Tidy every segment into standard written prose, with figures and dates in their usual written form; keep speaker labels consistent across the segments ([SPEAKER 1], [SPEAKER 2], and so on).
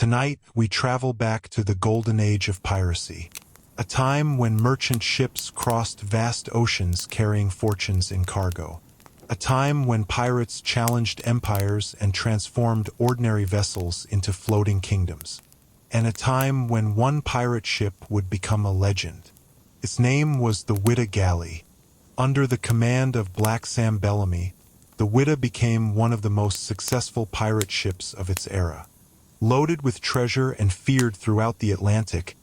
[SPEAKER 1] Tonight, we travel back to the golden age of piracy, a time when merchant ships crossed vast oceans carrying fortunes in cargo, a time when pirates challenged empires and transformed ordinary vessels into floating kingdoms, and a time when one pirate ship would become a legend. Its name was the Whydah Gally. Under the command of Black Sam Bellamy, the Whydah became one of the most successful pirate ships of its era. Loaded with treasure and feared throughout the Atlantic,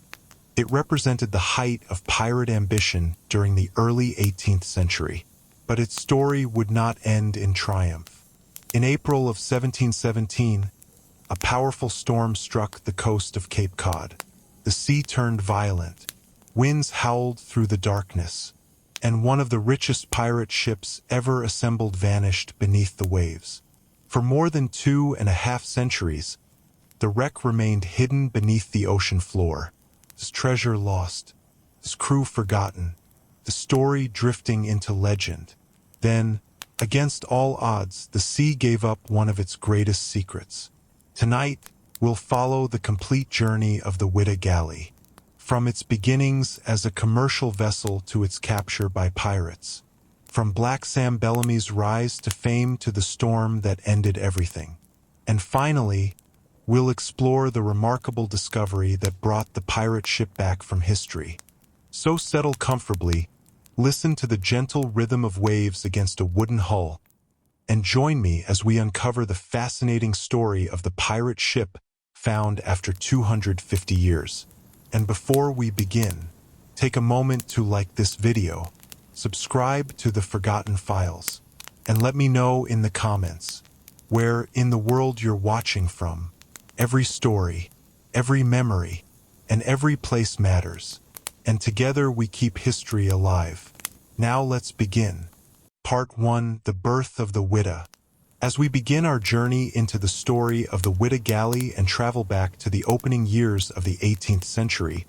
[SPEAKER 1] it represented the height of pirate ambition during the early 18th century. But its story would not end in triumph. In April of 1717, a powerful storm struck the coast of Cape Cod. The sea turned violent, winds howled through the darkness, and one of the richest pirate ships ever assembled vanished beneath the waves. For more than 2.5 centuries, the wreck remained hidden beneath the ocean floor, its treasure lost, its crew forgotten, the story drifting into legend. Then, against all odds, the sea gave up one of its greatest secrets. Tonight, we'll follow the complete journey of the Whydah Gally, from its beginnings as a commercial vessel to its capture by pirates, from Black Sam Bellamy's rise to fame to the storm that ended everything. And finally, we'll explore the remarkable discovery that brought the pirate ship back from history. So settle comfortably, listen to the gentle rhythm of waves against a wooden hull, and join me as we uncover the fascinating story of the pirate ship found after 250 years. And before we begin, take a moment to like this video, subscribe to the Forgotten Files, and let me know in the comments where in the world you're watching from. Every story, every memory, and every place matters, and together we keep history alive. Now let's begin. Part 1: The Birth of the Whydah. As we begin our journey into the story of the Whydah Gally and travel back to the opening years of the 18th century,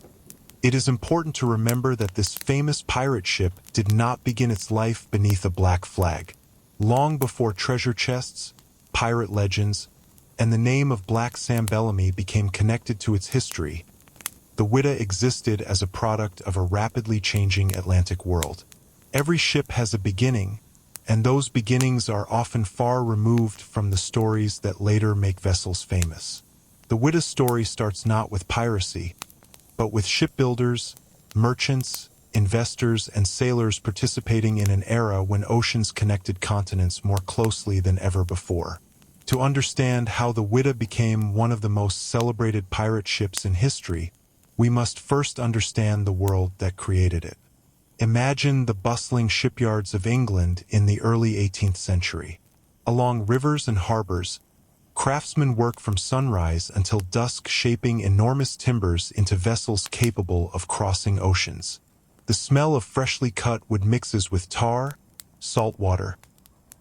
[SPEAKER 1] it is important to remember that this famous pirate ship did not begin its life beneath a black flag. Long before treasure chests, pirate legends, and the name of Black Sam Bellamy became connected to its history, the Whydah existed as a product of a rapidly changing Atlantic world. Every ship has a beginning, and those beginnings are often far removed from the stories that later make vessels famous. The Whydah's story starts not with piracy, but with shipbuilders, merchants, investors, and sailors participating in an era when oceans connected continents more closely than ever before. To understand how the Whydah became one of the most celebrated pirate ships in history, we must first understand the world that created it. Imagine the bustling shipyards of England in the early 18th century. Along rivers and harbors, craftsmen work from sunrise until dusk, shaping enormous timbers into vessels capable of crossing oceans. The smell of freshly cut wood mixes with tar, salt water,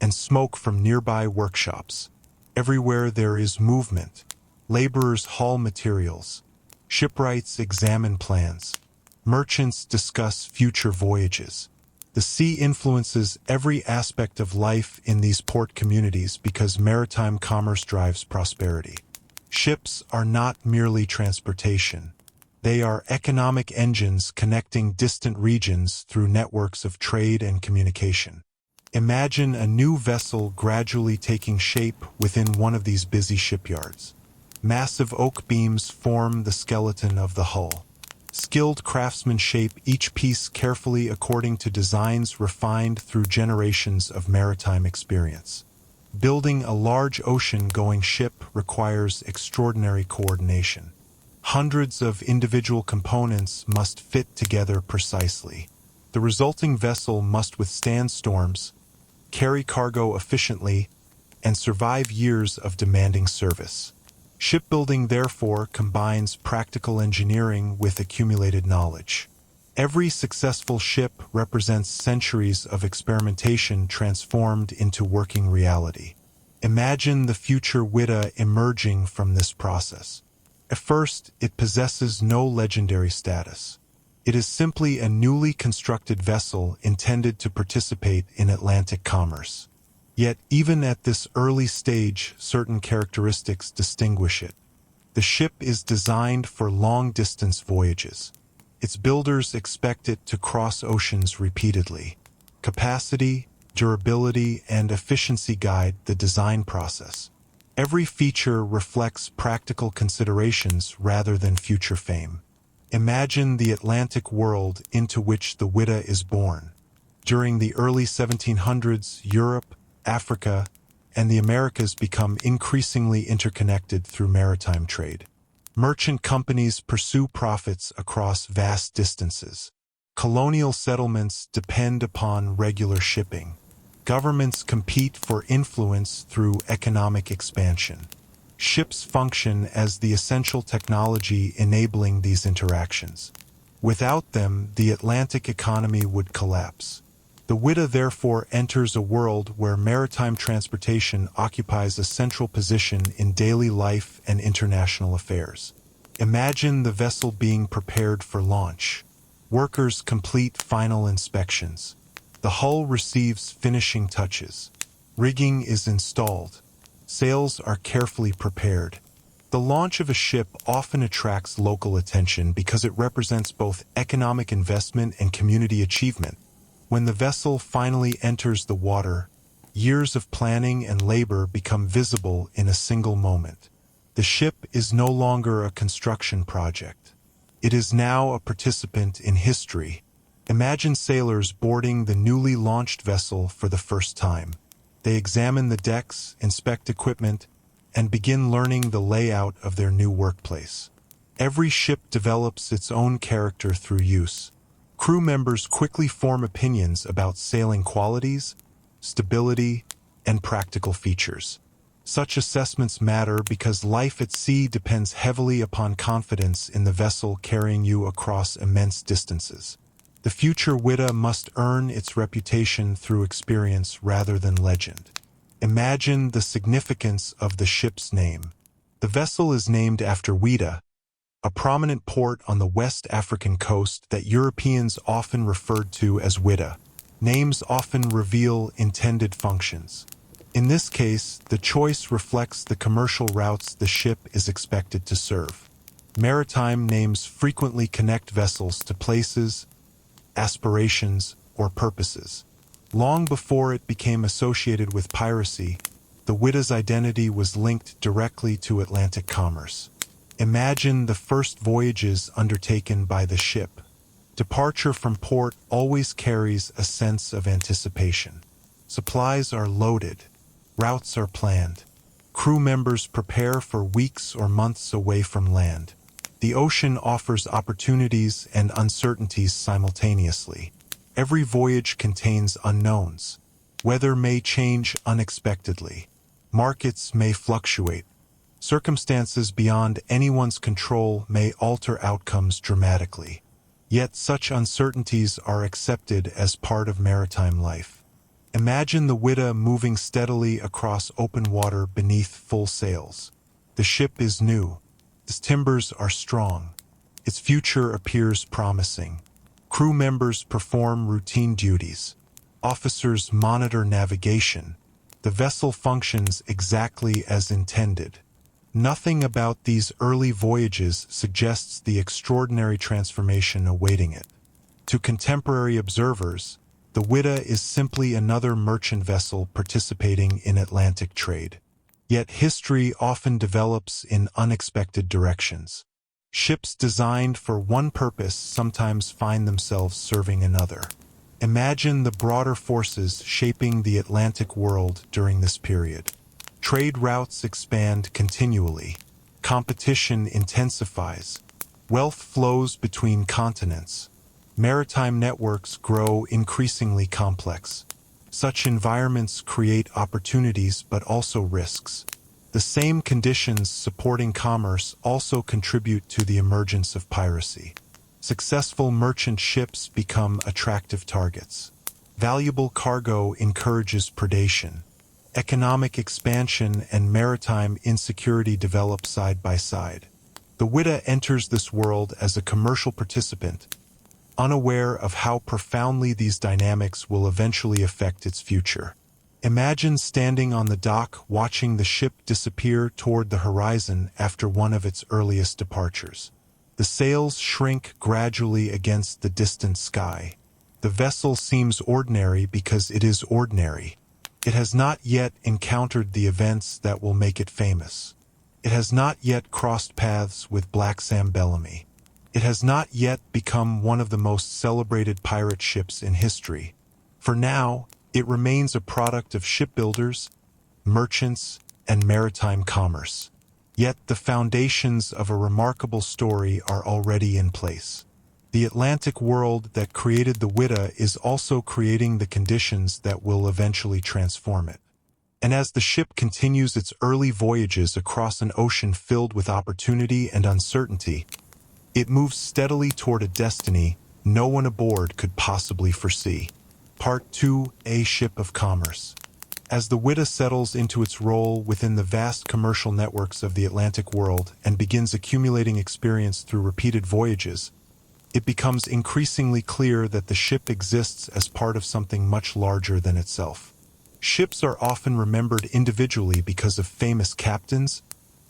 [SPEAKER 1] and smoke from nearby workshops. Everywhere there is movement. Laborers haul materials. Shipwrights examine plans. Merchants discuss future voyages. The sea influences every aspect of life in these port communities because maritime commerce drives prosperity. Ships are not merely transportation. They are economic engines connecting distant regions through networks of trade and communication. Imagine a new vessel gradually taking shape within one of these busy shipyards. Massive oak beams form the skeleton of the hull. Skilled craftsmen shape each piece carefully according to designs refined through generations of maritime experience. Building a large ocean-going ship requires extraordinary coordination. Hundreds of individual components must fit together precisely. The resulting vessel must withstand storms, carry cargo efficiently, and survive years of demanding service. Shipbuilding, therefore, combines practical engineering with accumulated knowledge. Every successful ship represents centuries of experimentation transformed into working reality. Imagine the future Whydah emerging from this process. At first, it possesses no legendary status. It is simply a newly constructed vessel intended to participate in Atlantic commerce. Yet, even at this early stage, certain characteristics distinguish it. The ship is designed for long-distance voyages. Its builders expect it to cross oceans repeatedly. Capacity, durability, and efficiency guide the design process. Every feature reflects practical considerations rather than future fame. Imagine the Atlantic world into which the Whydah is born. During the early 1700s, Europe, Africa, and the Americas become increasingly interconnected through maritime trade. Merchant companies pursue profits across vast distances. Colonial settlements depend upon regular shipping. Governments compete for influence through economic expansion. Ships function as the essential technology enabling these interactions. Without them, the Atlantic economy would collapse. The Whydah therefore enters a world where maritime transportation occupies a central position in daily life and international affairs. Imagine the vessel being prepared for launch. Workers complete final inspections. The hull receives finishing touches. Rigging is installed. Sails are carefully prepared. The launch of a ship often attracts local attention because it represents both economic investment and community achievement. When the vessel finally enters the water, years of planning and labor become visible in a single moment. The ship is no longer a construction project. It is now a participant in history. Imagine sailors boarding the newly launched vessel for the first time. They examine the decks, inspect equipment, and begin learning the layout of their new workplace. Every ship develops its own character through use. Crew members quickly form opinions about sailing qualities, stability, and practical features. Such assessments matter because life at sea depends heavily upon confidence in the vessel carrying you across immense distances. The future Whydah must earn its reputation through experience rather than legend. Imagine the significance of the ship's name. The vessel is named after Whydah, a prominent port on the West African coast that Europeans often referred to as Whydah. Names often reveal intended functions. In this case, the choice reflects the commercial routes the ship is expected to serve. Maritime names frequently connect vessels to places, aspirations, or purposes. Long before it became associated with piracy, the Whydah's identity was linked directly to Atlantic commerce. Imagine the first voyages undertaken by the ship. Departure from port always carries a sense of anticipation. Supplies are loaded. Routes are planned. Crew members prepare for weeks or months away from land. The ocean offers opportunities and uncertainties simultaneously. Every voyage contains unknowns. Weather may change unexpectedly. Markets may fluctuate. Circumstances beyond anyone's control may alter outcomes dramatically. Yet such uncertainties are accepted as part of maritime life. Imagine the Whydah moving steadily across open water beneath full sails. The ship is new. Its timbers are strong. Its future appears promising. Crew members perform routine duties. Officers monitor navigation. The vessel functions exactly as intended. Nothing about these early voyages suggests the extraordinary transformation awaiting it. To contemporary observers, the Whydah is simply another merchant vessel participating in Atlantic trade. Yet history often develops in unexpected directions. Ships designed for one purpose sometimes find themselves serving another. Imagine the broader forces shaping the Atlantic world during this period. Trade routes expand continually. Competition intensifies. Wealth flows between continents. Maritime networks grow increasingly complex. Such environments create opportunities but also risks. The same conditions supporting commerce also contribute to the emergence of piracy. Successful merchant ships become attractive targets. Valuable cargo encourages predation. Economic expansion and maritime insecurity develop side by side. The Whydah enters this world as a commercial participant, unaware of how profoundly these dynamics will eventually affect its future. Imagine standing on the dock watching the ship disappear toward the horizon after one of its earliest departures. The sails shrink gradually against the distant sky. The vessel seems ordinary because it is ordinary. It has not yet encountered the events that will make it famous. It has not yet crossed paths with Black Sam Bellamy. It has not yet become one of the most celebrated pirate ships in history. For now, it remains a product of shipbuilders, merchants, and maritime commerce. Yet the foundations of a remarkable story are already in place. The Atlantic world that created the Whydah is also creating the conditions that will eventually transform it. And as the ship continues its early voyages across an ocean filled with opportunity and uncertainty, it moves steadily toward a destiny no one aboard could possibly foresee. Part 2: A Ship of Commerce. As the Whydah settles into its role within the vast commercial networks of the Atlantic world and begins accumulating experience through repeated voyages, it becomes increasingly clear that the ship exists as part of something much larger than itself. Ships are often remembered individually because of famous captains,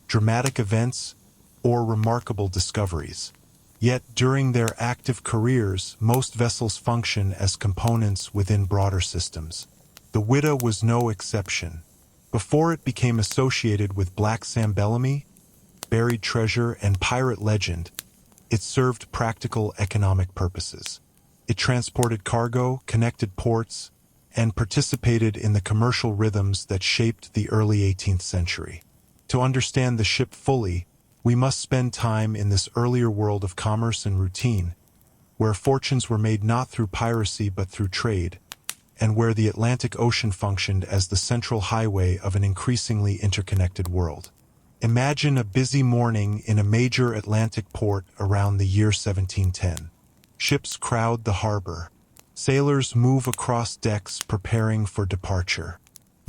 [SPEAKER 1] dramatic events, or remarkable discoveries. Yet during their active careers, most vessels function as components within broader systems. The Whydah was no exception. Before it became associated with Black Sam Bellamy, buried treasure, and pirate legend, it served practical economic purposes. It transported cargo, connected ports, and participated in the commercial rhythms that shaped the early 18th century. To understand the ship fully, we must spend time in this earlier world of commerce and routine, where fortunes were made not through piracy but through trade, and where the Atlantic Ocean functioned as the central highway of an increasingly interconnected world. Imagine a busy morning in a major Atlantic port around the year 1710. Ships crowd the harbor. Sailors move across decks preparing for departure.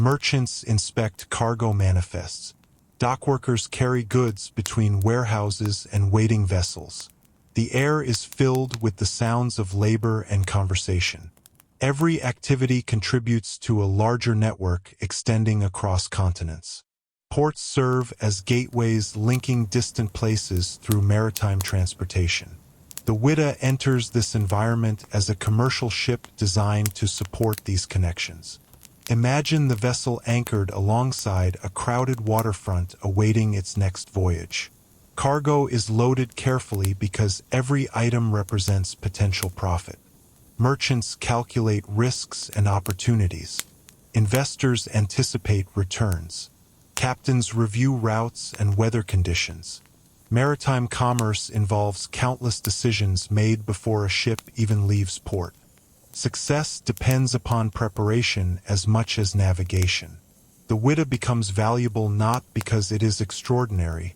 [SPEAKER 1] Merchants inspect cargo manifests. Dockworkers carry goods between warehouses and waiting vessels. The air is filled with the sounds of labor and conversation. Every activity contributes to a larger network extending across continents. Ports serve as gateways linking distant places through maritime transportation. The Whydah enters this environment as a commercial ship designed to support these connections. Imagine the vessel anchored alongside a crowded waterfront awaiting its next voyage. Cargo is loaded carefully because every item represents potential profit. Merchants calculate risks and opportunities. Investors anticipate returns. Captains review routes and weather conditions. Maritime commerce involves countless decisions made before a ship even leaves port. Success depends upon preparation as much as navigation. The Whydah becomes valuable not because it is extraordinary,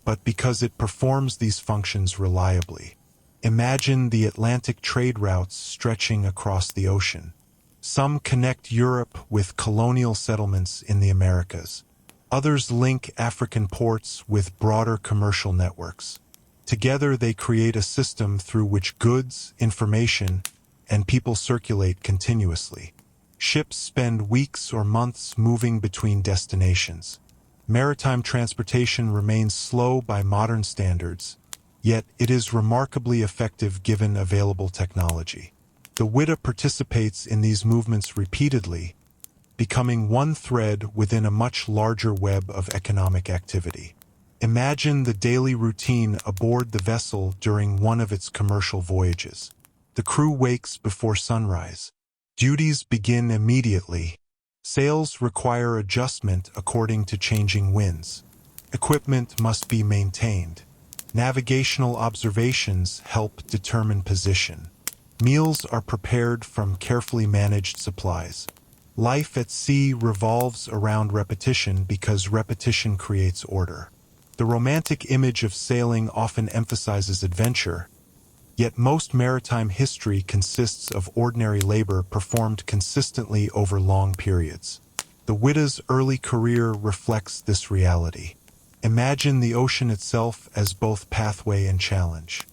[SPEAKER 1] but because it performs these functions reliably. Imagine the Atlantic trade routes stretching across the ocean. Some connect Europe with colonial settlements in the Americas. Others link African ports with broader commercial networks. Together they create a system through which goods, information, and people circulate continuously. Ships spend weeks or months moving between destinations. Maritime transportation remains slow by modern standards, yet it is remarkably effective given available technology. The Whydah participates in these movements repeatedly, becoming one thread within a much larger web of economic activity. Imagine the daily routine aboard the vessel during one of its commercial voyages. The crew wakes before sunrise. Duties begin immediately. Sails require adjustment according to changing winds. Equipment must be maintained. Navigational observations help determine position. Meals are prepared from carefully managed supplies. Life at sea revolves around repetition because repetition creates order. The romantic image of sailing often emphasizes adventure, yet most maritime history consists of ordinary labor performed consistently over long periods. The Whydah's early career reflects this reality. Imagine the ocean itself as both pathway and challenge.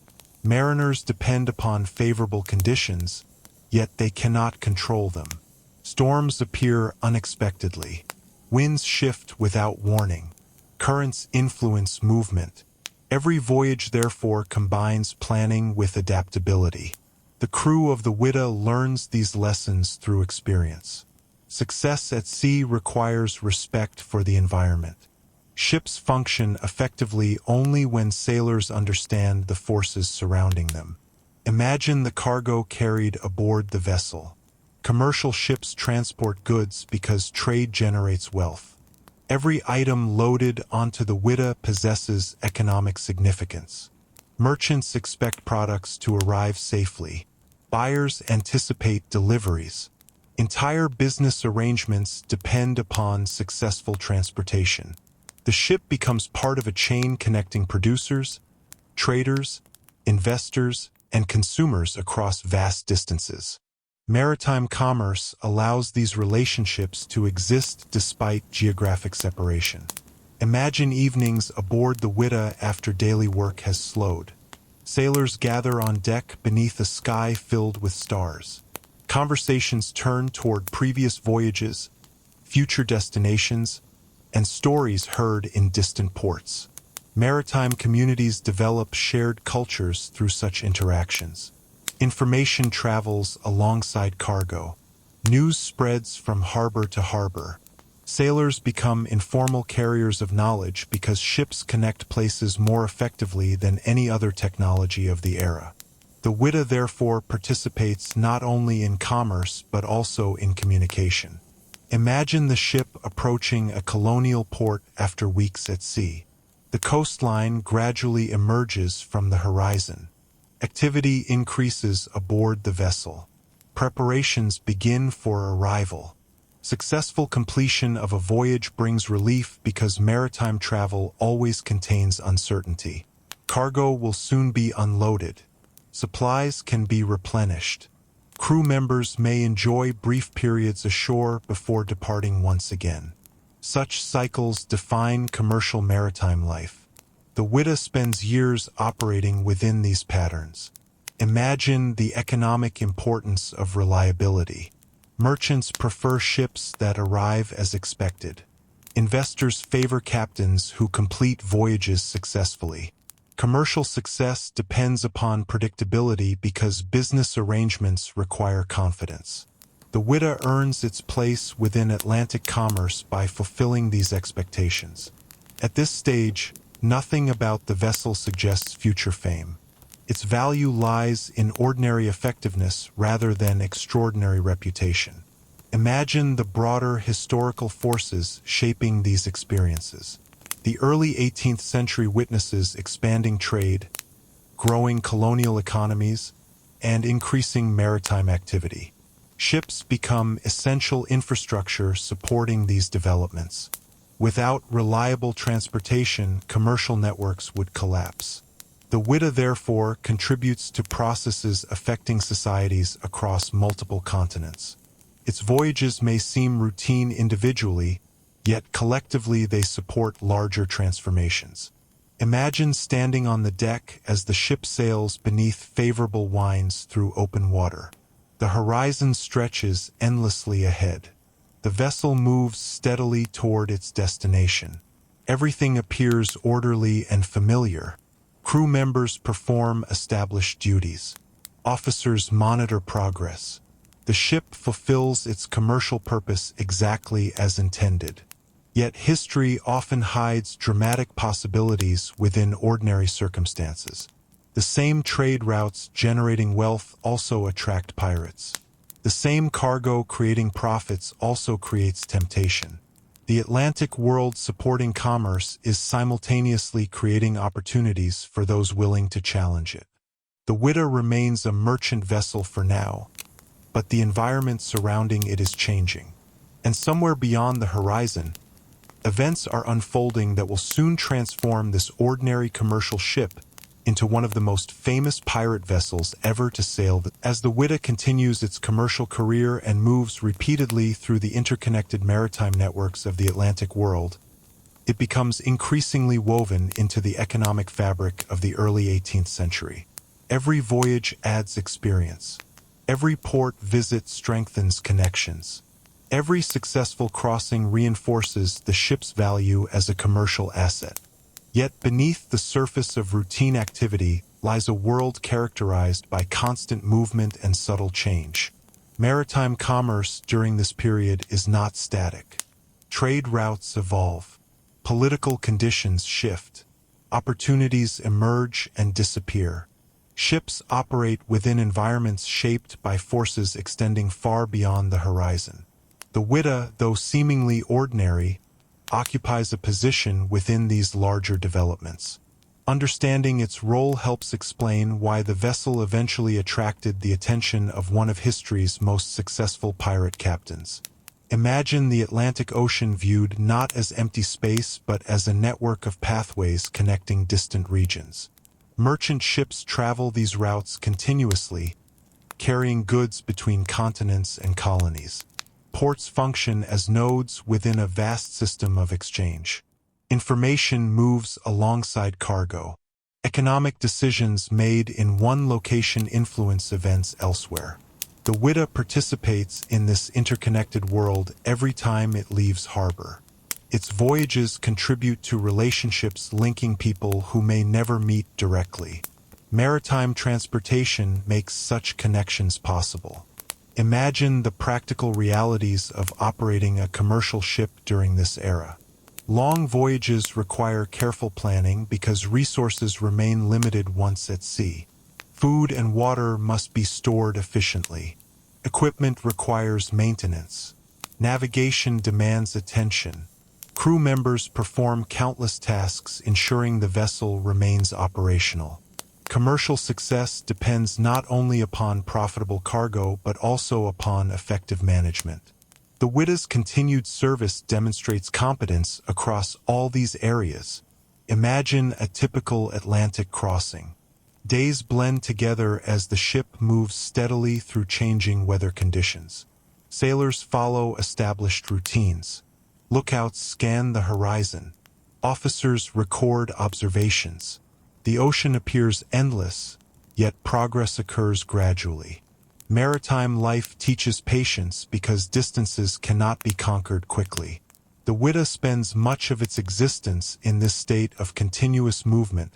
[SPEAKER 1] Mariners depend upon favorable conditions, yet they cannot control them. Storms appear unexpectedly. Winds shift without warning. Currents influence movement. Every voyage, therefore, combines planning with adaptability. The crew of the Whydah learns these lessons through experience. Success at sea requires respect for the environment. Ships function effectively only when sailors understand the forces surrounding them. Imagine the cargo carried aboard the vessel. Commercial ships transport goods because trade generates wealth. Every item loaded onto the Whydah possesses economic significance. Merchants expect products to arrive safely. Buyers anticipate deliveries. Entire business arrangements depend upon successful transportation. The ship becomes part of a chain connecting producers, traders, investors, and consumers across vast distances. Maritime commerce allows these relationships to exist despite geographic separation. Imagine evenings aboard the Whydah after daily work has slowed. Sailors gather on deck beneath a sky filled with stars. Conversations turn toward previous voyages, future destinations, and stories heard in distant ports. Maritime communities develop shared cultures through such interactions. Information travels alongside cargo. News spreads from harbor to harbor. Sailors become informal carriers of knowledge because ships connect places more effectively than any other technology of the era. The Whydah therefore participates not only in commerce but also in communication. Imagine the ship approaching a colonial port after weeks at sea. The coastline gradually emerges from the horizon. Activity increases aboard the vessel. Preparations begin for arrival. Successful completion of a voyage brings relief because maritime travel always contains uncertainty. Cargo will soon be unloaded. Supplies can be replenished. Crew members may enjoy brief periods ashore before departing once again. Such cycles define commercial maritime life. The Whydah spends years operating within these patterns. Imagine the economic importance of reliability. Merchants prefer ships that arrive as expected. Investors favor captains who complete voyages successfully. Commercial success depends upon predictability because business arrangements require confidence. The Whydah earns its place within Atlantic commerce by fulfilling these expectations. At this stage, nothing about the vessel suggests future fame. Its value lies in ordinary effectiveness rather than extraordinary reputation. Imagine the broader historical forces shaping these experiences. The early 18th century witnesses expanding trade, growing colonial economies, and increasing maritime activity. Ships become essential infrastructure supporting these developments. Without reliable transportation, commercial networks would collapse. The Whydah, therefore, contributes to processes affecting societies across multiple continents. Its voyages may seem routine individually, yet collectively they support larger transformations. Imagine standing on the deck as the ship sails beneath favorable winds through open water. The horizon stretches endlessly ahead. The vessel moves steadily toward its destination. Everything appears orderly and familiar. Crew members perform established duties. Officers monitor progress. The ship fulfills its commercial purpose exactly as intended. Yet history often hides dramatic possibilities within ordinary circumstances. The same trade routes generating wealth also attract pirates. The same cargo creating profits also creates temptation. The Atlantic world supporting commerce is simultaneously creating opportunities for those willing to challenge it. The Whydah remains a merchant vessel for now, but the environment surrounding it is changing. And somewhere beyond the horizon, events are unfolding that will soon transform this ordinary commercial ship into one of the most famous pirate vessels ever to sail. As the Whydah continues its commercial career and moves repeatedly through the interconnected maritime networks of the Atlantic world, it becomes increasingly woven into the economic fabric of the early 18th century. Every voyage adds experience. Every port visit strengthens connections. Every successful crossing reinforces the ship's value as a commercial asset. Yet beneath the surface of routine activity lies a world characterized by constant movement and subtle change. Maritime commerce during this period is not static. Trade routes evolve. Political conditions shift. Opportunities emerge and disappear. Ships operate within environments shaped by forces extending far beyond the horizon. The Whydah, though seemingly ordinary, occupies a position within these larger developments. Understanding its role helps explain why the vessel eventually attracted the attention of one of history's most successful pirate captains. Imagine the Atlantic Ocean viewed not as empty space but as a network of pathways connecting distant regions. Merchant ships travel these routes continuously, carrying goods between continents and colonies. Ports function as nodes within a vast system of exchange. Information moves alongside cargo. Economic decisions made in one location influence events elsewhere. The Whydah participates in this interconnected world every time it leaves harbor. Its voyages contribute to relationships linking people who may never meet directly. Maritime transportation makes such connections possible. Imagine the practical realities of operating a commercial ship during this era. Long voyages require careful planning because resources remain limited once at sea. Food and water must be stored efficiently. Equipment requires maintenance. Navigation demands attention. Crew members perform countless tasks ensuring the vessel remains operational. Commercial success depends not only upon profitable cargo but also upon effective management. The Whydah's continued service demonstrates competence across all these areas. Imagine a typical Atlantic crossing. Days blend together as the ship moves steadily through changing weather conditions. Sailors follow established routines. Lookouts scan the horizon. Officers record observations. The ocean appears endless, yet progress occurs gradually. Maritime life teaches patience because distances cannot be conquered quickly. The Whydah spends much of its existence in this state of continuous movement,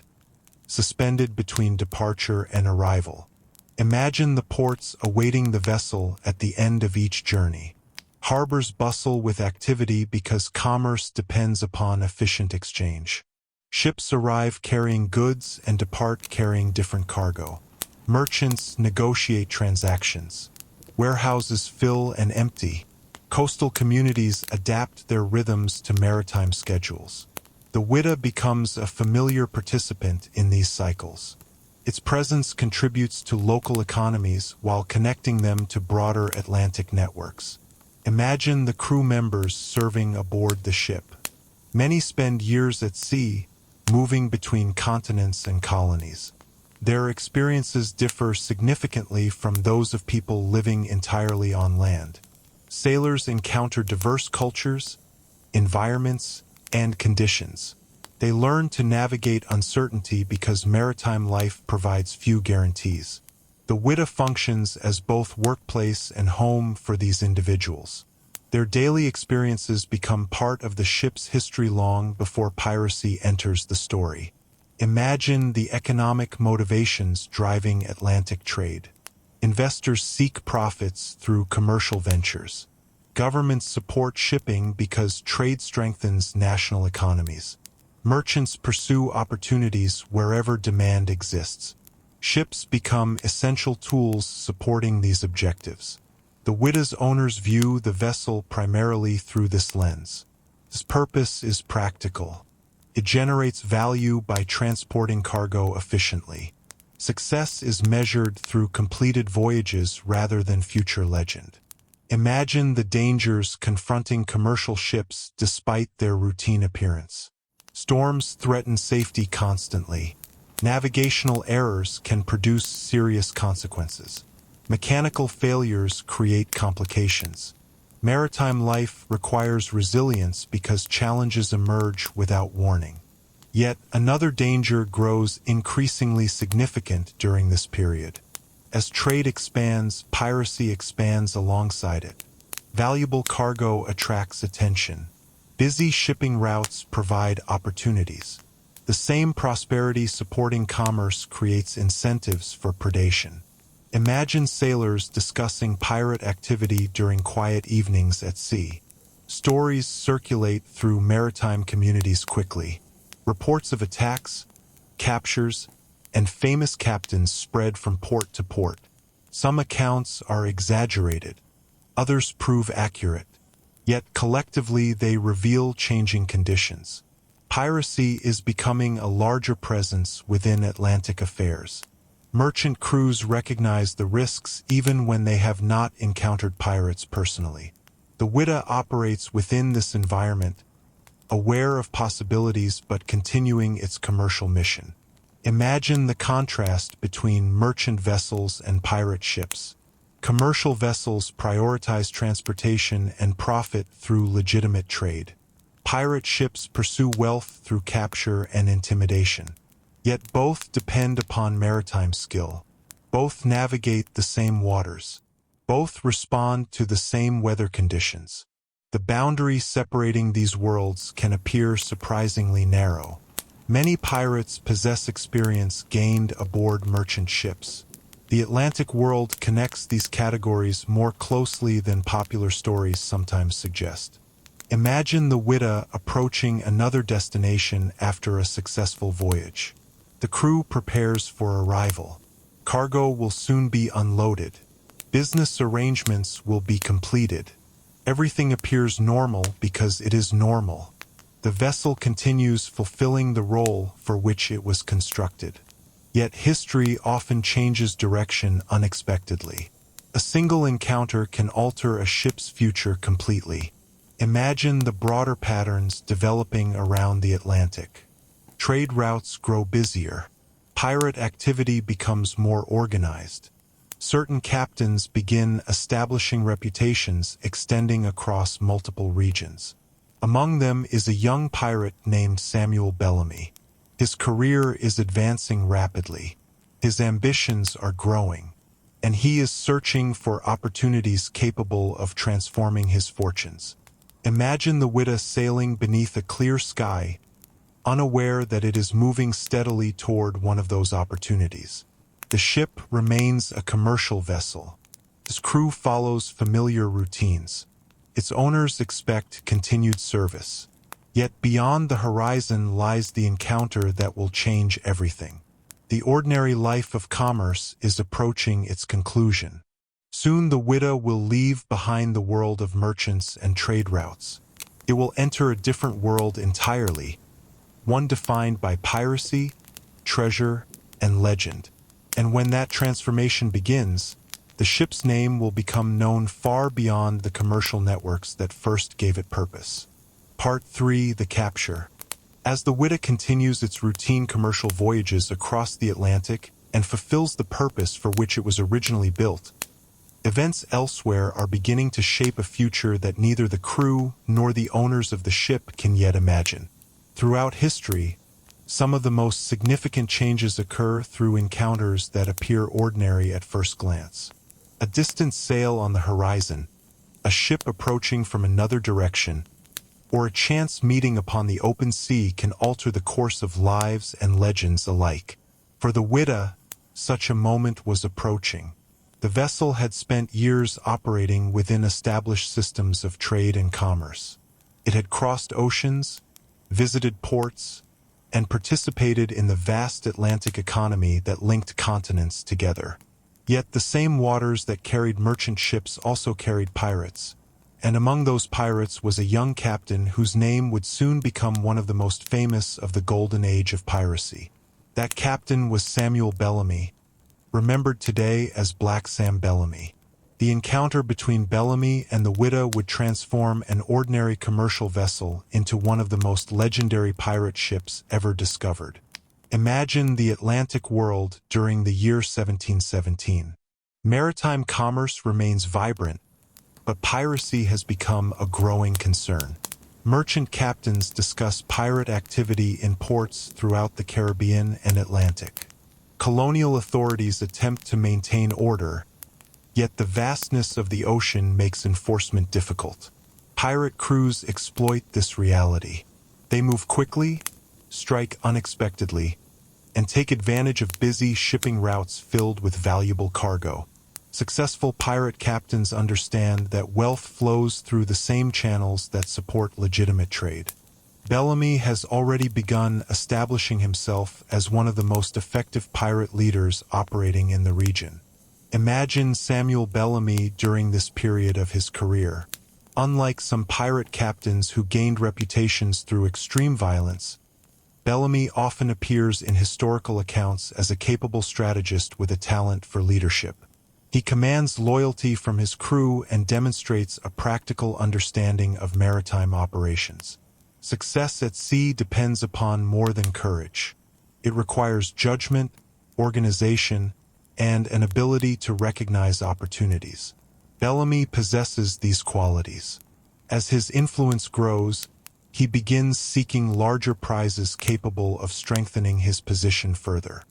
[SPEAKER 1] suspended between departure and arrival. Imagine the ports awaiting the vessel at the end of each journey. Harbors bustle with activity because commerce depends upon efficient exchange. Ships arrive carrying goods and depart carrying different cargo. Merchants negotiate transactions. Warehouses fill and empty. Coastal communities adapt their rhythms to maritime schedules. The Whydah becomes a familiar participant in these cycles. Its presence contributes to local economies while connecting them to broader Atlantic networks. Imagine the crew members serving aboard the ship. Many spend years at sea, moving between continents and colonies. Their experiences differ significantly from those of people living entirely on land. Sailors encounter diverse cultures, environments, and conditions. They learn to navigate uncertainty because maritime life provides few guarantees. The Whydah functions as both workplace and home for these individuals. Their daily experiences become part of the ship's history long before piracy enters the story. Imagine the economic motivations driving Atlantic trade. Investors seek profits through commercial ventures. Governments support shipping because trade strengthens national economies. Merchants pursue opportunities wherever demand exists. Ships become essential tools supporting these objectives. The Whydah's owners view the vessel primarily through this lens. Its purpose is practical. It generates value by transporting cargo efficiently. Success is measured through completed voyages rather than future legend. Imagine the dangers confronting commercial ships despite their routine appearance. Storms threaten safety constantly. Navigational errors can produce serious consequences. Mechanical failures create complications. Maritime life requires resilience because challenges emerge without warning. Yet another danger grows increasingly significant during this period. As trade expands, piracy expands alongside it. Valuable cargo attracts attention. Busy shipping routes provide opportunities. The same prosperity supporting commerce creates incentives for predation. Imagine sailors discussing pirate activity during quiet evenings at sea. Stories circulate through maritime communities quickly. Reports of attacks, captures, and famous captains spread from port to port. Some accounts are exaggerated, others prove accurate, yet collectively they reveal changing conditions. Piracy is becoming a larger presence within Atlantic affairs. Merchant crews recognize the risks even when they have not encountered pirates personally. The Whydah operates within this environment, aware of possibilities but continuing its commercial mission. Imagine the contrast between merchant vessels and pirate ships. Commercial vessels prioritize transportation and profit through legitimate trade. Pirate ships pursue wealth through capture and intimidation. Yet both depend upon maritime skill. Both navigate the same waters. Both respond to the same weather conditions. The boundary separating these worlds can appear surprisingly narrow. Many pirates possess experience gained aboard merchant ships. The Atlantic world connects these categories more closely than popular stories sometimes suggest. Imagine the Whydah approaching another destination after a successful voyage. The crew prepares for arrival. Cargo will soon be unloaded. Business arrangements will be completed. Everything appears normal because it is normal. The vessel continues fulfilling the role for which it was constructed. Yet history often changes direction unexpectedly. A single encounter can alter a ship's future completely. Imagine the broader patterns developing around the Atlantic. Trade routes grow busier. Pirate activity becomes more organized. Certain captains begin establishing reputations extending across multiple regions. Among them is a young pirate named Samuel Bellamy. His career is advancing rapidly. His ambitions are growing, and he is searching for opportunities capable of transforming his fortunes. Imagine the Whydah sailing beneath a clear sky, unaware that it is moving steadily toward one of those opportunities. The ship remains a commercial vessel. Its crew follows familiar routines. Its owners expect continued service. Yet beyond the horizon lies the encounter that will change everything. The ordinary life of commerce is approaching its conclusion. Soon the Whydah will leave behind the world of merchants and trade routes. It will enter a different world entirely, one defined by piracy, treasure, and legend. And when that transformation begins, the ship's name will become known far beyond the commercial networks that first gave it purpose. Part 3: The Capture. As the Whydah continues its routine commercial voyages across the Atlantic and fulfills the purpose for which it was originally built, events elsewhere are beginning to shape a future that neither the crew nor the owners of the ship can yet imagine. Throughout history, some of the most significant changes occur through encounters that appear ordinary at first glance. A distant sail on the horizon, a ship approaching from another direction, or a chance meeting upon the open sea can alter the course of lives and legends alike. For the Whydah, such a moment was approaching. The vessel had spent years operating within established systems of trade and commerce. It had crossed oceans, visited ports, and participated in the vast Atlantic economy that linked continents together. Yet the same waters that carried merchant ships also carried pirates, and among those pirates was a young captain whose name would soon become one of the most famous of the golden age of piracy. That captain was Samuel Bellamy, remembered today as Black Sam Bellamy. The encounter between Bellamy and the Whydah would transform an ordinary commercial vessel into one of the most legendary pirate ships ever discovered. Imagine the Atlantic world during the year 1717. Maritime commerce remains vibrant, but piracy has become a growing concern. Merchant captains discuss pirate activity in ports throughout the Caribbean and Atlantic. Colonial authorities attempt to maintain order, Yet the vastness of the ocean makes enforcement difficult. Pirate crews exploit this reality. They move quickly, strike unexpectedly, and take advantage of busy shipping routes filled with valuable cargo. Successful pirate captains understand that wealth flows through the same channels that support legitimate trade. Bellamy has already begun establishing himself as one of the most effective pirate leaders operating in the region. Imagine Samuel Bellamy during this period of his career. Unlike some pirate captains who gained reputations through extreme violence, Bellamy often appears in historical accounts as a capable strategist with a talent for leadership. He commands loyalty from his crew and demonstrates a practical understanding of maritime operations. Success at sea depends upon more than courage. It requires judgment, organization, and an ability to recognize opportunities. Bellamy possesses these qualities. As his influence grows, he begins seeking larger prizes capable of strengthening his position further.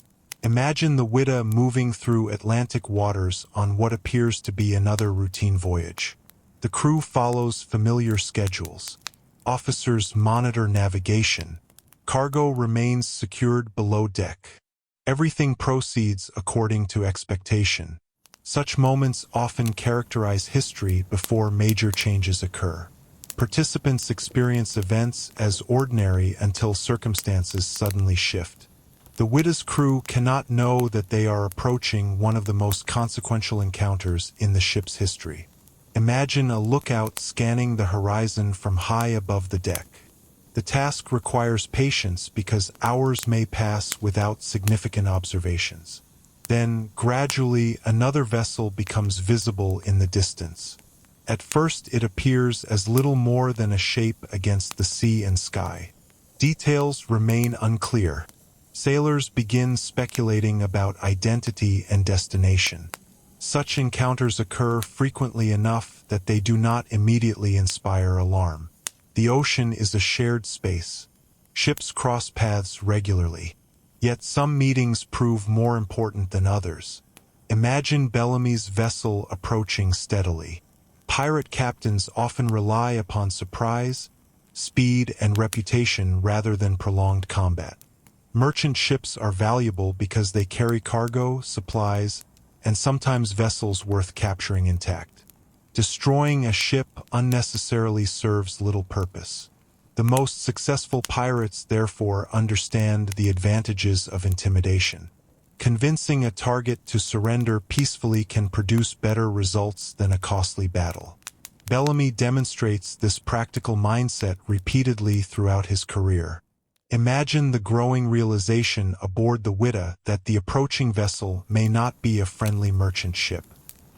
[SPEAKER 1] Imagine the Whydah moving through Atlantic waters on what appears to be another routine voyage. The crew follows familiar schedules. Officers monitor navigation. Cargo remains secured below deck. Everything proceeds according to expectation. Such moments often characterize history before major changes occur. Participants experience events as ordinary until circumstances suddenly shift. The Whydah's crew cannot know that they are approaching one of the most consequential encounters in the ship's history. Imagine a lookout scanning the horizon from high above the deck. The task requires patience because hours may pass without significant observations. Then, gradually, another vessel becomes visible in the distance. At first, it appears as little more than a shape against the sea and sky. Details remain unclear. Sailors begin speculating about identity and destination. Such encounters occur frequently enough that they do not immediately inspire alarm. The ocean is a shared space. Ships cross paths regularly. Yet some meetings prove more important than others. Imagine Bellamy's vessel approaching steadily. Pirate captains often rely upon surprise, speed, and reputation rather than prolonged combat. Merchant ships are valuable because they carry cargo, supplies, and sometimes vessels worth capturing intact. Destroying a ship unnecessarily serves little purpose. The most successful pirates, therefore, understand the advantages of intimidation. Convincing a target to surrender peacefully can produce better results than a costly battle. Bellamy demonstrates this practical mindset repeatedly throughout his career. Imagine the growing realization aboard the Whydah that the approaching vessel may not be a friendly merchant ship.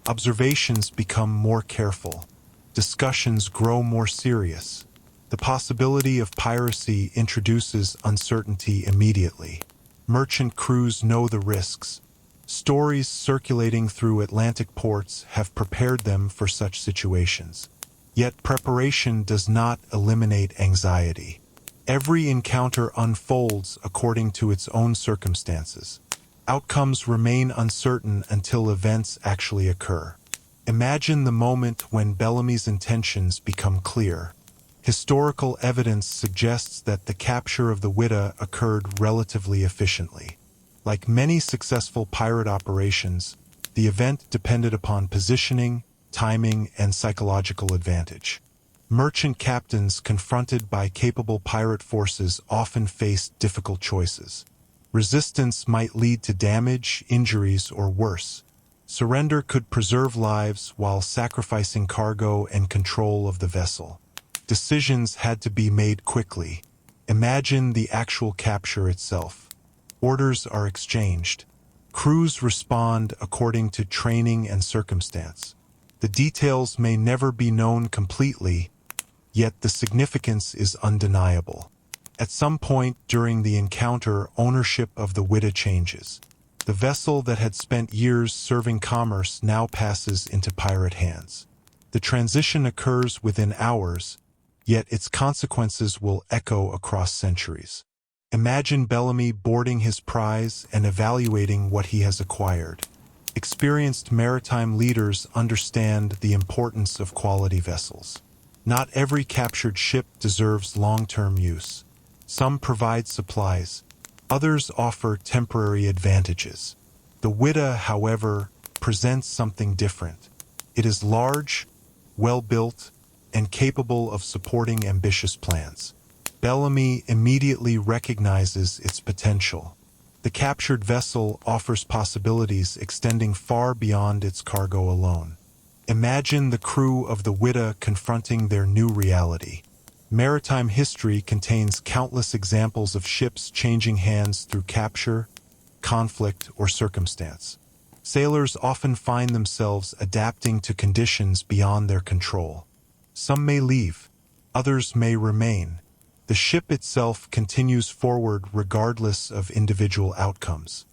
[SPEAKER 1] Observations become more careful. Discussions grow more serious. The possibility of piracy introduces uncertainty immediately. Merchant crews know the risks. Stories circulating through Atlantic ports have prepared them for such situations. Yet preparation does not eliminate anxiety. Every encounter unfolds according to its own circumstances. Outcomes remain uncertain until events actually occur. Imagine the moment when Bellamy's intentions become clear. Historical evidence suggests that the capture of the Whydah occurred relatively efficiently. Like many successful pirate operations, the event depended upon positioning, timing, and psychological advantage. Merchant captains confronted by capable pirate forces often faced difficult choices. Resistance might lead to damage, injuries, or worse. Surrender could preserve lives while sacrificing cargo and control of the vessel. Decisions had to be made quickly. Imagine the actual capture itself. Orders are exchanged. Crews respond according to training and circumstance. The details may never be known completely, yet the significance is undeniable. At some point during the encounter, ownership of the Whydah changes. The vessel that had spent years serving commerce now passes into pirate hands. The transition occurs within hours, yet its consequences will echo across centuries. Imagine Bellamy boarding his prize and evaluating what he has acquired. Experienced maritime leaders understand the importance of quality vessels. Not every captured ship deserves long-term use. Some provide supplies, others offer temporary advantages. The Whydah, however, presents something different. It is large, well-built, and capable of supporting ambitious plans. Bellamy immediately recognizes its potential. The captured vessel offers possibilities extending far beyond its cargo alone. Imagine the crew of the Whydah confronting their new reality. Maritime history contains countless examples of ships changing hands through capture, conflict, or circumstance. Sailors often find themselves adapting to conditions beyond their control. Some may leave, others may remain. The ship itself continues forward regardless of individual outcomes.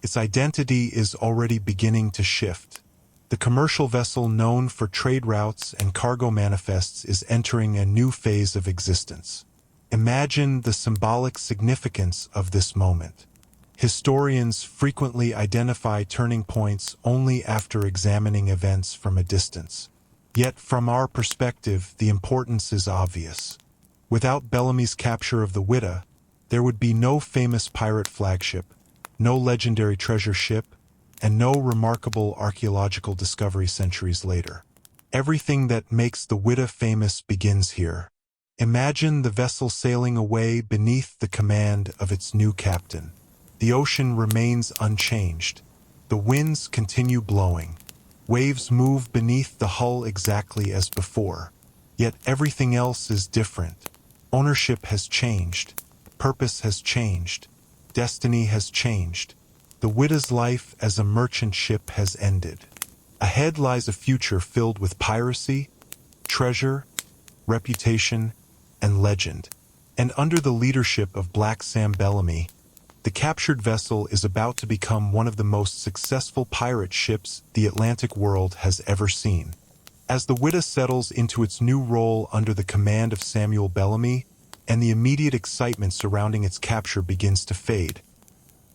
[SPEAKER 1] Its identity is already beginning to shift. The commercial vessel known for trade routes and cargo manifests is entering a new phase of existence. Imagine the symbolic significance of this moment. Historians frequently identify turning points only after examining events from a distance. Yet from our perspective, the importance is obvious. Without Bellamy's capture of the Whydah, there would be no famous pirate flagship, no legendary treasure ship, and no remarkable archaeological discovery centuries later. Everything that makes the Whydah famous begins here. Imagine the vessel sailing away beneath the command of its new captain. The ocean remains unchanged. The winds continue blowing. Waves move beneath the hull exactly as before. Yet everything else is different. Ownership has changed. Purpose has changed. Destiny has changed. The Whydah's life as a merchant ship has ended. Ahead lies a future filled with piracy, treasure, reputation, and legend. And under the leadership of Black Sam Bellamy, the captured vessel is about to become one of the most successful pirate ships the Atlantic world has ever seen. As the Whydah settles into its new role under the command of Samuel Bellamy, and the immediate excitement surrounding its capture begins to fade,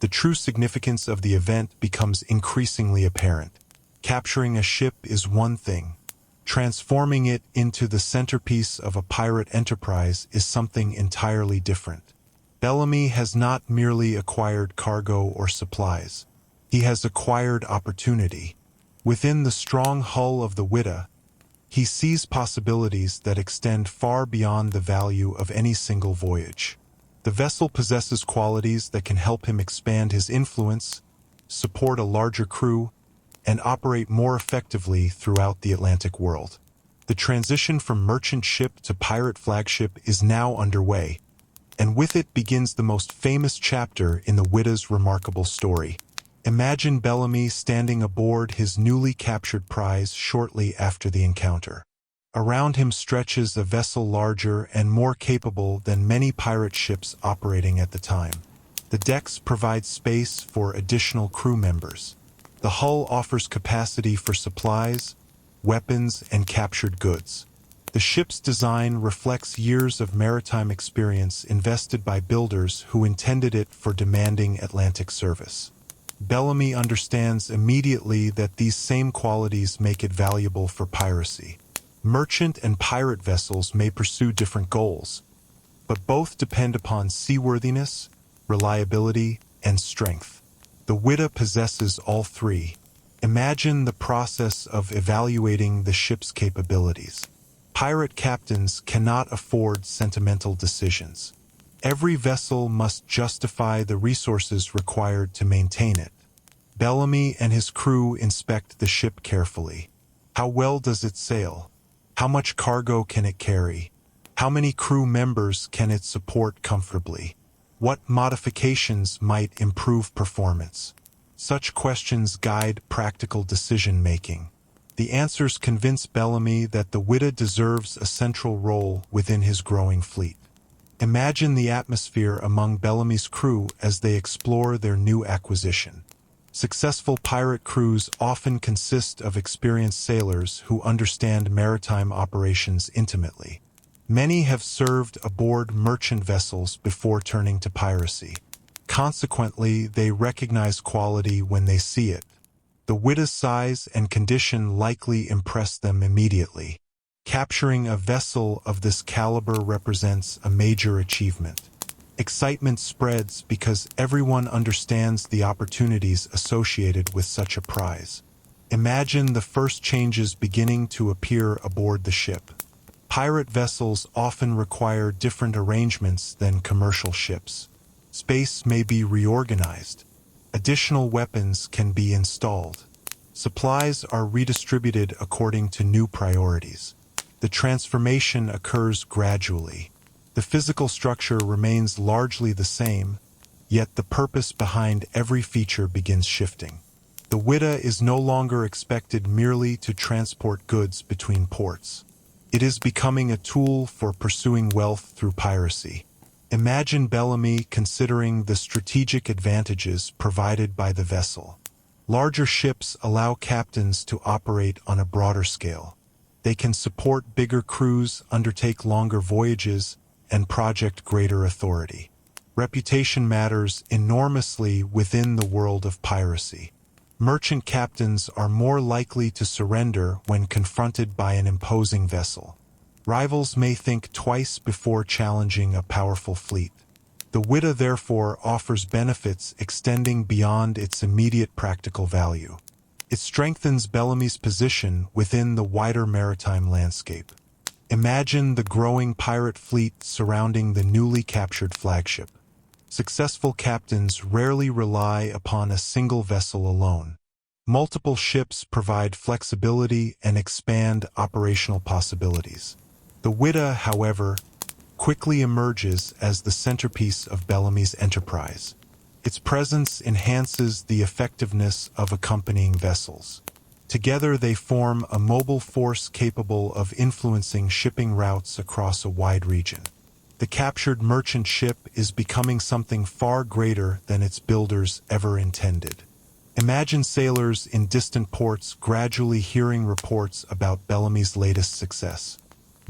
[SPEAKER 1] the true significance of the event becomes increasingly apparent. Capturing a ship is one thing. Transforming it into the centerpiece of a pirate enterprise is something entirely different. Bellamy has not merely acquired cargo or supplies. He has acquired opportunity. Within the strong hull of the Whydah, he sees possibilities that extend far beyond the value of any single voyage. The vessel possesses qualities that can help him expand his influence, support a larger crew, and operate more effectively throughout the Atlantic world. The transition from merchant ship to pirate flagship is now underway, and with it begins the most famous chapter in the Whydah's remarkable story. Imagine Bellamy standing aboard his newly captured prize shortly after the encounter. Around him stretches a vessel larger and more capable than many pirate ships operating at the time. The decks provide space for additional crew members. The hull offers capacity for supplies, weapons, and captured goods. The ship's design reflects years of maritime experience invested by builders who intended it for demanding Atlantic service. Bellamy understands immediately that these same qualities make it valuable for piracy. Merchant and pirate vessels may pursue different goals, but both depend upon seaworthiness, reliability, and strength. The Whydah possesses all three. Imagine the process of evaluating the ship's capabilities. Pirate captains cannot afford sentimental decisions. Every vessel must justify the resources required to maintain it. Bellamy and his crew inspect the ship carefully. How well does it sail? How much cargo can it carry? How many crew members can it support comfortably? What modifications might improve performance? Such questions guide practical decision-making. The answers convince Bellamy that the Whydah deserves a central role within his growing fleet. Imagine the atmosphere among Bellamy's crew as they explore their new acquisition. Successful pirate crews often consist of experienced sailors who understand maritime operations intimately. Many have served aboard merchant vessels before turning to piracy. Consequently, they recognize quality when they see it. The The Whydah's size and condition likely impressed them immediately. Capturing a vessel of this caliber represents a major achievement. Excitement spreads because everyone understands the opportunities associated with such a prize. Imagine the first changes beginning to appear aboard the ship. Pirate vessels often require different arrangements than commercial ships. Space may be reorganized. Additional weapons can be installed. Supplies are redistributed according to new priorities. The transformation occurs gradually. The physical structure remains largely the same, yet the purpose behind every feature begins shifting. The Whydah is no longer expected merely to transport goods between ports. It is becoming a tool for pursuing wealth through piracy. Imagine Bellamy considering the strategic advantages provided by the vessel. Larger ships allow captains to operate on a broader scale. They can support bigger crews, undertake longer voyages, and project greater authority. Reputation matters enormously within the world of piracy. Merchant captains are more likely to surrender when confronted by an imposing vessel. Rivals may think twice before challenging a powerful fleet. The Whydah therefore offers benefits extending beyond its immediate practical value. It strengthens Bellamy's position within the wider maritime landscape. Imagine the growing pirate fleet surrounding the newly captured flagship. Successful captains rarely rely upon a single vessel alone. Multiple ships provide flexibility and expand operational possibilities. The Whydah, however, quickly emerges as the centerpiece of Bellamy's enterprise. Its presence enhances the effectiveness of accompanying vessels. Together they form a mobile force capable of influencing shipping routes across a wide region. The captured merchant ship is becoming something far greater than its builders ever intended. Imagine sailors in distant ports gradually hearing reports about Bellamy's latest success.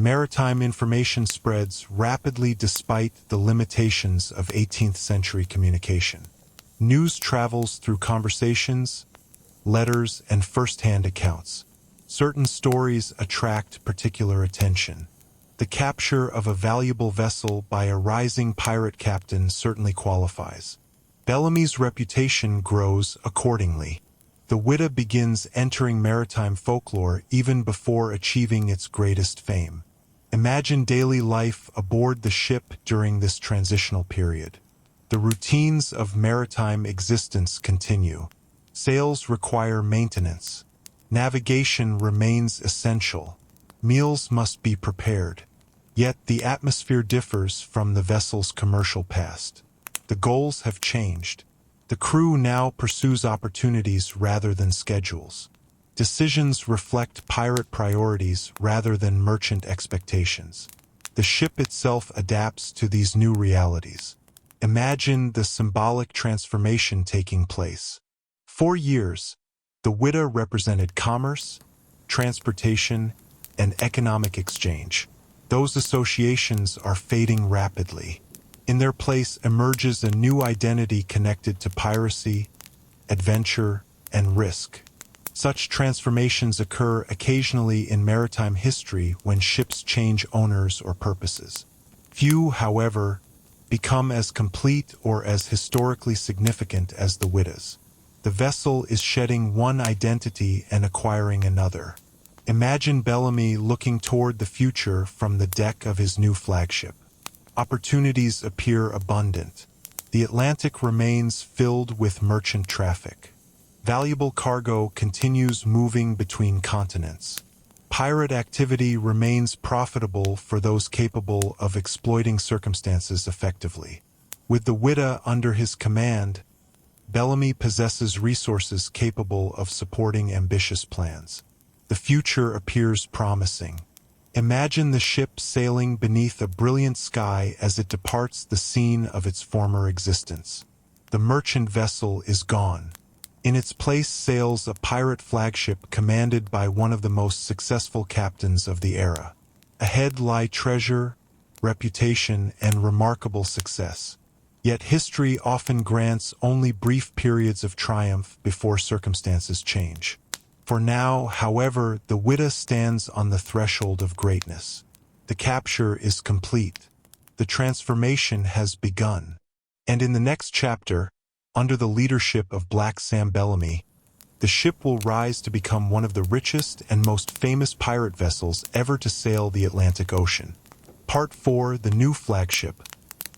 [SPEAKER 1] Maritime information spreads rapidly despite the limitations of 18th century communication. News travels through conversations, letters, and first-hand accounts. Certain stories attract particular attention. The capture of a valuable vessel by a rising pirate captain certainly qualifies. Bellamy's reputation grows accordingly. The Whydah begins entering maritime folklore even before achieving its greatest fame. Imagine daily life aboard the ship during this transitional period. The routines of maritime existence continue. Sails require maintenance. Navigation remains essential. Meals must be prepared. Yet the atmosphere differs from the vessel's commercial past. The goals have changed. The crew now pursues opportunities rather than schedules. Decisions reflect pirate priorities rather than merchant expectations. The ship itself adapts to these new realities. Imagine the symbolic transformation taking place. For years, the Whydah represented commerce, transportation, and economic exchange. Those associations are fading rapidly. In their place emerges a new identity connected to piracy, adventure, and risk. Such transformations occur occasionally in maritime history when ships change owners or purposes. Few, however, become as complete or as historically significant as the Whydah's. The vessel is shedding one identity and acquiring another. Imagine Bellamy looking toward the future from the deck of his new flagship. Opportunities appear abundant. The Atlantic remains filled with merchant traffic. Valuable cargo continues moving between continents. Pirate activity remains profitable for those capable of exploiting circumstances effectively. With the Whydah under his command, Bellamy possesses resources capable of supporting ambitious plans. The future appears promising. Imagine the ship sailing beneath a brilliant sky as it departs the scene of its former existence. The merchant vessel is gone. In its place sails a pirate flagship commanded by one of the most successful captains of the era. Ahead lie treasure, reputation, and remarkable success. Yet history often grants only brief periods of triumph before circumstances change. For now, however, the Whydah stands on the threshold of greatness. The capture is complete. The transformation has begun. And in the next chapter, under the leadership of Black Sam Bellamy, the ship will rise to become one of the richest and most famous pirate vessels ever to sail the Atlantic Ocean. Part 4, the new flagship.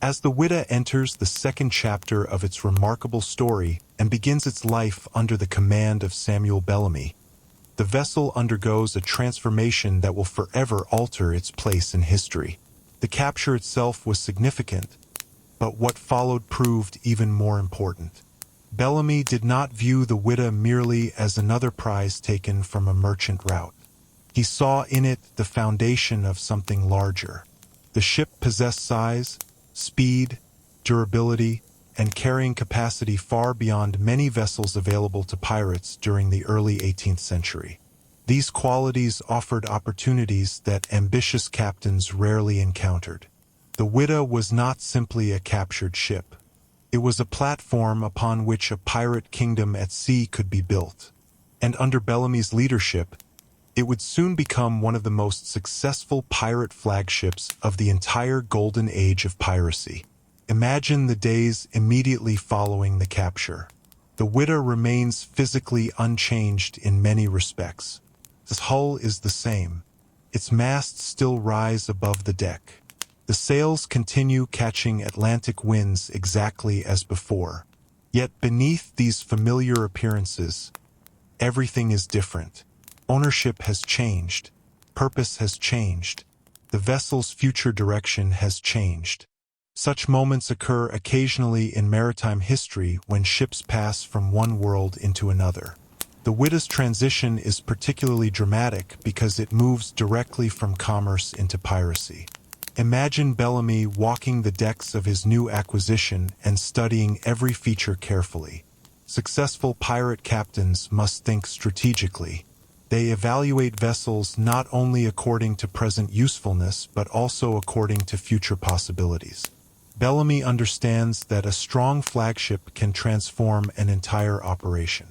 [SPEAKER 1] As the Whydah enters the second chapter of its remarkable story and begins its life under the command of Samuel Bellamy, the vessel undergoes a transformation that will forever alter its place in history. The capture itself was significant, but what followed proved even more important. Bellamy did not view the Whydah merely as another prize taken from a merchant route. He saw in it the foundation of something larger. The ship possessed size, speed, durability, and carrying capacity far beyond many vessels available to pirates during the early 18th century. These qualities offered opportunities that ambitious captains rarely encountered. The Whydah was not simply a captured ship. It was a platform upon which a pirate kingdom at sea could be built. And under Bellamy's leadership, it would soon become one of the most successful pirate flagships of the entire golden age of piracy. Imagine the days immediately following the capture. The Whydah remains physically unchanged in many respects. Its hull is the same. Its masts still rise above the deck. The sails continue catching Atlantic winds exactly as before. Yet beneath these familiar appearances, everything is different. Ownership has changed. Purpose has changed. The vessel's future direction has changed. Such moments occur occasionally in maritime history when ships pass from one world into another. The Whydah's transition is particularly dramatic because it moves directly from commerce into piracy. Imagine Bellamy walking the decks of his new acquisition and studying every feature carefully. Successful pirate captains must think strategically. They evaluate vessels not only according to present usefulness but also according to future possibilities. Bellamy understands that a strong flagship can transform an entire operation.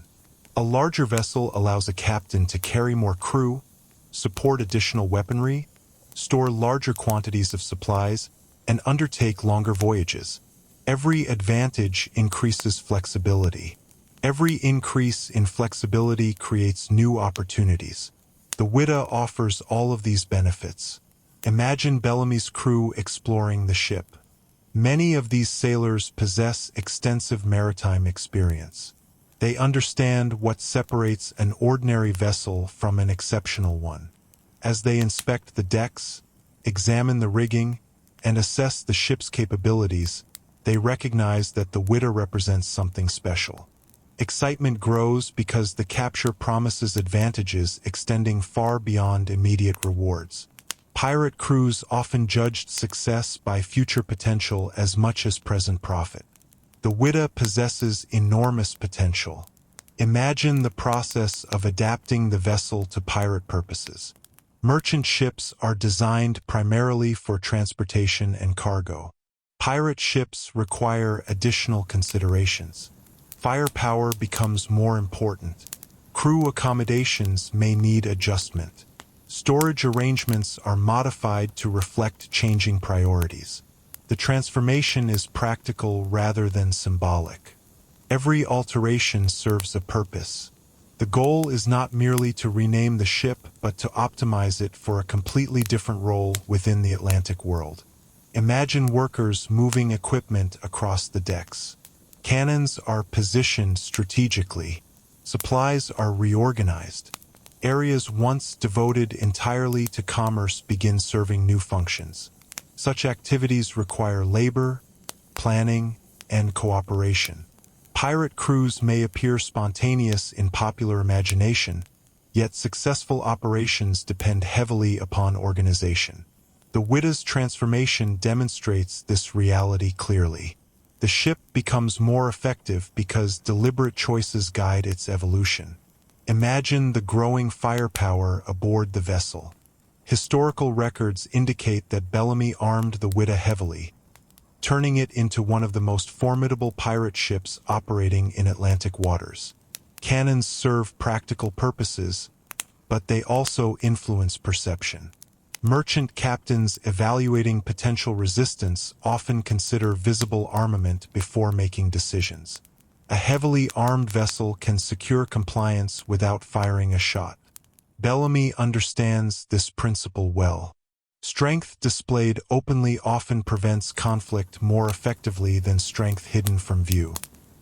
[SPEAKER 1] A larger vessel allows a captain to carry more crew, support additional weaponry, store larger quantities of supplies, and undertake longer voyages. Every advantage increases flexibility. Every increase in flexibility creates new opportunities. The Whydah offers all of these benefits. Imagine Bellamy's crew exploring the ship. Many of these sailors possess extensive maritime experience. They understand what separates an ordinary vessel from an exceptional one. As they inspect the decks, examine the rigging, and assess the ship's capabilities, they recognize that the Whydah represents something special. Excitement grows because the capture promises advantages extending far beyond immediate rewards. Pirate crews often judged success by future potential as much as present profit. The Whydah possesses enormous potential. Imagine the process of adapting the vessel to pirate purposes. Merchant ships are designed primarily for transportation and cargo. Pirate ships require additional considerations. Firepower becomes more important. Crew accommodations may need adjustment. Storage arrangements are modified to reflect changing priorities. The transformation is practical rather than symbolic. Every alteration serves a purpose. The goal is not merely to rename the ship, but to optimize it for a completely different role within the Atlantic world. Imagine workers moving equipment across the decks. Cannons are positioned strategically. Supplies are reorganized. Areas once devoted entirely to commerce begin serving new functions. Such activities require labor, planning, and cooperation. Pirate crews may appear spontaneous in popular imagination, yet successful operations depend heavily upon organization. The Whydah's transformation demonstrates this reality clearly. The ship becomes more effective because deliberate choices guide its evolution. Imagine the growing firepower aboard the vessel. Historical records indicate that Bellamy armed the Whydah heavily. turning it into one of the most formidable pirate ships operating in Atlantic waters. Cannons serve practical purposes, but they also influence perception. Merchant captains evaluating potential resistance often consider visible armament before making decisions. A heavily armed vessel can secure compliance without firing a shot. Bellamy understands this principle well. Strength displayed openly often prevents conflict more effectively than strength hidden from view.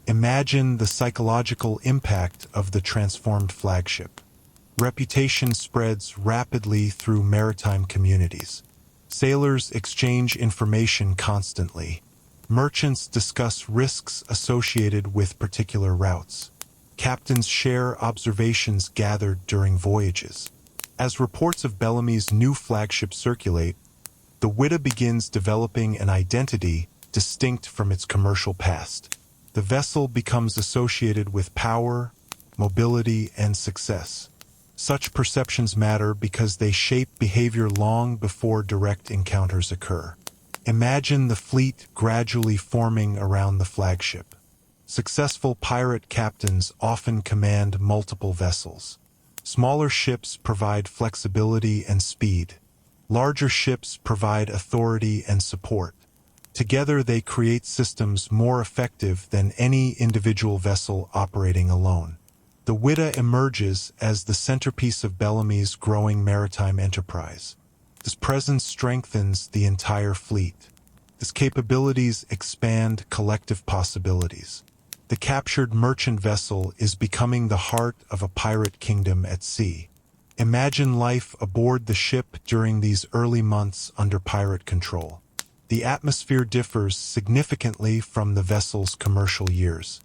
[SPEAKER 1] Imagine the psychological impact of the transformed flagship. Reputation spreads rapidly through maritime communities. Sailors exchange information constantly. Merchants discuss risks associated with particular routes. Captains share observations gathered during voyages. As reports of Bellamy's new flagship circulate, the Whydah begins developing an identity distinct from its commercial past. The vessel becomes associated with power, mobility, and success. Such perceptions matter because they shape behavior long before direct encounters occur. Imagine the fleet gradually forming around the flagship. Successful pirate captains often command multiple vessels. Smaller ships provide flexibility and speed. Larger ships provide authority and support. Together they create systems more effective than any individual vessel operating alone. The Whydah emerges as the centerpiece of Bellamy's growing maritime enterprise. This presence strengthens the entire fleet. Its capabilities expand collective possibilities. The captured merchant vessel is becoming the heart of a pirate kingdom at sea. Imagine life aboard the ship during these early months under pirate control. The atmosphere differs significantly from the vessel's commercial years.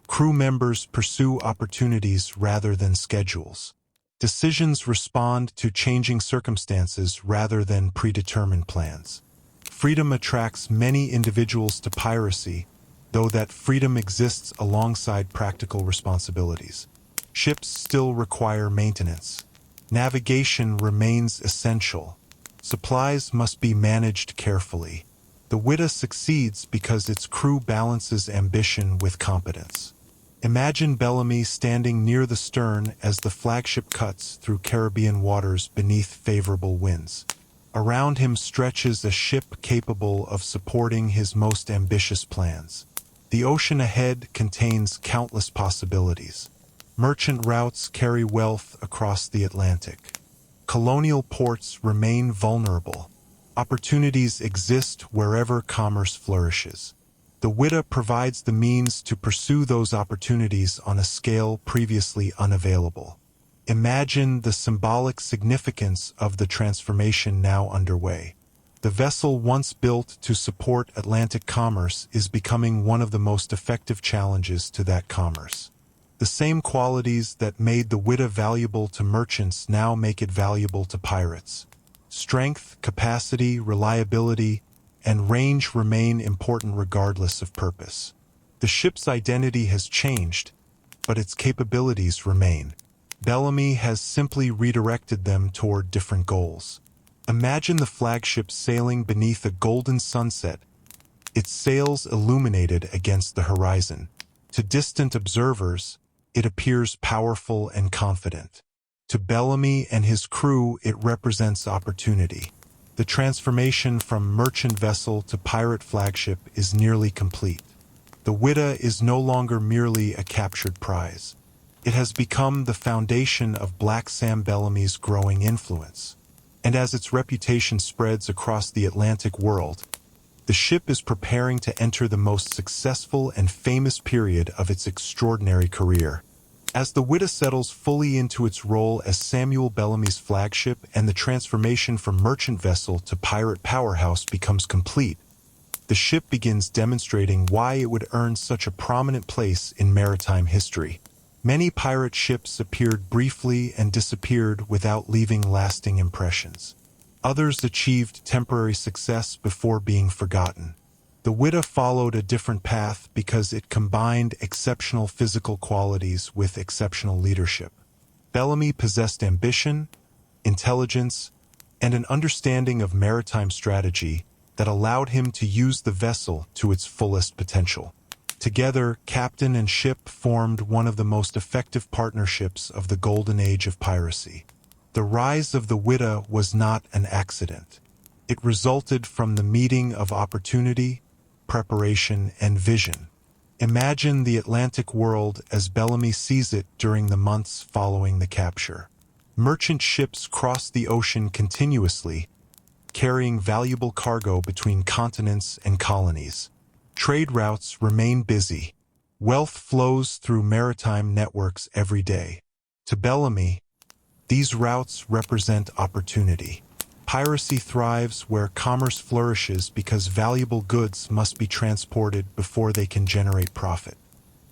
[SPEAKER 1] Crew members pursue opportunities rather than schedules. Decisions respond to changing circumstances rather than predetermined plans. Freedom attracts many individuals to piracy, though that freedom exists alongside practical responsibilities. Ships still require maintenance. Navigation remains essential. Supplies must be managed carefully. The Whydah succeeds because its crew balances ambition with competence. Imagine Bellamy standing near the stern as the flagship cuts through Caribbean waters beneath favorable winds. Around him stretches a ship capable of supporting his most ambitious plans. The ocean ahead contains countless possibilities. Merchant routes carry wealth across the Atlantic. Colonial ports remain vulnerable. Opportunities exist wherever commerce flourishes. The Whydah provides the means to pursue those opportunities on a scale previously unavailable. Imagine the symbolic significance of the transformation now underway. The vessel once built to support Atlantic commerce is becoming one of the most effective challenges to that commerce. The same qualities that made the Whydah valuable to merchants now make it valuable to pirates. Strength, capacity, reliability, and range remain important regardless of purpose. The ship's identity has changed, but its capabilities remain. Bellamy has simply redirected them toward different goals. Imagine the flagship sailing beneath a golden sunset, its sails illuminated against the horizon. To distant observers, it appears powerful and confident. To Bellamy and his crew, it represents opportunity. The transformation from merchant vessel to pirate flagship is nearly complete. The Whydah is no longer merely a captured prize. It has become the foundation of Black Sam Bellamy's growing influence. And as its reputation spreads across the Atlantic world, the ship is preparing to enter the most successful and famous period of its extraordinary career. As the Whydah settles fully into its role as Samuel Bellamy's flagship and the transformation from merchant vessel to pirate powerhouse becomes complete, the ship begins demonstrating why it would earn such a prominent place in maritime history. Many pirate ships appeared briefly and disappeared without leaving lasting impressions. Others achieved temporary success before being forgotten. The Whydah followed a different path because it combined exceptional physical qualities with exceptional leadership. Bellamy possessed ambition, intelligence, and an understanding of maritime strategy that allowed him to use the vessel to its fullest potential. Together, captain and ship formed one of the most effective partnerships of the golden age of piracy. The rise of the Whydah was not an accident. It resulted from the meeting of opportunity, preparation, and vision. Imagine the Atlantic world as Bellamy sees it during the months following the capture. Merchant ships crossed the ocean continuously, carrying valuable cargo between continents and colonies. Trade routes remain busy. Wealth flows through maritime networks every day. To Bellamy, these routes represent opportunity. Piracy thrives where commerce flourishes because valuable goods must be transported before they can generate profit.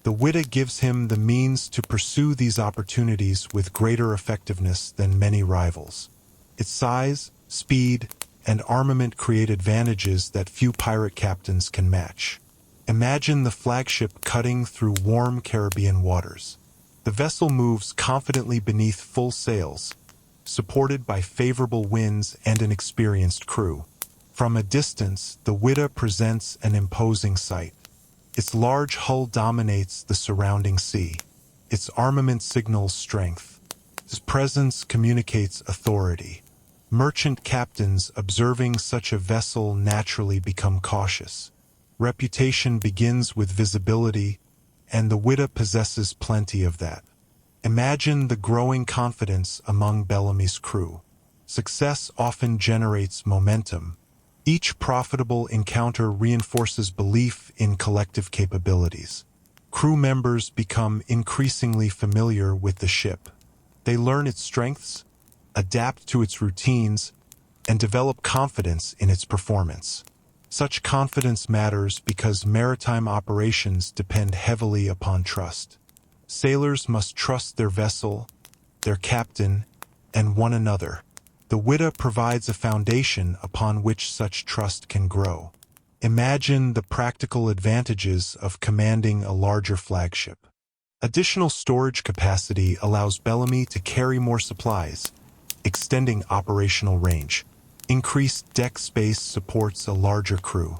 [SPEAKER 1] The Whydah gives him the means to pursue these opportunities with greater effectiveness than many rivals. Its size, speed, and armament create advantages that few pirate captains can match. Imagine the flagship cutting through warm Caribbean waters. The vessel moves confidently beneath full sails, supported by favorable winds and an experienced crew. From a distance, the Whydah presents an imposing sight. Its large hull dominates the surrounding sea. Its armament signals strength. Its presence communicates authority. Merchant captains observing such a vessel naturally become cautious. Reputation begins with visibility, and the Whydah possesses plenty of that. Imagine the growing confidence among Bellamy's crew. Success often generates momentum. Each profitable encounter reinforces belief in collective capabilities. Crew members become increasingly familiar with the ship. They learn its strengths, adapt to its routines, and develop confidence in its performance. Such confidence matters because maritime operations depend heavily upon trust. Sailors must trust their vessel, their captain, and one another. The Whydah provides a foundation upon which such trust can grow. Imagine the practical advantages of commanding a larger flagship. Additional storage capacity allows Bellamy to carry more supplies, extending operational range. Increased deck space supports a larger crew.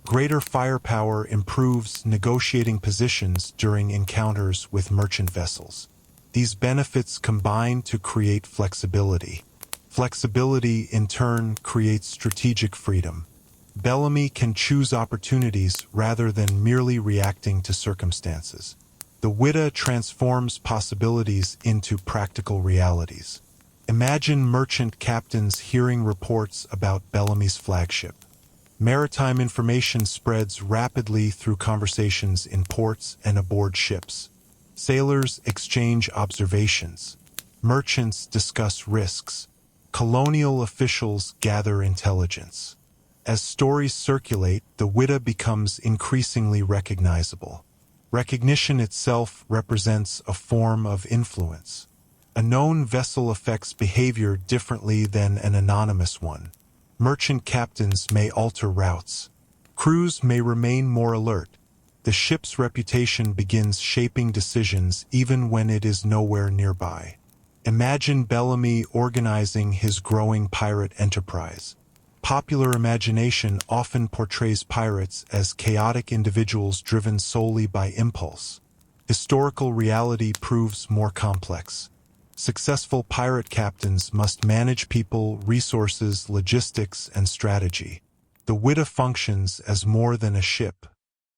[SPEAKER 1] Greater firepower improves negotiating positions during encounters with merchant vessels. These benefits combine to create flexibility. Flexibility, in turn, creates strategic freedom. Bellamy can choose opportunities rather than merely reacting to circumstances. The Whydah transforms possibilities into practical realities. Imagine merchant captains hearing reports about Bellamy's flagship. Maritime information spreads rapidly through conversations in ports and aboard ships. Sailors exchange observations. Merchants discuss risks. Colonial officials gather intelligence. As stories circulate, the Whydah becomes increasingly recognizable. Recognition itself represents a form of influence. A known vessel affects behavior differently than an anonymous one. Merchant captains may alter routes. Crews may remain more alert. The ship's reputation begins shaping decisions even when it is nowhere nearby. Imagine Bellamy organizing his growing pirate enterprise. Popular imagination often portrays pirates as chaotic individuals driven solely by impulse. Historical reality proves more complex. Successful pirate captains must manage people, resources, logistics, and strategy. The Whydah functions as more than a ship.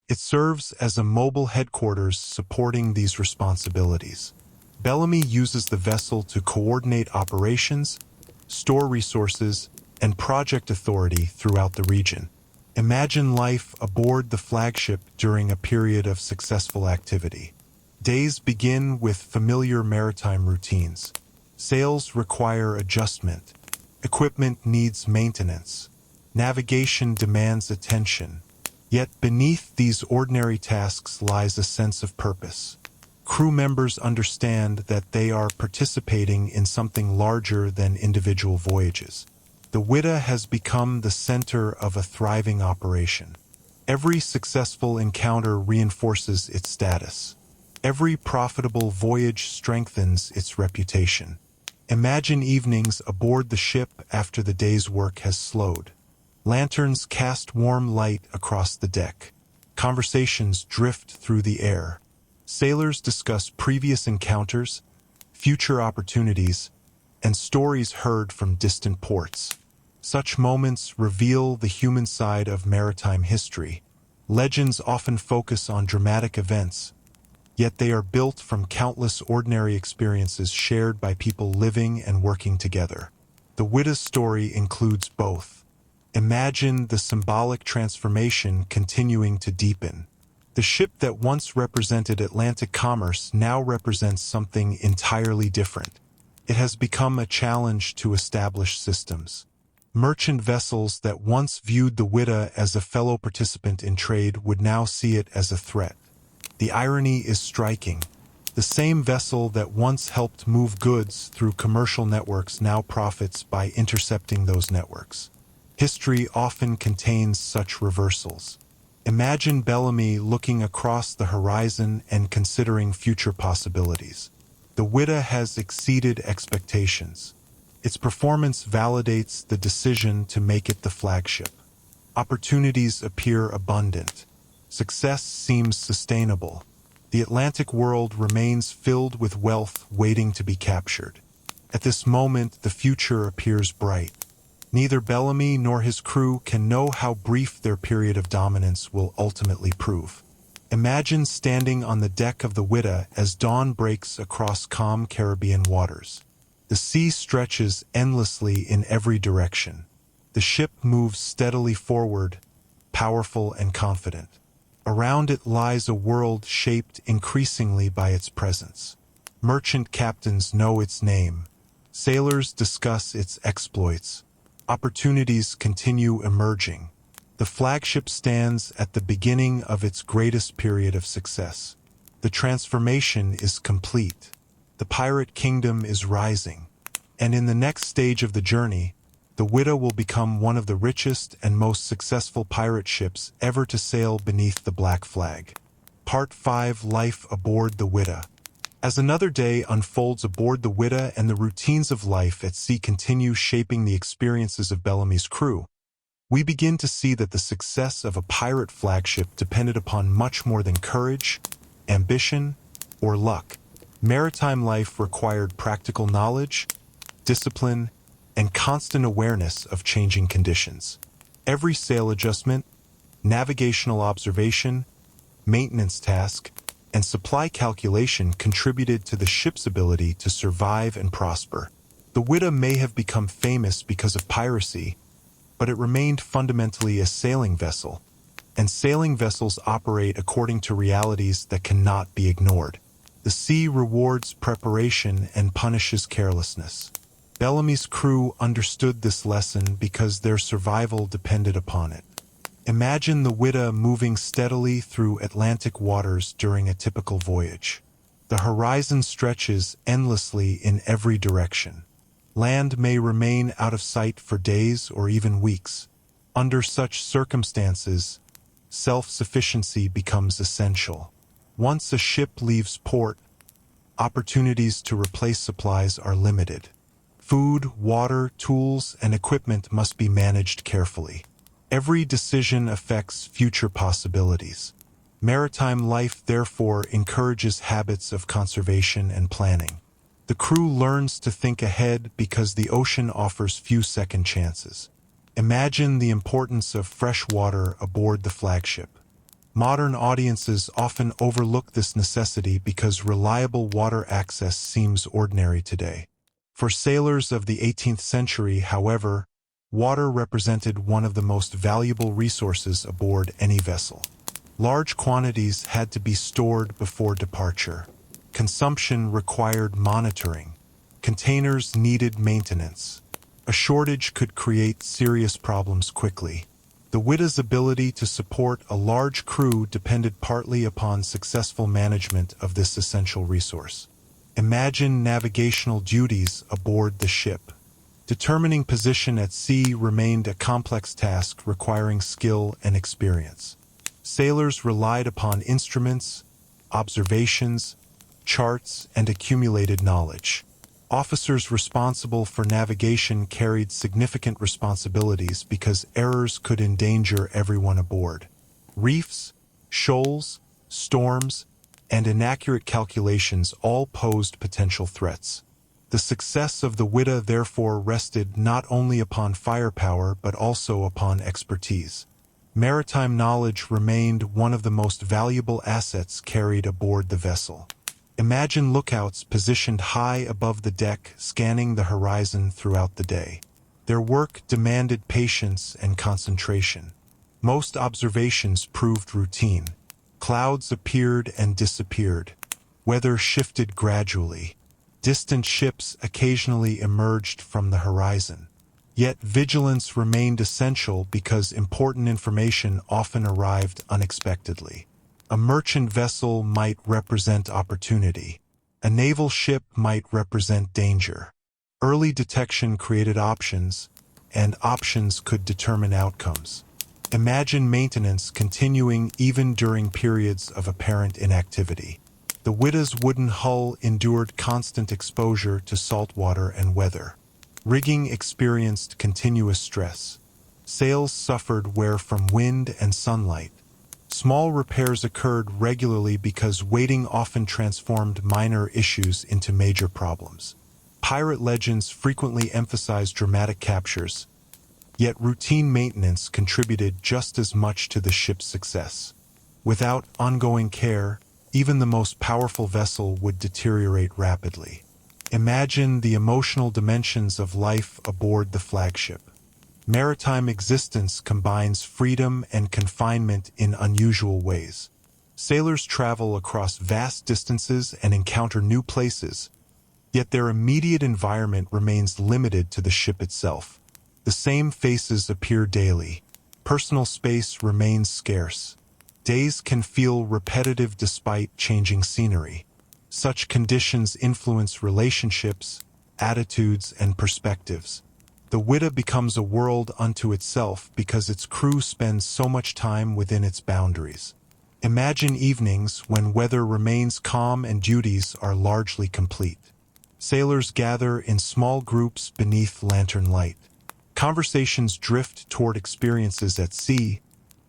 [SPEAKER 1] It serves as a mobile headquarters supporting these responsibilities. Bellamy uses the vessel to coordinate operations, store resources, and project authority throughout the region. Imagine life aboard the flagship during a period of successful activity. Days begin with familiar maritime routines. Sails require adjustment. Equipment needs maintenance. Navigation demands attention. Yet beneath these ordinary tasks lies a sense of purpose. Crew members understand that they are participating in something larger than individual voyages. The Whydah has become the center of a thriving operation. Every successful encounter reinforces its status. Every profitable voyage strengthens its reputation. Imagine evenings aboard the ship after the day's work has slowed. Lanterns cast warm light across the deck. Conversations drift through the air. Sailors discuss previous encounters, future opportunities, and stories heard from distant ports. Such moments reveal the human side of maritime history. Legends often focus on dramatic events, yet they are built from countless ordinary experiences shared by people living and working together. The Whydah story includes both. Imagine the symbolic transformation continuing to deepen. The ship that once represented Atlantic commerce now represents something entirely different. It has become a challenge to established systems. Merchant vessels that once viewed the Whydah as a fellow participant in trade would now see it as a threat. The irony is striking. The same vessel that once helped move goods through commercial networks now profits by intercepting those networks. History often contains such reversals. Imagine Bellamy looking across the horizon and considering future possibilities. The Whydah has exceeded expectations. Its performance validates the decision to make it the flagship. Opportunities appear abundant. Success seems sustainable. The Atlantic world remains filled with wealth waiting to be captured. At this moment, the future appears bright. Neither Bellamy nor his crew can know how brief their period of dominance will ultimately prove. Imagine standing on the deck of the Whydah as dawn breaks across calm Caribbean waters. The sea stretches endlessly in every direction. The ship moves steadily forward, powerful and confident. Around it lies a world shaped increasingly by its presence. Merchant captains know its name. Sailors discuss its exploits. Opportunities continue emerging. The flagship stands at the beginning of its greatest period of success. The transformation is complete. The pirate kingdom is rising. And in the next stage of the journey, the Whydah will become one of the richest and most successful pirate ships ever to sail beneath the black flag. Part 5: Life aboard the Whydah. As another day unfolds aboard the Whydah and the routines of life at sea continue shaping the experiences of Bellamy's crew, we begin to see that the success of a pirate flagship depended upon much more than courage, ambition, or luck. Maritime life required practical knowledge, discipline, and constant awareness of changing conditions. Every sail adjustment, navigational observation, maintenance task, and supply calculation contributed to the ship's ability to survive and prosper. The Whydah may have become famous because of piracy, but it remained fundamentally a sailing vessel, and sailing vessels operate according to realities that cannot be ignored. The sea rewards preparation and punishes carelessness. Bellamy's crew understood this lesson because their survival depended upon it. Imagine the Whydah moving steadily through Atlantic waters during a typical voyage. The horizon stretches endlessly in every direction. Land may remain out of sight for days or even weeks. Under such circumstances, self-sufficiency becomes essential. Once a ship leaves port, opportunities to replace supplies are limited. Food, water, tools, and equipment must be managed carefully. Every decision affects future possibilities. Maritime life, therefore, encourages habits of conservation and planning. The crew learns to think ahead because the ocean offers few second chances. Imagine the importance of fresh water aboard the flagship. Modern audiences often overlook this necessity because reliable water access seems ordinary today. For sailors of the 18th century, however, water represented one of the most valuable resources aboard any vessel. Large quantities had to be stored before departure. Consumption required monitoring. Containers needed maintenance. A shortage could create serious problems quickly. The Whydah's ability to support a large crew depended partly upon successful management of this essential resource. Imagine navigational duties aboard the ship. Determining position at sea remained a complex task requiring skill and experience. Sailors relied upon instruments, observations, charts, and accumulated knowledge. Officers responsible for navigation carried significant responsibilities because errors could endanger everyone aboard. Reefs, shoals, storms, and inaccurate calculations all posed potential threats. The success of the Whydah therefore rested not only upon firepower but also upon expertise. Maritime knowledge remained one of the most valuable assets carried aboard the vessel. Imagine lookouts positioned high above the deck scanning the horizon throughout the day. Their work demanded patience and concentration. Most observations proved routine. Clouds appeared and disappeared. Weather shifted gradually. Distant ships occasionally emerged from the horizon. Yet vigilance remained essential because important information often arrived unexpectedly. A merchant vessel might represent opportunity. A naval ship might represent danger. Early detection created options, and options could determine outcomes. Imagine maintenance continuing even during periods of apparent inactivity. The Whydah's wooden hull endured constant exposure to salt water and weather. Rigging experienced continuous stress. Sails suffered wear from wind and sunlight. Small repairs occurred regularly because waiting often transformed minor issues into major problems. Pirate legends frequently emphasized dramatic captures, yet routine maintenance contributed just as much to the ship's success. Without ongoing care, even the most powerful vessel would deteriorate rapidly. Imagine the emotional dimensions of life aboard the flagship. Maritime existence combines freedom and confinement in unusual ways. Sailors travel across vast distances and encounter new places, yet their immediate environment remains limited to the ship itself. The same faces appear daily. Personal space remains scarce. Days can feel repetitive despite changing scenery. Such conditions influence relationships, attitudes, and perspectives. The Whydah becomes a world unto itself because its crew spends so much time within its boundaries. Imagine evenings when weather remains calm and duties are largely complete. Sailors gather in small groups beneath lantern light. Conversations drift toward experiences at sea,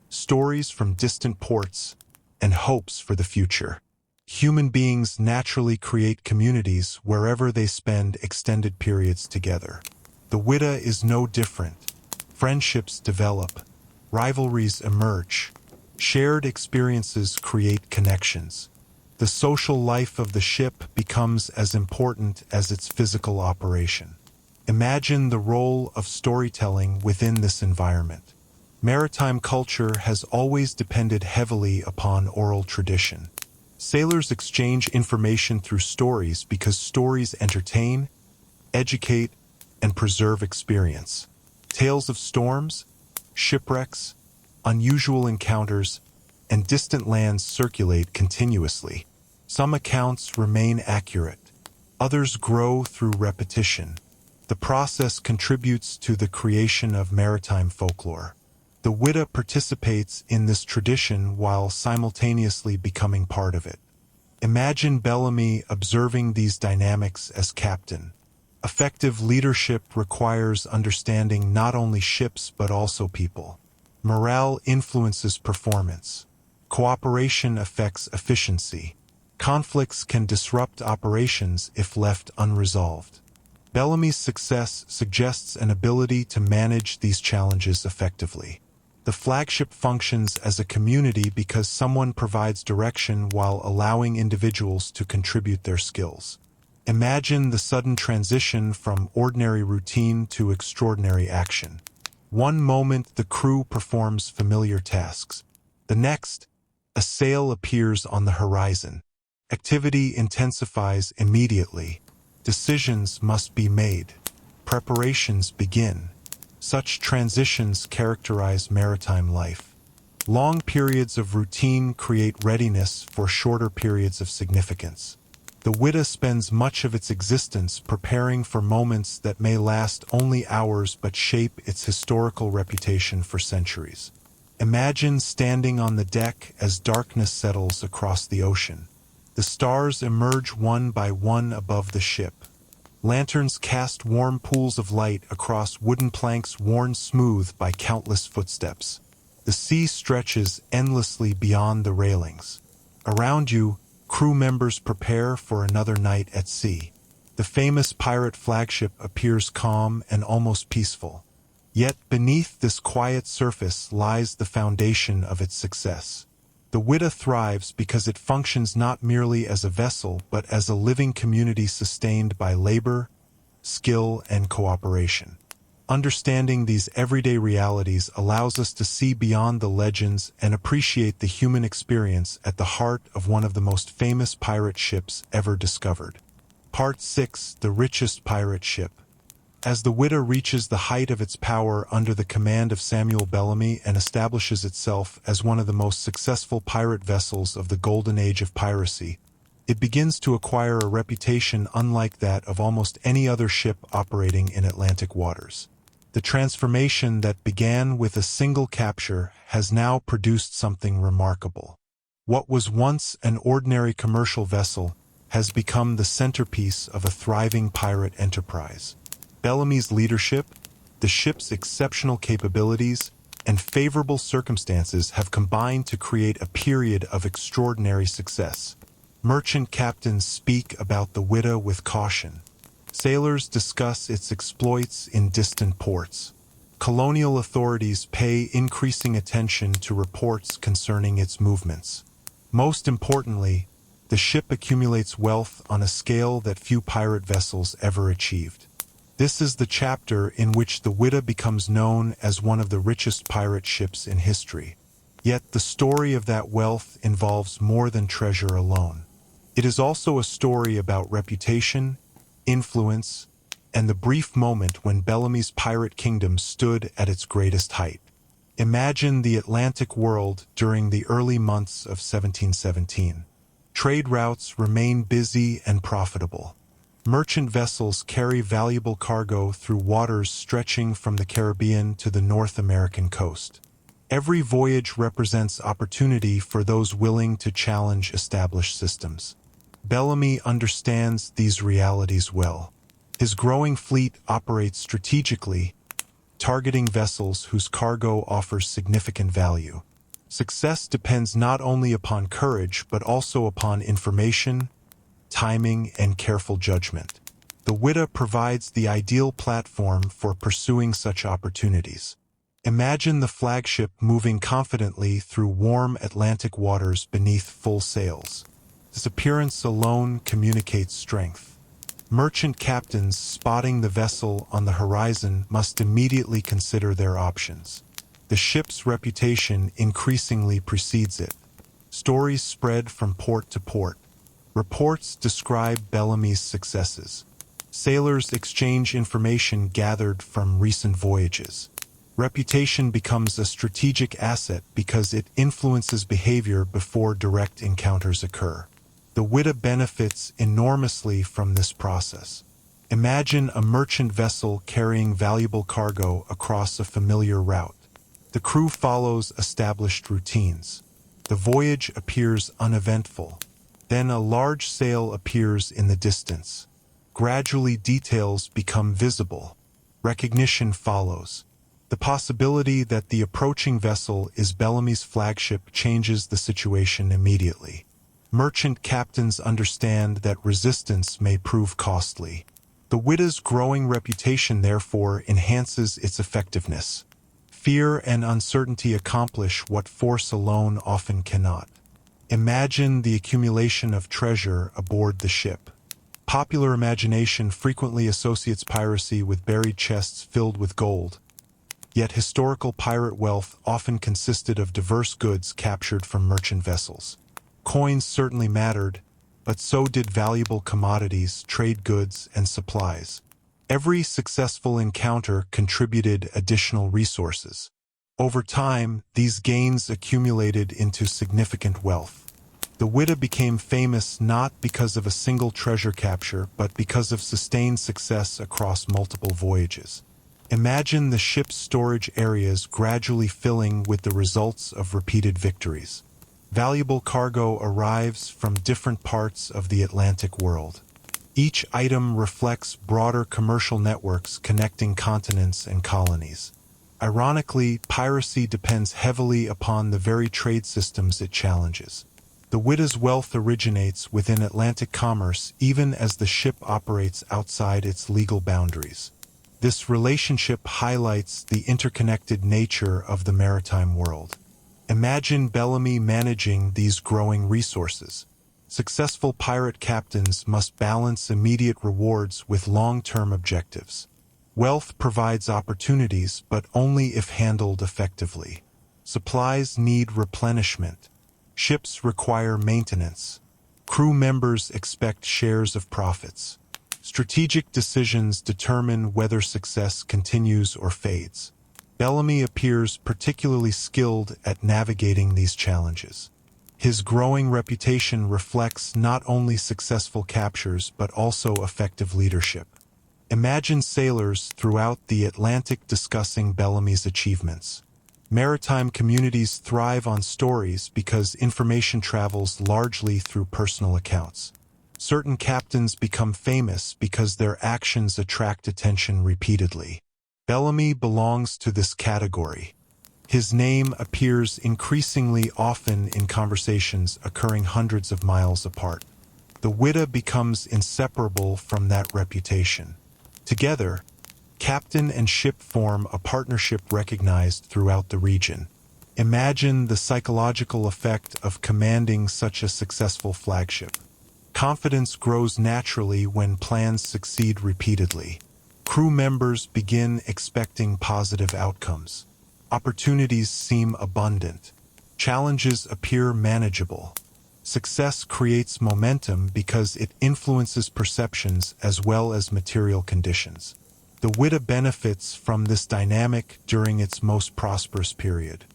[SPEAKER 1] stories from distant ports, and hopes for the future. Human beings naturally create communities wherever they spend extended periods together. The Whydah is no different. Friendships develop, rivalries emerge, shared experiences create connections. The social life of the ship becomes as important as its physical operation. Imagine the role of storytelling within this environment. Maritime culture has always depended heavily upon oral tradition. Sailors exchange information through stories because stories entertain, educate, and preserve experience. Tales of storms, shipwrecks, unusual encounters, and distant lands circulate continuously. Some accounts remain accurate. Others grow through repetition. The process contributes to the creation of maritime folklore. The Whydah participates in this tradition while simultaneously becoming part of it. Imagine Bellamy observing these dynamics as captain. Effective leadership requires understanding not only ships but also people. Morale influences performance. Cooperation affects efficiency. Conflicts can disrupt operations if left unresolved. Bellamy's success suggests an ability to manage these challenges effectively. The flagship functions as a community because someone provides direction while allowing individuals to contribute their skills. Imagine the sudden transition from ordinary routine to extraordinary action. One moment the crew performs familiar tasks. The next, a sail appears on the horizon. Activity intensifies immediately. Decisions must be made. Preparations begin. Such transitions characterize maritime life. Long periods of routine create readiness for shorter periods of significance. The Whydah spends much of its existence preparing for moments that may last only hours but shape its historical reputation for centuries. Imagine standing on the deck as darkness settles across the ocean. The stars emerge one by one above the ship. Lanterns cast warm pools of light across wooden planks worn smooth by countless footsteps. The sea stretches endlessly beyond the railings. Around you, crew members prepare for another night at sea. The famous pirate flagship appears calm and almost peaceful. Yet beneath this quiet surface lies the foundation of its success. The Whydah thrives because it functions not merely as a vessel but as a living community sustained by labor, skill, and cooperation. Understanding these everyday realities allows us to see beyond the legends and appreciate the human experience at the heart of one of the most famous pirate ships ever discovered. Part 6: The Richest Pirate Ship. As the Whydah reaches the height of its power under the command of Samuel Bellamy and establishes itself as one of the most successful pirate vessels of the golden age of piracy, it begins to acquire a reputation unlike that of almost any other ship operating in Atlantic waters. The transformation that began with a single capture has now produced something remarkable. What was once an ordinary commercial vessel has become the centerpiece of a thriving pirate enterprise. Bellamy's leadership, the ship's exceptional capabilities, and favorable circumstances have combined to create a period of extraordinary success. Merchant captains speak about the Whydah with caution. Sailors discuss its exploits in distant ports. Colonial authorities pay increasing attention to reports concerning its movements. Most importantly, the ship accumulates wealth on a scale that few pirate vessels ever achieved. This is the chapter in which the Whydah becomes known as one of the richest pirate ships in history. Yet the story of that wealth involves more than treasure alone. It is also a story about reputation, influence, and the brief moment when Bellamy's pirate kingdom stood at its greatest height. Imagine the Atlantic world during the early months of 1717. Trade routes remain busy and profitable. Merchant vessels carry valuable cargo through waters stretching from the Caribbean to the North American coast. Every voyage represents opportunity for those willing to challenge established systems. Bellamy understands these realities well. His growing fleet operates strategically, targeting vessels whose cargo offers significant value. Success depends not only upon courage but also upon information, timing, and careful judgment. The Whydah provides the ideal platform for pursuing such opportunities. Imagine the flagship moving confidently through warm Atlantic waters beneath full sails. Its appearance alone communicates strength. Merchant captains spotting the vessel on the horizon must immediately consider their options. The ship's reputation increasingly precedes it. Stories spread from port to port. Reports describe Bellamy's successes. Sailors exchange information gathered from recent voyages. Reputation becomes a strategic asset because it influences behavior before direct encounters occur. The Whydah benefits enormously from this process. Imagine a merchant vessel carrying valuable cargo across a familiar route. The crew follows established routines. The voyage appears uneventful. Then a large sail appears in the distance. Gradually details become visible. Recognition follows. The possibility that the approaching vessel is Bellamy's flagship changes the situation immediately. Merchant captains understand that resistance may prove costly. The Whydah's growing reputation therefore enhances its effectiveness. Fear and uncertainty accomplish what force alone often cannot. Imagine the accumulation of treasure aboard the ship. Popular imagination frequently associates piracy with buried chests filled with gold. Yet historical pirate wealth often consisted of diverse goods captured from merchant vessels. Coins certainly mattered, but so did valuable commodities, trade goods, and supplies. Every successful encounter contributed additional resources. Over time, these gains accumulated into significant wealth. The Whydah became famous not because of a single treasure capture, but because of sustained success across multiple voyages. Imagine the ship's storage areas gradually filling with the results of repeated victories. Valuable cargo arrives from different parts of the Atlantic world. Each item reflects broader commercial networks connecting continents and colonies. Ironically, piracy depends heavily upon the very trade systems it challenges. The Whidah's wealth originates within Atlantic commerce even as the ship operates outside its legal boundaries. This relationship highlights the interconnected nature of the maritime world. Imagine Bellamy managing these growing resources. Successful pirate captains must balance immediate rewards with long-term objectives. Wealth provides opportunities, but only if handled effectively. Supplies need replenishment. Ships require maintenance. Crew members expect shares of profits. Strategic decisions determine whether success continues or fades. Bellamy appears particularly skilled at navigating these challenges. His growing reputation reflects not only successful captures but also effective leadership. Imagine sailors throughout the Atlantic discussing Bellamy's achievements. Maritime communities thrive on stories because information travels largely through personal accounts. Certain captains become famous because their actions attract attention repeatedly. Bellamy belongs to this category. His name appears increasingly often in conversations occurring hundreds of miles apart. The Whydah becomes inseparable from that reputation. Together, captain and ship form a partnership recognized throughout the region. Imagine the psychological effect of commanding such a successful flagship. Confidence grows naturally when plans succeed repeatedly. Crew members begin expecting positive outcomes. Opportunities seem abundant. Challenges appear manageable. Success creates momentum because it influences perceptions as well as material conditions. The Whydah benefits from this dynamic during its most prosperous period.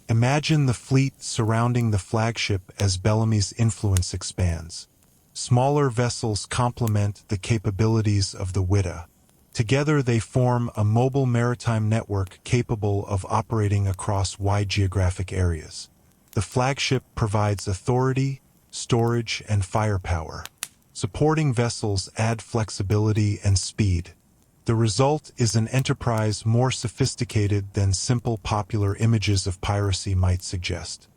[SPEAKER 1] Imagine the fleet surrounding the flagship as Bellamy's influence expands. Smaller vessels complement the capabilities of the Whydah. Together they form a mobile maritime network capable of operating across wide geographic areas. The flagship provides authority, storage, and firepower. Supporting vessels add flexibility and speed. The result is an enterprise more sophisticated than simple popular images of piracy might suggest.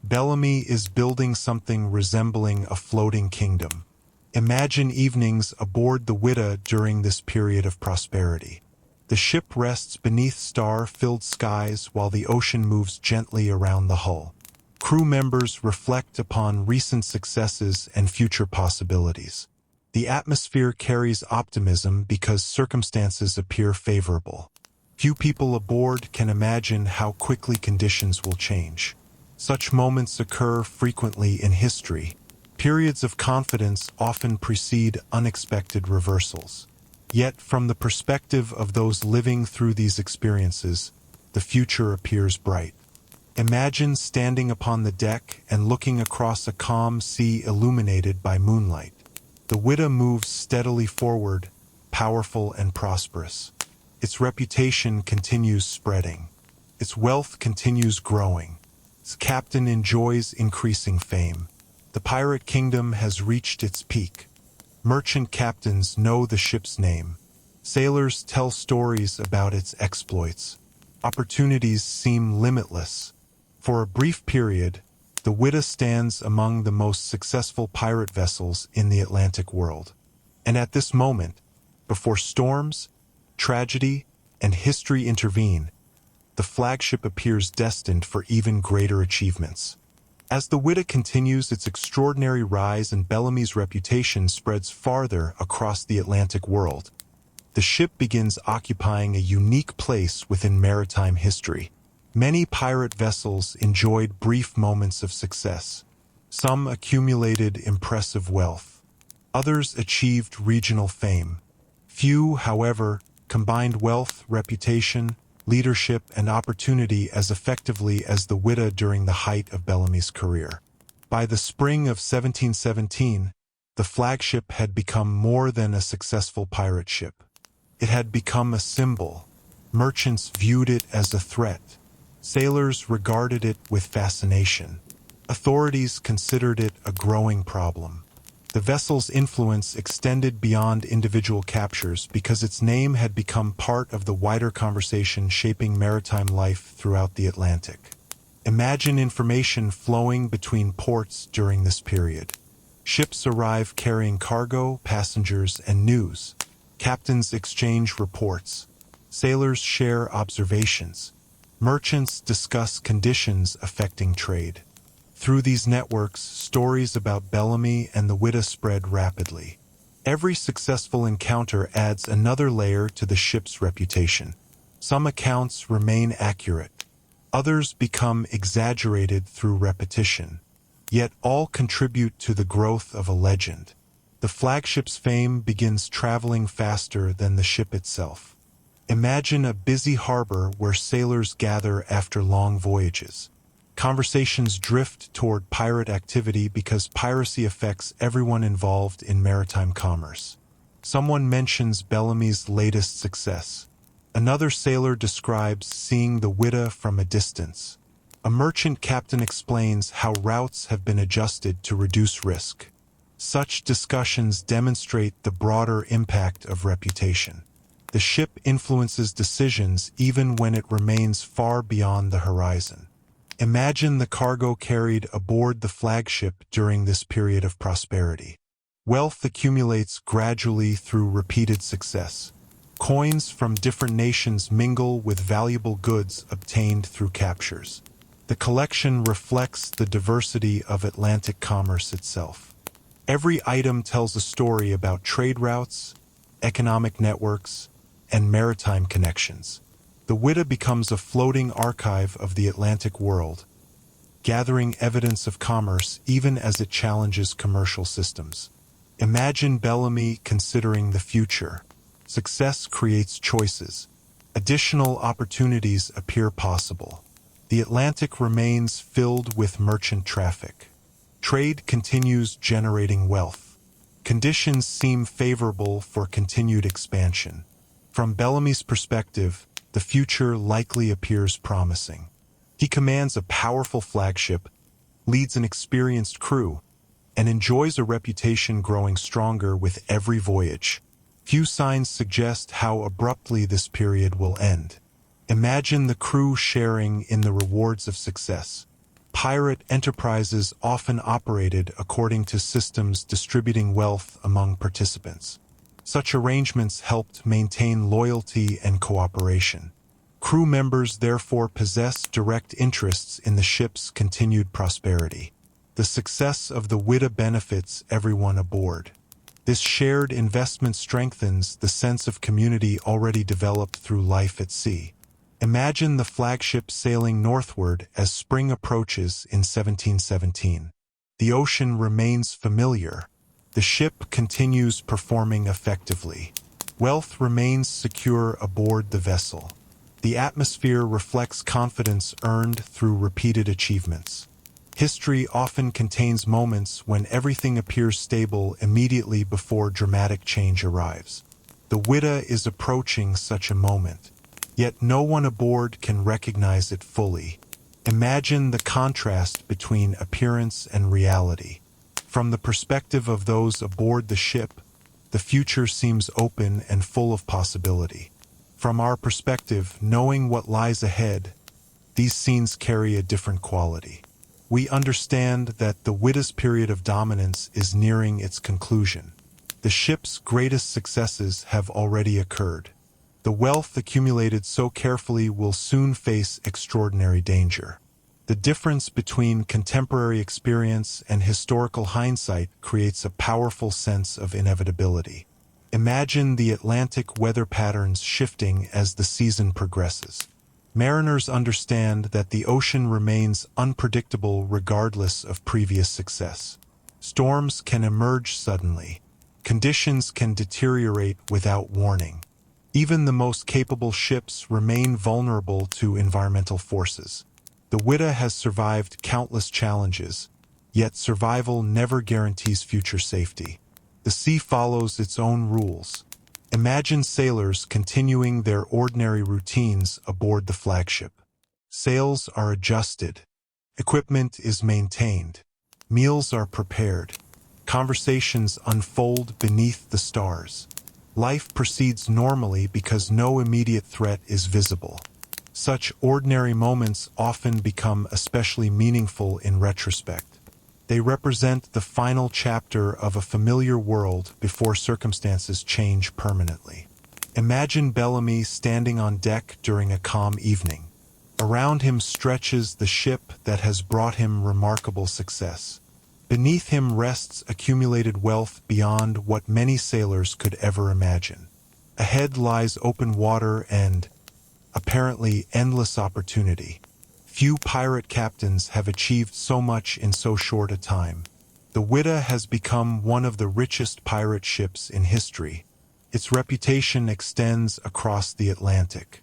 [SPEAKER 1] Bellamy is building something resembling a floating kingdom. Imagine evenings aboard the Whydah during this period of prosperity. The ship rests beneath star-filled skies while the ocean moves gently around the hull. Crew members reflect upon recent successes and future possibilities. The atmosphere carries optimism because circumstances appear favorable. Few people aboard can imagine how quickly conditions will change. Such moments occur frequently in history. Periods of confidence often precede unexpected reversals. Yet, from the perspective of those living through these experiences, the future appears bright. Imagine standing upon the deck and looking across a calm sea illuminated by moonlight. The Whydah moves steadily forward, powerful and prosperous. Its reputation continues spreading. Its wealth continues growing. Its captain enjoys increasing fame. The pirate kingdom has reached its peak. Merchant captains know the ship's name. Sailors tell stories about its exploits. Opportunities seem limitless. For a brief period, the Whydah stands among the most successful pirate vessels in the Atlantic world. And at this moment, before storms, tragedy, and history intervene, the flagship appears destined for even greater achievements. As the Whydah continues its extraordinary rise and Bellamy's reputation spreads farther across the Atlantic world, the ship begins occupying a unique place within maritime history. Many pirate vessels enjoyed brief moments of success. Some accumulated impressive wealth. Others achieved regional fame. Few, however, combined wealth, reputation, leadership, and opportunity as effectively as the Whydah during the height of Bellamy's career. By the spring of 1717, the flagship had become more than a successful pirate ship. It had become a symbol. Merchants viewed it as a threat. Sailors regarded it with fascination. Authorities considered it a growing problem. The vessel's influence extended beyond individual captures because its name had become part of the wider conversation shaping maritime life throughout the Atlantic. Imagine information flowing between ports during this period. Ships arrive carrying cargo, passengers, and news. Captains exchange reports. Sailors share observations. Merchants discuss conditions affecting trade. Through these networks, stories about Bellamy and the Whydah spread rapidly. Every successful encounter adds another layer to the ship's reputation. Some accounts remain accurate. Others become exaggerated through repetition. Yet all contribute to the growth of a legend. The flagship's fame begins traveling faster than the ship itself. Imagine a busy harbor where sailors gather after long voyages. Conversations drift toward pirate activity because piracy affects everyone involved in maritime commerce. Someone mentions Bellamy's latest success. Another sailor describes seeing the Whydah from a distance. A merchant captain explains how routes have been adjusted to reduce risk. Such discussions demonstrate the broader impact of reputation. The ship influences decisions even when it remains far beyond the horizon. Imagine the cargo carried aboard the flagship during this period of prosperity. Wealth accumulates gradually through repeated success. Coins from different nations mingle with valuable goods obtained through captures. The collection reflects the diversity of Atlantic commerce itself. Every item tells a story about trade routes, economic networks, and maritime connections. The Whydah becomes a floating archive of the Atlantic world, gathering evidence of commerce even as it challenges commercial systems. Imagine Bellamy considering the future. Success creates choices. Additional opportunities appear possible. The Atlantic remains filled with merchant traffic. Trade continues generating wealth. Conditions seem favorable for continued expansion. From Bellamy's perspective, the future likely appears promising. He commands a powerful flagship, leads an experienced crew, and enjoys a reputation growing stronger with every voyage. Few signs suggest how abruptly this period will end. Imagine the crew sharing in the rewards of success. Pirate enterprises often operated according to systems distributing wealth among participants. Such arrangements helped maintain loyalty and cooperation. Crew members therefore possess direct interests in the ship's continued prosperity. The success of the Whydah benefits everyone aboard. This shared investment strengthens the sense of community already developed through life at sea. Imagine the flagship sailing northward as spring approaches in 1717. The ocean remains familiar. The ship continues performing effectively. Wealth remains secure aboard the vessel. The atmosphere reflects confidence earned through repeated achievements. History often contains moments when everything appears stable immediately before dramatic change arrives. The Whydah is approaching such a moment, yet no one aboard can recognize it fully. Imagine the contrast between appearance and reality. From the perspective of those aboard the ship, the future seems open and full of possibility. From our perspective, knowing what lies ahead, these scenes carry a different quality. We understand that the Whydah's period of dominance is nearing its conclusion. The ship's greatest successes have already occurred. The wealth accumulated so carefully will soon face extraordinary danger. The difference between contemporary experience and historical hindsight creates a powerful sense of inevitability. Imagine the Atlantic weather patterns shifting as the season progresses. Mariners understand that the ocean remains unpredictable regardless of previous success. Storms can emerge suddenly. Conditions can deteriorate without warning. Even the most capable ships remain vulnerable to environmental forces. The Whydah has survived countless challenges, yet survival never guarantees future safety. The sea follows its own rules. Imagine sailors continuing their ordinary routines aboard the flagship. Sails are adjusted. Equipment is maintained. Meals are prepared. Conversations unfold beneath the stars. Life proceeds normally because no immediate threat is visible. Such ordinary moments often become especially meaningful in retrospect. They represent the final chapter of a familiar world before circumstances change permanently. Imagine Bellamy standing on deck during a calm evening. Around him stretches the ship that has brought him remarkable success. Beneath him rests accumulated wealth beyond what many sailors could ever imagine. Ahead lies open water and, apparently, endless opportunity. Few pirate captains have achieved so much in so short a time. The Whydah has become one of the richest pirate ships in history. Its reputation extends across the Atlantic.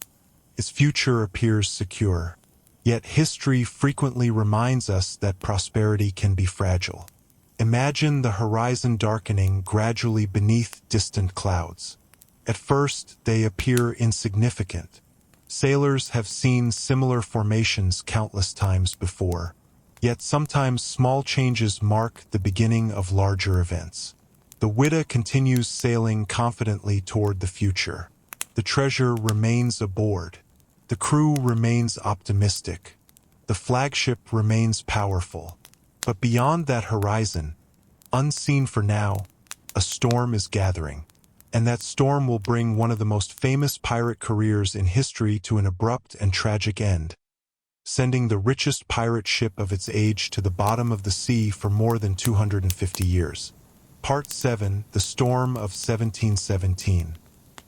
[SPEAKER 1] Its future appears secure. Yet history frequently reminds us that prosperity can be fragile. Imagine the horizon darkening gradually beneath distant clouds. At first, they appear insignificant. Sailors have seen similar formations countless times before. Yet sometimes small changes mark the beginning of larger events. The Whydah continues sailing confidently toward the future. The treasure remains aboard. The crew remains optimistic. The flagship remains powerful. But beyond that horizon, unseen for now, a storm is gathering. And that storm will bring one of the most famous pirate careers in history to an abrupt and tragic end, sending the richest pirate ship of its age to the bottom of the sea for more than 250 years. Part 7: The Storm of 1717.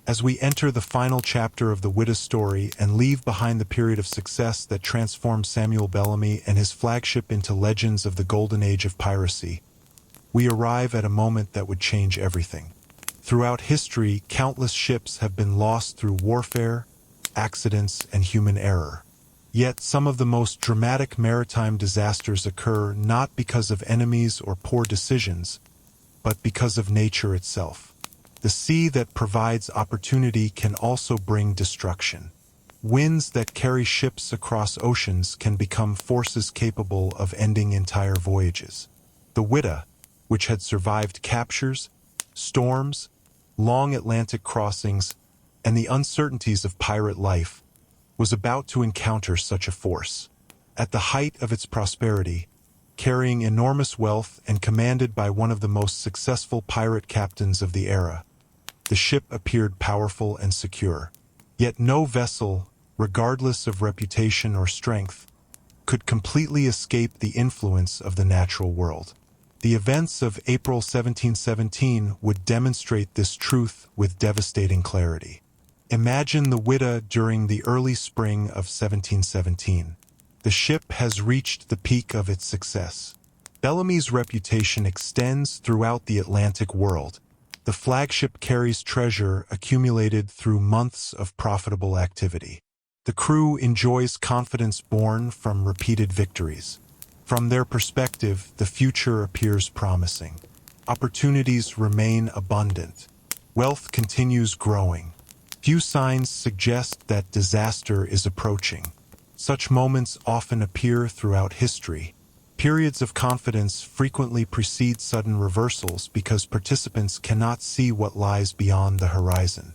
[SPEAKER 1] As we enter the final chapter of the Whydah story and leave behind the period of success that transformed Samuel Bellamy and his flagship into legends of the golden age of piracy, we arrive at a moment that would change everything. Throughout history, countless ships have been lost through warfare, accidents, and human error. Yet some of the most dramatic maritime disasters occur not because of enemies or poor decisions, but because of nature itself. The sea that provides opportunity can also bring destruction. Winds that carry ships across oceans can become forces capable of ending entire voyages. The Whydah, which had survived captures, storms, long Atlantic crossings, and the uncertainties of pirate life, was about to encounter such a force. At the height of its prosperity, carrying enormous wealth and commanded by one of the most successful pirate captains of the era, the ship appeared powerful and secure. Yet no vessel, regardless of reputation or strength, could completely escape the influence of the natural world. The events of April 1717 would demonstrate this truth with devastating clarity. Imagine the Whydah during the early spring of 1717. The ship has reached the peak of its success. Bellamy's reputation extends throughout the Atlantic world. The flagship carries treasure accumulated through months of profitable activity. The crew enjoys confidence born from repeated victories. From their perspective, the future appears promising. Opportunities remain abundant. Wealth continues growing. Few signs suggest that disaster is approaching. Such moments often appear throughout history. Periods of confidence frequently precede sudden reversals because participants cannot see what lies beyond the horizon.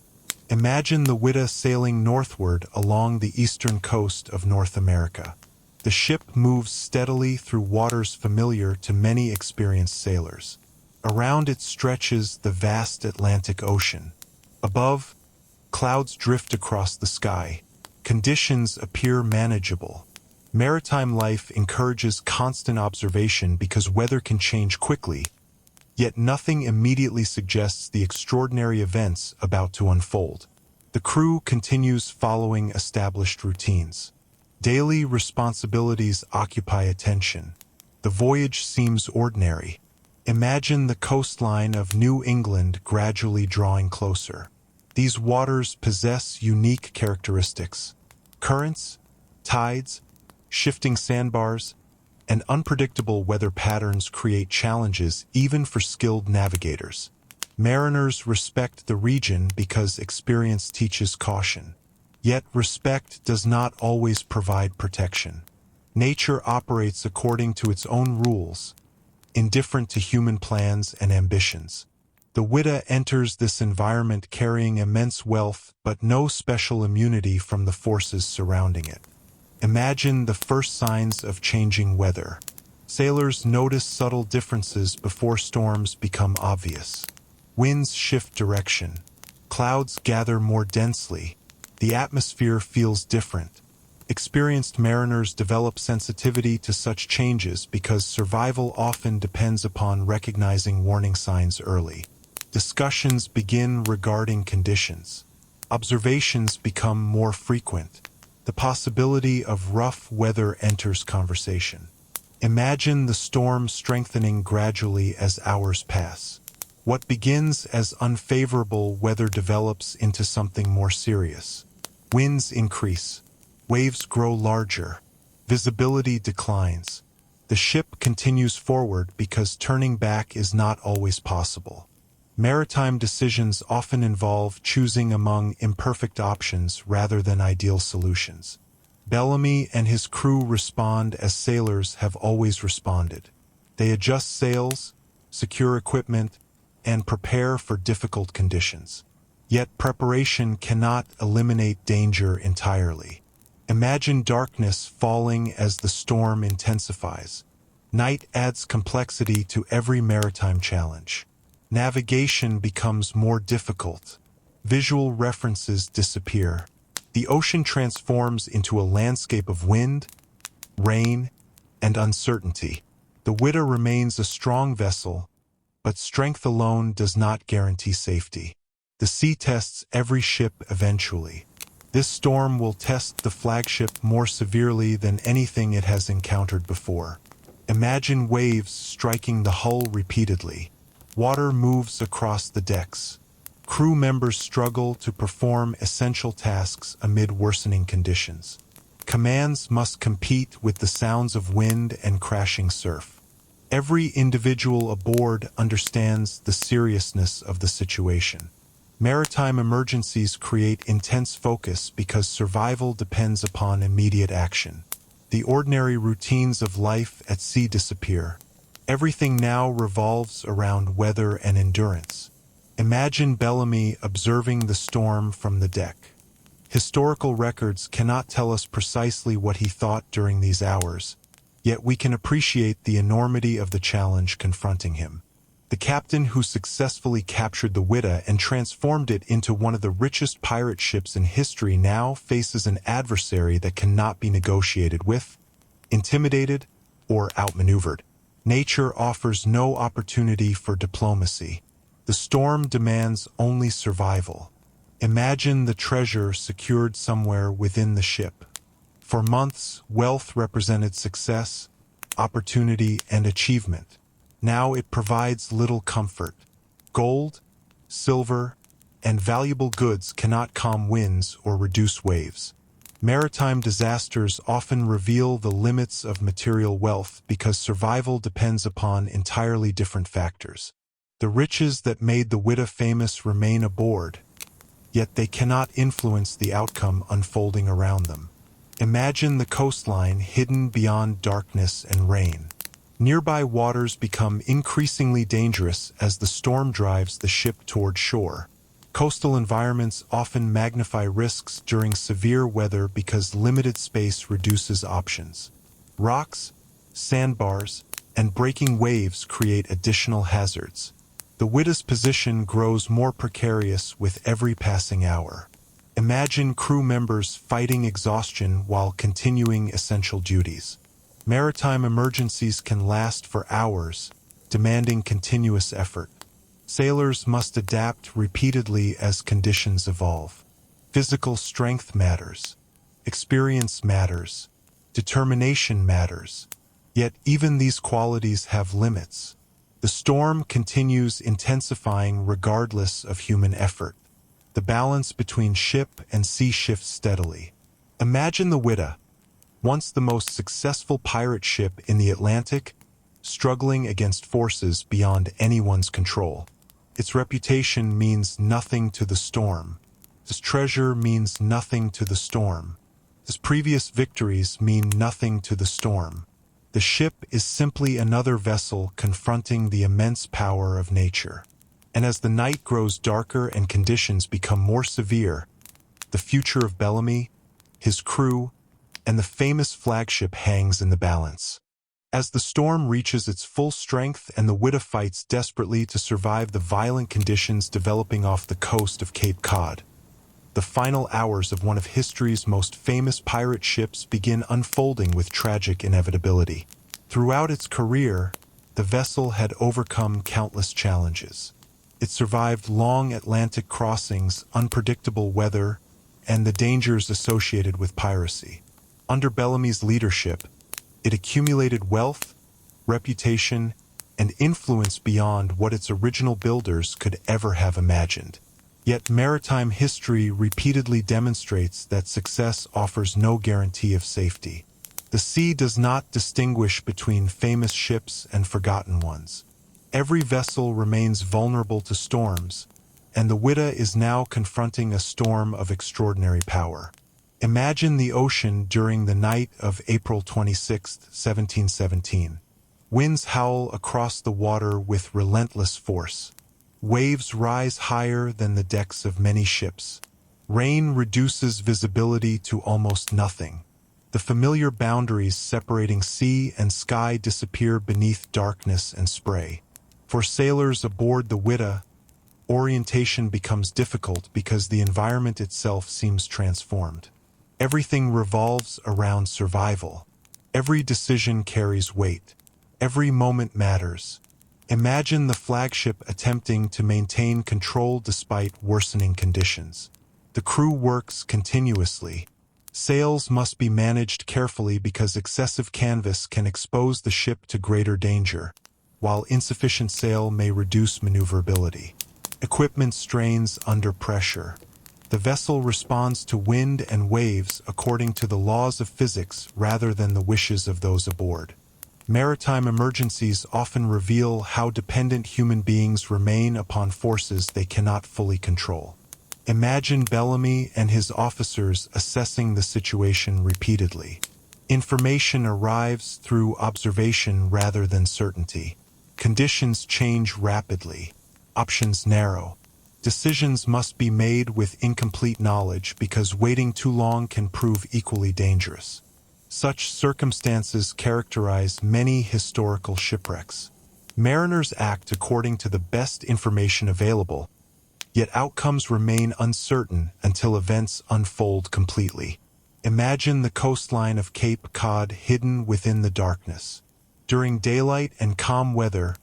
[SPEAKER 1] Imagine the Whydah sailing northward along the eastern coast of North America. The ship moves steadily through waters familiar to many experienced sailors. Around it stretches the vast Atlantic Ocean. Above, clouds drift across the sky. Conditions appear manageable. Maritime life encourages constant observation because weather can change quickly, yet nothing immediately suggests the extraordinary events about to unfold. The crew continues following established routines. Daily responsibilities occupy attention. The voyage seems ordinary. Imagine the coastline of New England gradually drawing closer. These waters possess unique characteristics. Currents, tides, shifting sandbars, and unpredictable weather patterns create challenges even for skilled navigators. Mariners respect the region because experience teaches caution. Yet respect does not always provide protection. Nature operates according to its own rules, indifferent to human plans and ambitions. The Whydah enters this environment carrying immense wealth but no special immunity from the forces surrounding it. Imagine the first signs of changing weather. Sailors notice subtle differences before storms become obvious. Winds shift direction. Clouds gather more densely. The atmosphere feels different. Experienced mariners develop sensitivity to such changes because survival often depends upon recognizing warning signs early. Discussions begin regarding conditions. Observations become more frequent. The possibility of rough weather enters conversation. Imagine the storm strengthening gradually as hours pass. What begins as unfavorable weather develops into something more serious. Winds increase. Waves grow larger. Visibility declines. The ship continues forward because turning back is not always possible. Maritime decisions often involve choosing among imperfect options rather than ideal solutions. Bellamy and his crew respond as sailors have always responded. They adjust sails, secure equipment, and prepare for difficult conditions. Yet preparation cannot eliminate danger entirely. Imagine darkness falling as the storm intensifies. Night adds complexity to every maritime challenge. Navigation becomes more difficult. Visual references disappear. The ocean transforms into a landscape of wind, rain, and uncertainty. The Whydah remains a strong vessel, but strength alone does not guarantee safety. The sea tests every ship eventually. This storm will test the flagship more severely than anything it has encountered before. Imagine waves striking the hull repeatedly. Water moves across the decks. Crew members struggle to perform essential tasks amid worsening conditions. Commands must compete with the sounds of wind and crashing surf. Every individual aboard understands the seriousness of the situation. Maritime emergencies create intense focus because survival depends upon immediate action. The ordinary routines of life at sea disappear. Everything now revolves around weather and endurance. Imagine Bellamy observing the storm from the deck. Historical records cannot tell us precisely what he thought during these hours, yet we can appreciate the enormity of the challenge confronting him. The captain who successfully captured the Whydah and transformed it into one of the richest pirate ships in history now faces an adversary that cannot be negotiated with, intimidated, or outmaneuvered. Nature offers no opportunity for diplomacy. The storm demands only survival. Imagine the treasure secured somewhere within the ship. For months, wealth represented success, opportunity, and achievement. Now it provides little comfort. Gold, silver, and valuable goods cannot calm winds or reduce waves. Maritime disasters often reveal the limits of material wealth because survival depends upon entirely different factors. The riches that made the Whydah famous remain aboard, yet they cannot influence the outcome unfolding around them. Imagine the coastline hidden beyond darkness and rain. Nearby waters become increasingly dangerous as the storm drives the ship toward shore. Coastal environments often magnify risks during severe weather because limited space reduces options. Rocks, sandbars, and breaking waves create additional hazards. The Whydah's position grows more precarious with every passing hour. Imagine crew members fighting exhaustion while continuing essential duties. Maritime emergencies can last for hours, demanding continuous effort. Sailors must adapt repeatedly as conditions evolve. Physical strength matters. Experience matters. Determination matters. Yet even these qualities have limits. The storm continues intensifying regardless of human effort. The balance between ship and sea shifts steadily. Imagine the Whydah, once the most successful pirate ship in the Atlantic, struggling against forces beyond anyone's control. Its reputation means nothing to the storm. Its treasure means nothing to the storm. Its previous victories mean nothing to the storm. The ship is simply another vessel confronting the immense power of nature. And as the night grows darker and conditions become more severe, the future of Bellamy, his crew, and the famous flagship hangs in the balance. As the storm reaches its full strength and the Whydah fights desperately to survive the violent conditions developing off the coast of Cape Cod, the final hours of one of history's most famous pirate ships begin unfolding with tragic inevitability. Throughout its career, the vessel had overcome countless challenges. It survived long Atlantic crossings, unpredictable weather, and the dangers associated with piracy. Under Bellamy's leadership, it accumulated wealth, reputation, and influence beyond what its original builders could ever have imagined. Yet maritime history repeatedly demonstrates that success offers no guarantee of safety. The sea does not distinguish between famous ships and forgotten ones. Every vessel remains vulnerable to storms, and the Whydah is now confronting a storm of extraordinary power. Imagine the ocean during the night of April 26, 1717. Winds howl across the water with relentless force. Waves rise higher than the decks of many ships. Rain reduces visibility to almost nothing. The familiar boundaries separating sea and sky disappear beneath darkness and spray. For sailors aboard the Whydah, orientation becomes difficult because the environment itself seems transformed. Everything revolves around survival. Every decision carries weight. Every moment matters. Imagine the flagship attempting to maintain control despite worsening conditions. The crew works continuously. Sails must be managed carefully because excessive canvas can expose the ship to greater danger, while insufficient sail may reduce maneuverability. Equipment strains under pressure. The vessel responds to wind and waves according to the laws of physics rather than the wishes of those aboard. Maritime emergencies often reveal how dependent human beings remain upon forces they cannot fully control. Imagine Bellamy and his officers assessing the situation repeatedly. Information arrives through observation rather than certainty. Conditions change rapidly. Options narrow. Decisions must be made with incomplete knowledge because waiting too long can prove equally dangerous. Such circumstances characterize many historical shipwrecks. Mariners act according to the best information available, yet outcomes remain uncertain until events unfold completely. Imagine the coastline of Cape Cod hidden within the darkness. During daylight and calm weather,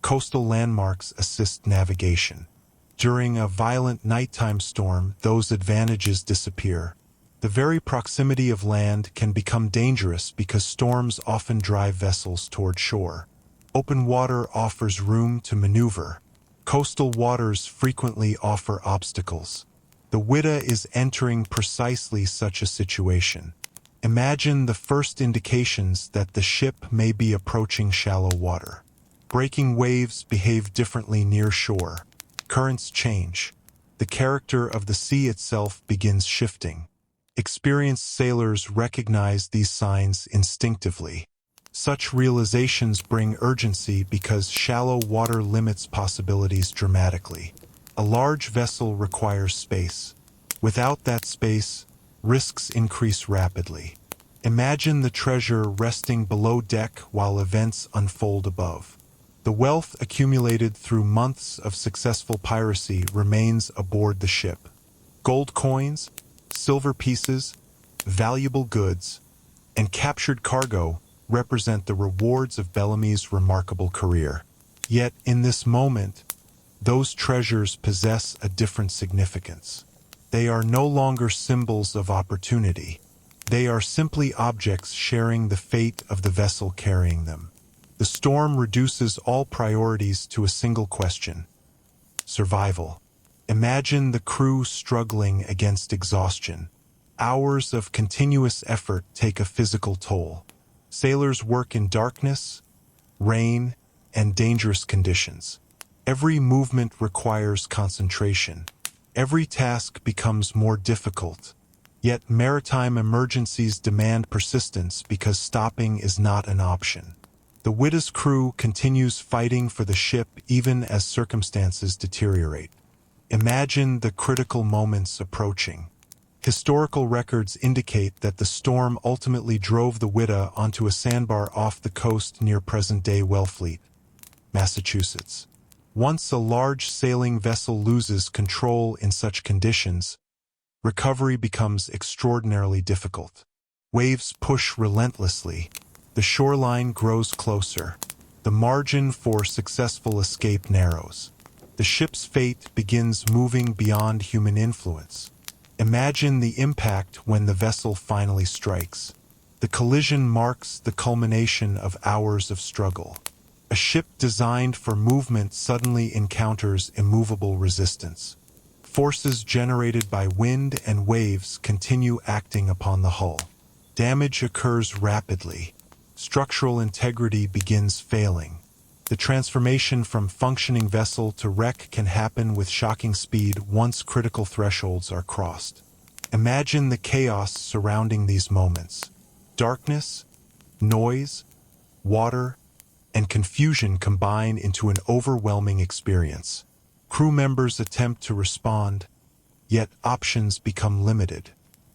[SPEAKER 1] coastal landmarks assist navigation. During a violent nighttime storm, those advantages disappear. The very proximity of land can become dangerous because storms often drive vessels toward shore. Open water offers room to maneuver. Coastal waters frequently offer obstacles. The Whydah is entering precisely such a situation. Imagine the first indications that the ship may be approaching shallow water. Breaking waves behave differently near shore. Currents change. The character of the sea itself begins shifting. Experienced sailors recognize these signs instinctively. Such realizations bring urgency because shallow water limits possibilities dramatically. A large vessel requires space. Without that space, risks increase rapidly. Imagine the treasure resting below deck while events unfold above. The wealth accumulated through months of successful piracy remains aboard the ship. Gold coins, silver pieces, valuable goods, and captured cargo represent the rewards of Bellamy's remarkable career. Yet, in this moment, those treasures possess a different significance. They are no longer symbols of opportunity. They are simply objects sharing the fate of the vessel carrying them. The storm reduces all priorities to a single question: survival. Imagine the crew struggling against exhaustion. Hours of continuous effort take a physical toll. Sailors work in darkness, rain, and dangerous conditions. Every movement requires concentration. Every task becomes more difficult. Yet maritime emergencies demand persistence because stopping is not an option. The Whihdah's crew continues fighting for the ship even as circumstances deteriorate. Imagine the critical moments approaching. Historical records indicate that the storm ultimately drove the Whydah onto a sandbar off the coast near present-day Wellfleet, Massachusetts. Once a large sailing vessel loses control in such conditions, recovery becomes extraordinarily difficult. Waves push relentlessly. The shoreline grows closer. The margin for successful escape narrows. The ship's fate begins moving beyond human influence. Imagine the impact when the vessel finally strikes. The collision marks the culmination of hours of struggle. A ship designed for movement suddenly encounters immovable resistance. Forces generated by wind and waves continue acting upon the hull. Damage occurs rapidly. Structural integrity begins failing. The transformation from functioning vessel to wreck can happen with shocking speed once critical thresholds are crossed. Imagine the chaos surrounding these moments. Darkness, noise, water, and confusion combine into an overwhelming experience. Crew members attempt to respond, yet options become limited.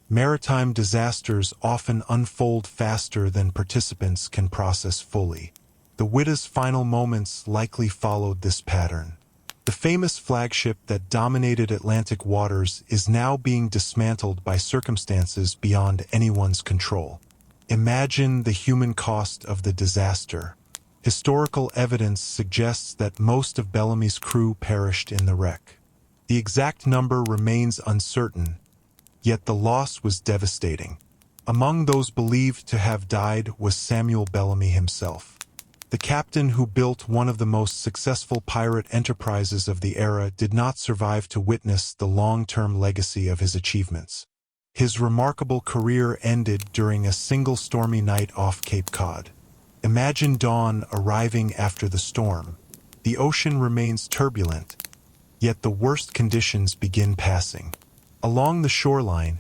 [SPEAKER 1] Maritime disasters often unfold faster than participants can process fully. The Whydah's final moments likely followed this pattern. The famous flagship that dominated Atlantic waters is now being dismantled by circumstances beyond anyone's control. Imagine the human cost of the disaster. Historical evidence suggests that most of Bellamy's crew perished in the wreck. The exact number remains uncertain, yet the loss was devastating. Among those believed to have died was Samuel Bellamy himself. The captain who built one of the most successful pirate enterprises of the era did not survive to witness the long-term legacy of his achievements. His remarkable career ended during a single stormy night off Cape Cod. Imagine dawn arriving after the storm. The ocean remains turbulent, yet the worst conditions begin passing. Along the shoreline,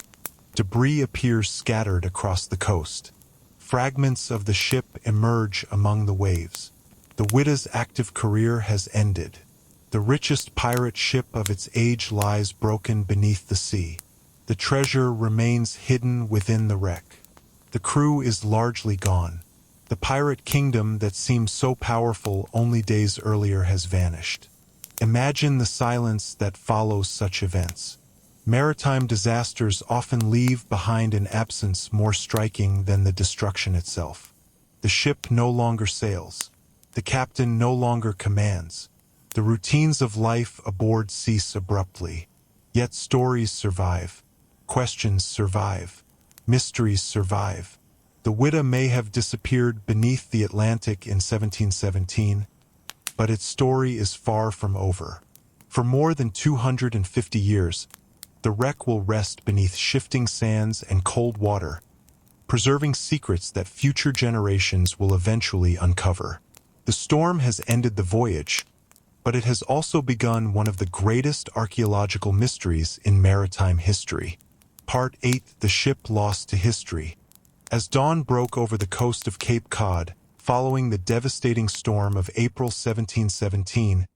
[SPEAKER 1] debris appears scattered across the coast. Fragments of the ship emerge among the waves. The Whydah's active career has ended. The richest pirate ship of its age lies broken beneath the sea. The treasure remains hidden within the wreck. The crew is largely gone. The pirate kingdom that seemed so powerful only days earlier has vanished. Imagine the silence that follows such events. Maritime disasters often leave behind an absence more striking than the destruction itself. The ship no longer sails. The captain no longer commands. The routines of life aboard cease abruptly. Yet stories survive. Questions survive. Mysteries survive. The Whydah may have disappeared beneath the Atlantic in 1717, but its story is far from over. For more than 250 years, the wreck will rest beneath shifting sands and cold water, preserving secrets that future generations will eventually uncover. The storm has ended the voyage, but it has also begun one of the greatest archaeological mysteries in maritime history. Part 8: The Ship Lost to History. As dawn broke over the coast of Cape Cod, following the devastating storm of April 1717,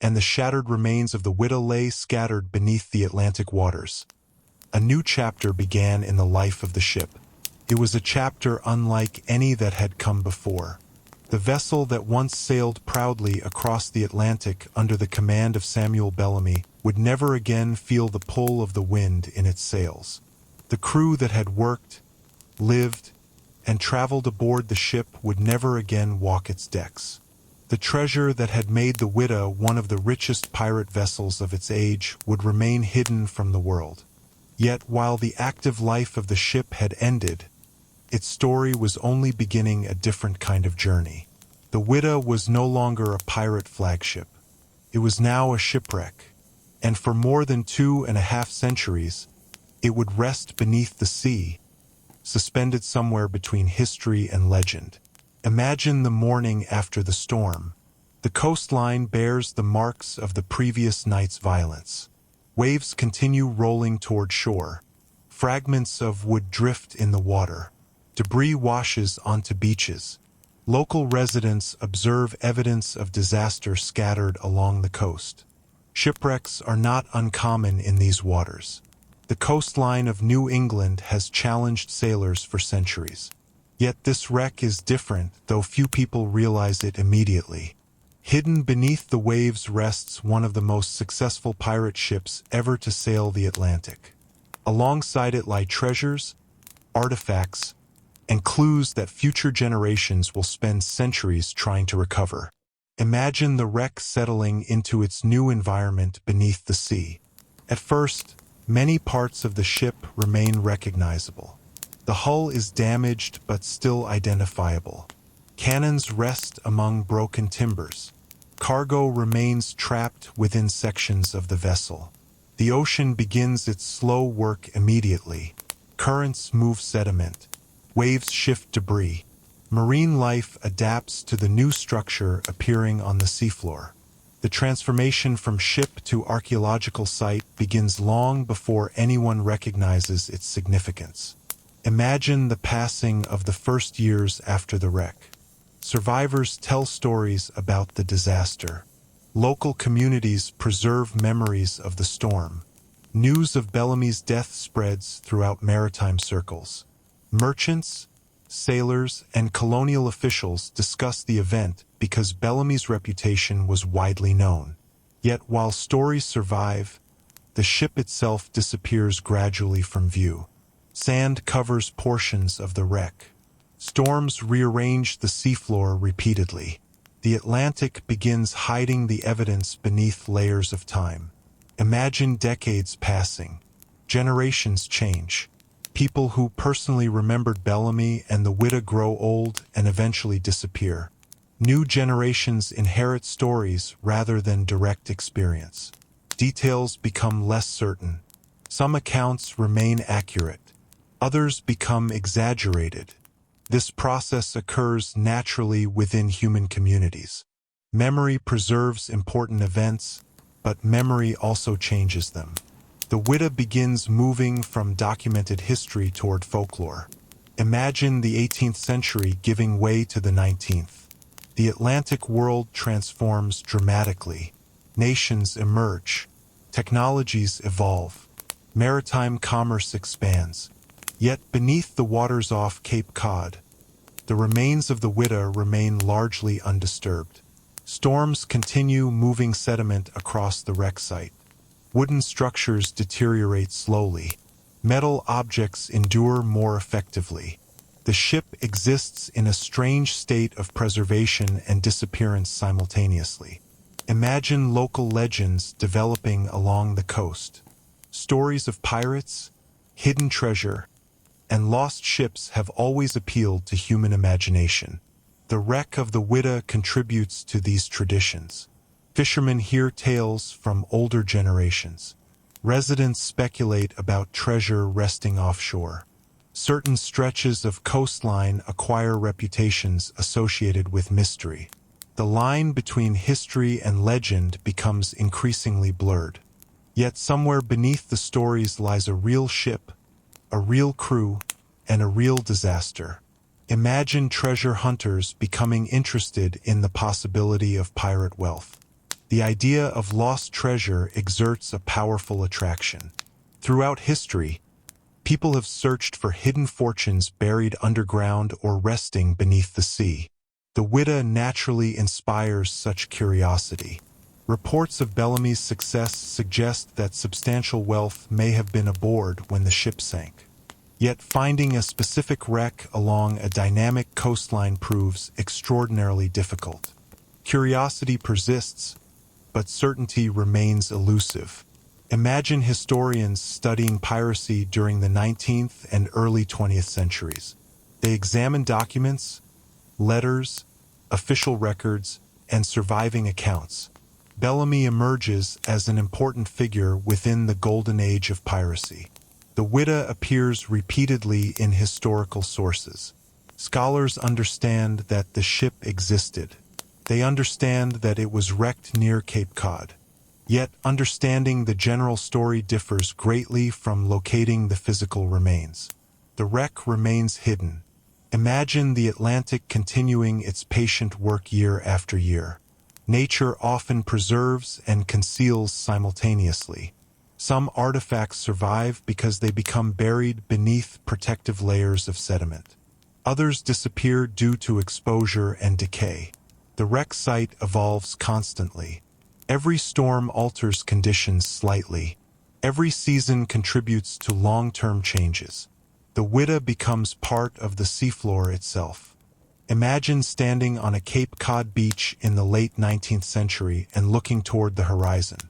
[SPEAKER 1] and the shattered remains of the Whydah lay scattered beneath the Atlantic waters, a new chapter began in the life of the ship. It was a chapter unlike any that had come before. The vessel that once sailed proudly across the Atlantic under the command of Samuel Bellamy would never again feel the pull of the wind in its sails. The crew that had worked, lived, and traveled aboard the ship would never again walk its decks. The treasure that had made the Whydah one of the richest pirate vessels of its age would remain hidden from the world. Yet while the active life of the ship had ended, its story was only beginning a different kind of journey. The Whydah was no longer a pirate flagship. It was now a shipwreck, and for more than 2.5 centuries, it would rest beneath the sea, suspended somewhere between history and legend. Imagine the morning after the storm. The coastline bears the marks of the previous night's violence. Waves continue rolling toward shore. Fragments of wood drift in the water. Debris washes onto beaches. Local residents observe evidence of disaster scattered along the coast. Shipwrecks are not uncommon in these waters. The coastline of New England has challenged sailors for centuries. Yet this wreck is different, though few people realize it immediately. Hidden beneath the waves rests one of the most successful pirate ships ever to sail the Atlantic. Alongside it lie treasures, artifacts, and clues that future generations will spend centuries trying to recover. Imagine the wreck settling into its new environment beneath the sea. At first, many parts of the ship remain recognizable. The hull is damaged but still identifiable. Cannons rest among broken timbers. Cargo remains trapped within sections of the vessel. The ocean begins its slow work immediately. Currents move sediment. Waves shift debris. Marine life adapts to the new structure appearing on the seafloor. The transformation from ship to archaeological site begins long before anyone recognizes its significance. Imagine the passing of the first years after the wreck. Survivors tell stories about the disaster. Local communities preserve memories of the storm. News of Bellamy's death spreads throughout maritime circles. Merchants, sailors, and colonial officials discuss the event because Bellamy's reputation was widely known. Yet while stories survive, the ship itself disappears gradually from view. Sand covers portions of the wreck. Storms rearrange the seafloor repeatedly. The Atlantic begins hiding the evidence beneath layers of time. Imagine decades passing. Generations change. People who personally remembered Bellamy and the Whydah grow old and eventually disappear. New generations inherit stories rather than direct experience. Details become less certain. Some accounts remain accurate. Others become exaggerated. This process occurs naturally within human communities. Memory preserves important events, but memory also changes them. The Whydah begins moving from documented history toward folklore. Imagine the 18th century giving way to the 19th. The Atlantic world transforms dramatically. Nations emerge. Technologies evolve. Maritime commerce expands. Yet beneath the waters off Cape Cod, the remains of the Whydah remain largely undisturbed. Storms continue moving sediment across the wreck site. Wooden structures deteriorate slowly. Metal objects endure more effectively. The ship exists in a strange state of preservation and disappearance simultaneously. Imagine local legends developing along the coast. Stories of pirates, hidden treasure, and lost ships have always appealed to human imagination. The wreck of the Whydah contributes to these traditions. Fishermen hear tales from older generations. Residents speculate about treasure resting offshore. Certain stretches of coastline acquire reputations associated with mystery. The line between history and legend becomes increasingly blurred. Yet somewhere beneath the stories lies a real ship, a real crew, and a real disaster. Imagine treasure hunters becoming interested in the possibility of pirate wealth. The idea of lost treasure exerts a powerful attraction. Throughout history, people have searched for hidden fortunes buried underground or resting beneath the sea. The Whydah naturally inspires such curiosity. Reports of Bellamy's success suggest that substantial wealth may have been aboard when the ship sank. Yet finding a specific wreck along a dynamic coastline proves extraordinarily difficult. Curiosity persists, but certainty remains elusive. Imagine historians studying piracy during the 19th and early 20th centuries. They examine documents, letters, official records, and surviving accounts. Bellamy emerges as an important figure within the golden age of piracy. The Whydah appears repeatedly in historical sources. Scholars understand that the ship existed. They understand that it was wrecked near Cape Cod. Yet, understanding the general story differs greatly from locating the physical remains. The wreck remains hidden. Imagine the Atlantic continuing its patient work year after year. Nature often preserves and conceals simultaneously. Some artifacts survive because they become buried beneath protective layers of sediment. Others disappear due to exposure and decay. The wreck site evolves constantly. Every storm alters conditions slightly. Every season contributes to long-term changes. The Whydah becomes part of the seafloor itself. Imagine standing on a Cape Cod beach in the late 19th century and looking toward the horizon.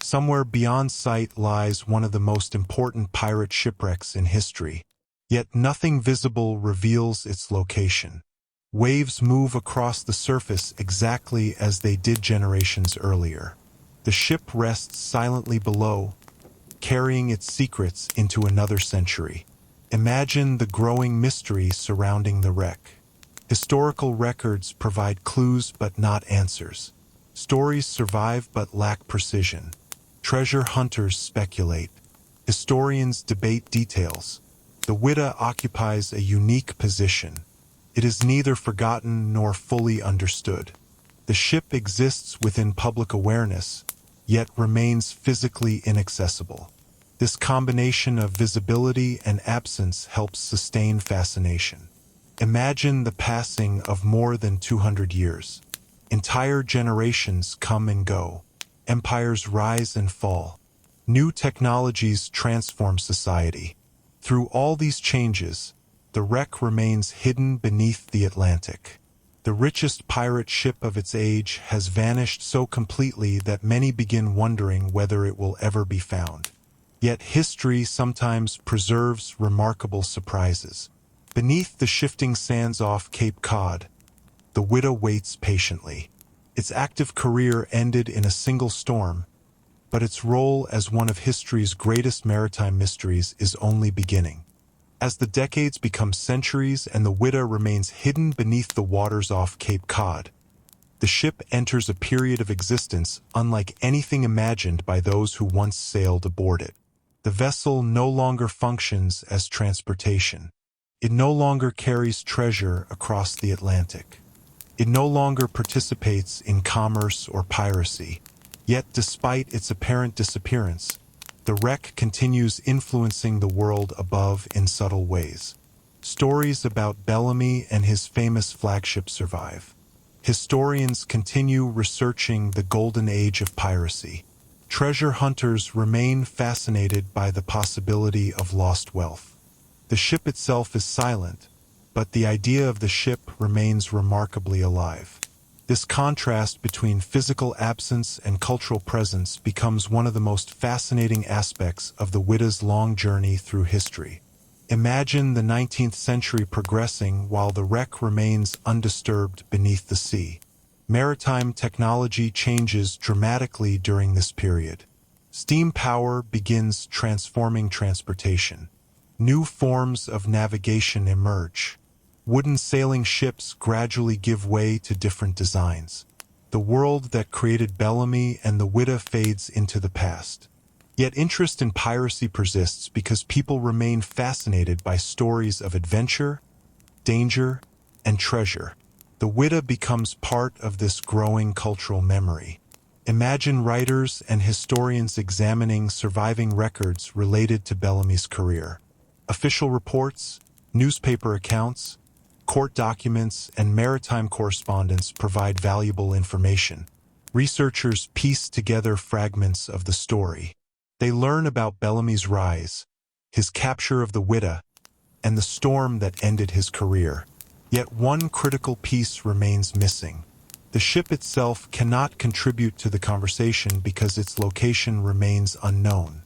[SPEAKER 1] Somewhere beyond sight lies one of the most important pirate shipwrecks in history. Yet nothing visible reveals its location. Waves move across the surface exactly as they did generations earlier. The ship rests silently below, carrying its secrets into another century. Imagine the growing mystery surrounding the wreck. Historical records provide clues but not answers. Stories survive but lack precision. Treasure hunters speculate. Historians debate details. The Whydah occupies a unique position. It is neither forgotten nor fully understood. The ship exists within public awareness, yet remains physically inaccessible. This combination of visibility and absence helps sustain fascination. Imagine the passing of more than 200 years. Entire generations come and go. Empires rise and fall. New technologies transform society. Through all these changes, the wreck remains hidden beneath the Atlantic. The richest pirate ship of its age has vanished so completely that many begin wondering whether it will ever be found. Yet history sometimes preserves remarkable surprises. Beneath the shifting sands off Cape Cod, the Whydah waits patiently. Its active career ended in a single storm, but its role as one of history's greatest maritime mysteries is only beginning. As the decades become centuries and the Whydah remains hidden beneath the waters off Cape Cod, the ship enters a period of existence unlike anything imagined by those who once sailed aboard it. The vessel no longer functions as transportation. It no longer carries treasure across the Atlantic. It no longer participates in commerce or piracy. Yet, despite its apparent disappearance, the wreck continues influencing the world above in subtle ways. Stories about Bellamy and his famous flagship survive. Historians continue researching the golden age of piracy. Treasure hunters remain fascinated by the possibility of lost wealth. The ship itself is silent, but the idea of the ship remains remarkably alive. This contrast between physical absence and cultural presence becomes one of the most fascinating aspects of the Whydah's long journey through history. Imagine the 19th century progressing while the wreck remains undisturbed beneath the sea. Maritime technology changes dramatically during this period. Steam power begins transforming transportation. New forms of navigation emerge. Wooden sailing ships gradually give way to different designs. The world that created Bellamy and the Whydah fades into the past. Yet interest in piracy persists because people remain fascinated by stories of adventure, danger, and treasure. The Whydah becomes part of this growing cultural memory. Imagine writers and historians examining surviving records related to Bellamy's career. Official reports, newspaper accounts, court documents, and maritime correspondence provide valuable information. Researchers piece together fragments of the story. They learn about Bellamy's rise, his capture of the Whydah, and the storm that ended his career. Yet one critical piece remains missing. The ship itself cannot contribute to the conversation because its location remains unknown.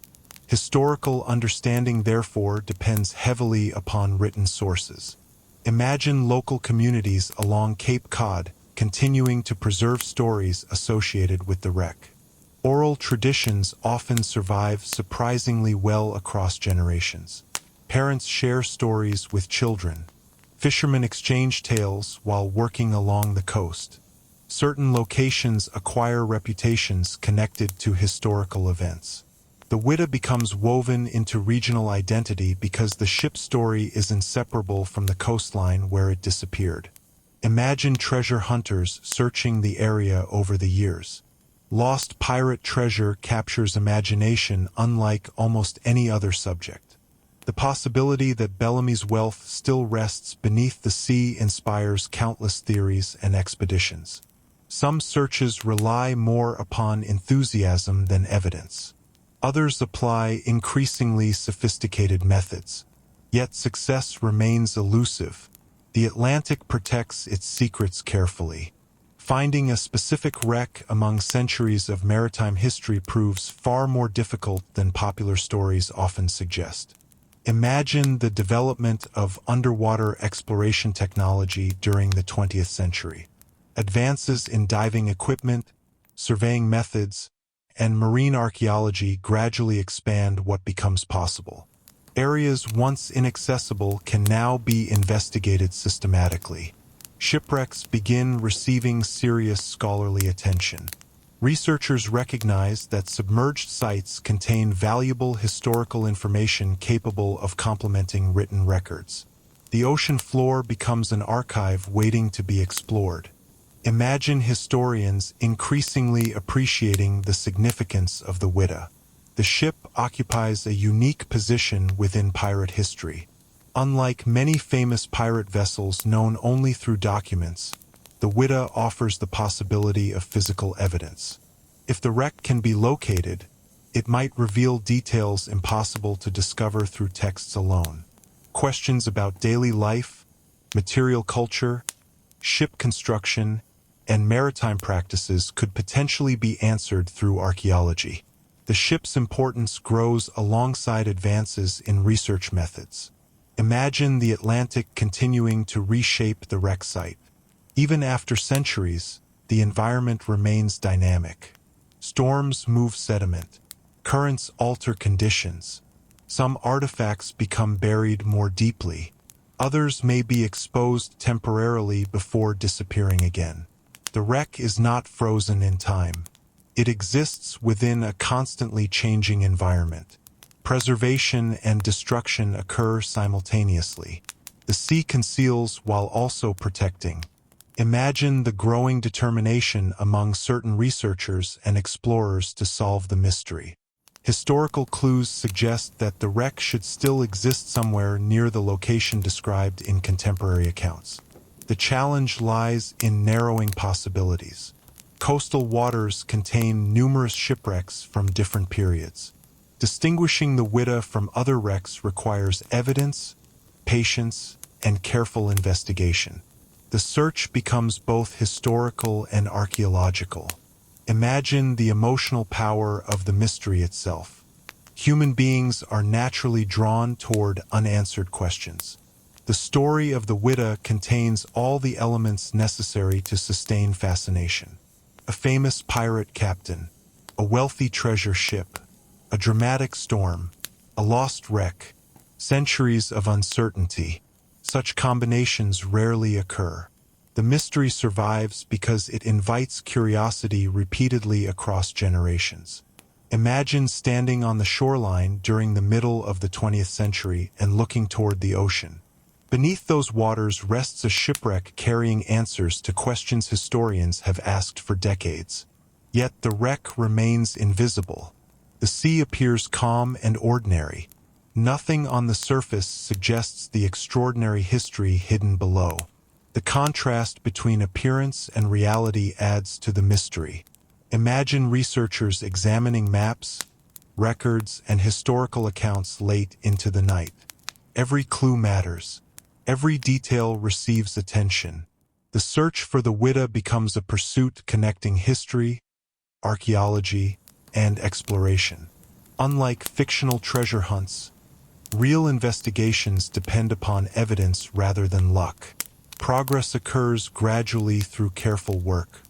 [SPEAKER 1] Historical understanding, therefore, depends heavily upon written sources. Imagine local communities along Cape Cod continuing to preserve stories associated with the wreck. Oral traditions often survive surprisingly well across generations. Parents share stories with children. Fishermen exchange tales while working along the coast. Certain locations acquire reputations connected to historical events. The Whydah becomes woven into regional identity because the ship's story is inseparable from the coastline where it disappeared. Imagine treasure hunters searching the area over the years. Lost pirate treasure captures imagination unlike almost any other subject. The possibility that Bellamy's wealth still rests beneath the sea inspires countless theories and expeditions. Some searches rely more upon enthusiasm than evidence. Others apply increasingly sophisticated methods. Yet success remains elusive. The Atlantic protects its secrets carefully. Finding a specific wreck among centuries of maritime history proves far more difficult than popular stories often suggest. Imagine the development of underwater exploration technology during the 20th century. Advances in diving equipment, surveying methods, and marine archaeology gradually expand what becomes possible. Areas once inaccessible can now be investigated systematically. Shipwrecks begin receiving serious scholarly attention. Researchers recognize that submerged sites contain valuable historical information capable of complementing written records. The ocean floor becomes an archive waiting to be explored. Imagine historians increasingly appreciating the significance of the Whydah. The ship occupies a unique position within pirate history. Unlike many famous pirate vessels known only through documents, the Whydah offers the possibility of physical evidence. If the wreck can be located, it might reveal details impossible to discover through texts alone. Questions about daily life, material culture, ship construction, and maritime practices could potentially be answered through archaeology. The ship's importance grows alongside advances in research methods. Imagine the Atlantic continuing to reshape the wreck site. Even after centuries, the environment remains dynamic. Storms move sediment. Currents alter conditions. Some artifacts become buried more deeply. Others may be exposed temporarily before disappearing again. The wreck is not frozen in time. It exists within a constantly changing environment. Preservation and destruction occur simultaneously. The sea conceals while also protecting. Imagine the growing determination among certain researchers and explorers to solve the mystery. Historical clues suggest that the wreck should still exist somewhere near the location described in contemporary accounts. The challenge lies in narrowing possibilities. Coastal waters contain numerous shipwrecks from different periods. Distinguishing the Whydah from other wrecks requires evidence, patience, and careful investigation. The search becomes both historical and archaeological. Imagine the emotional power of the mystery itself. Human beings are naturally drawn toward unanswered questions. The story of the Whydah contains all the elements necessary to sustain fascination. A famous pirate captain, a wealthy treasure ship, a dramatic storm, a lost wreck, centuries of uncertainty. Such combinations rarely occur. The mystery survives because it invites curiosity repeatedly across generations. Imagine standing on the shoreline during the middle of the 20th century and looking toward the ocean. Beneath those waters rests a shipwreck carrying answers to questions historians have asked for decades. Yet the wreck remains invisible. The sea appears calm and ordinary. Nothing on the surface suggests the extraordinary history hidden below. The contrast between appearance and reality adds to the mystery. Imagine researchers examining maps, records, and historical accounts late into the night. Every clue matters. Every detail receives attention. The search for the Whydah becomes a pursuit connecting history, archaeology, and exploration. Unlike fictional treasure hunts, real investigations depend upon evidence rather than luck. Progress occurs gradually through careful work.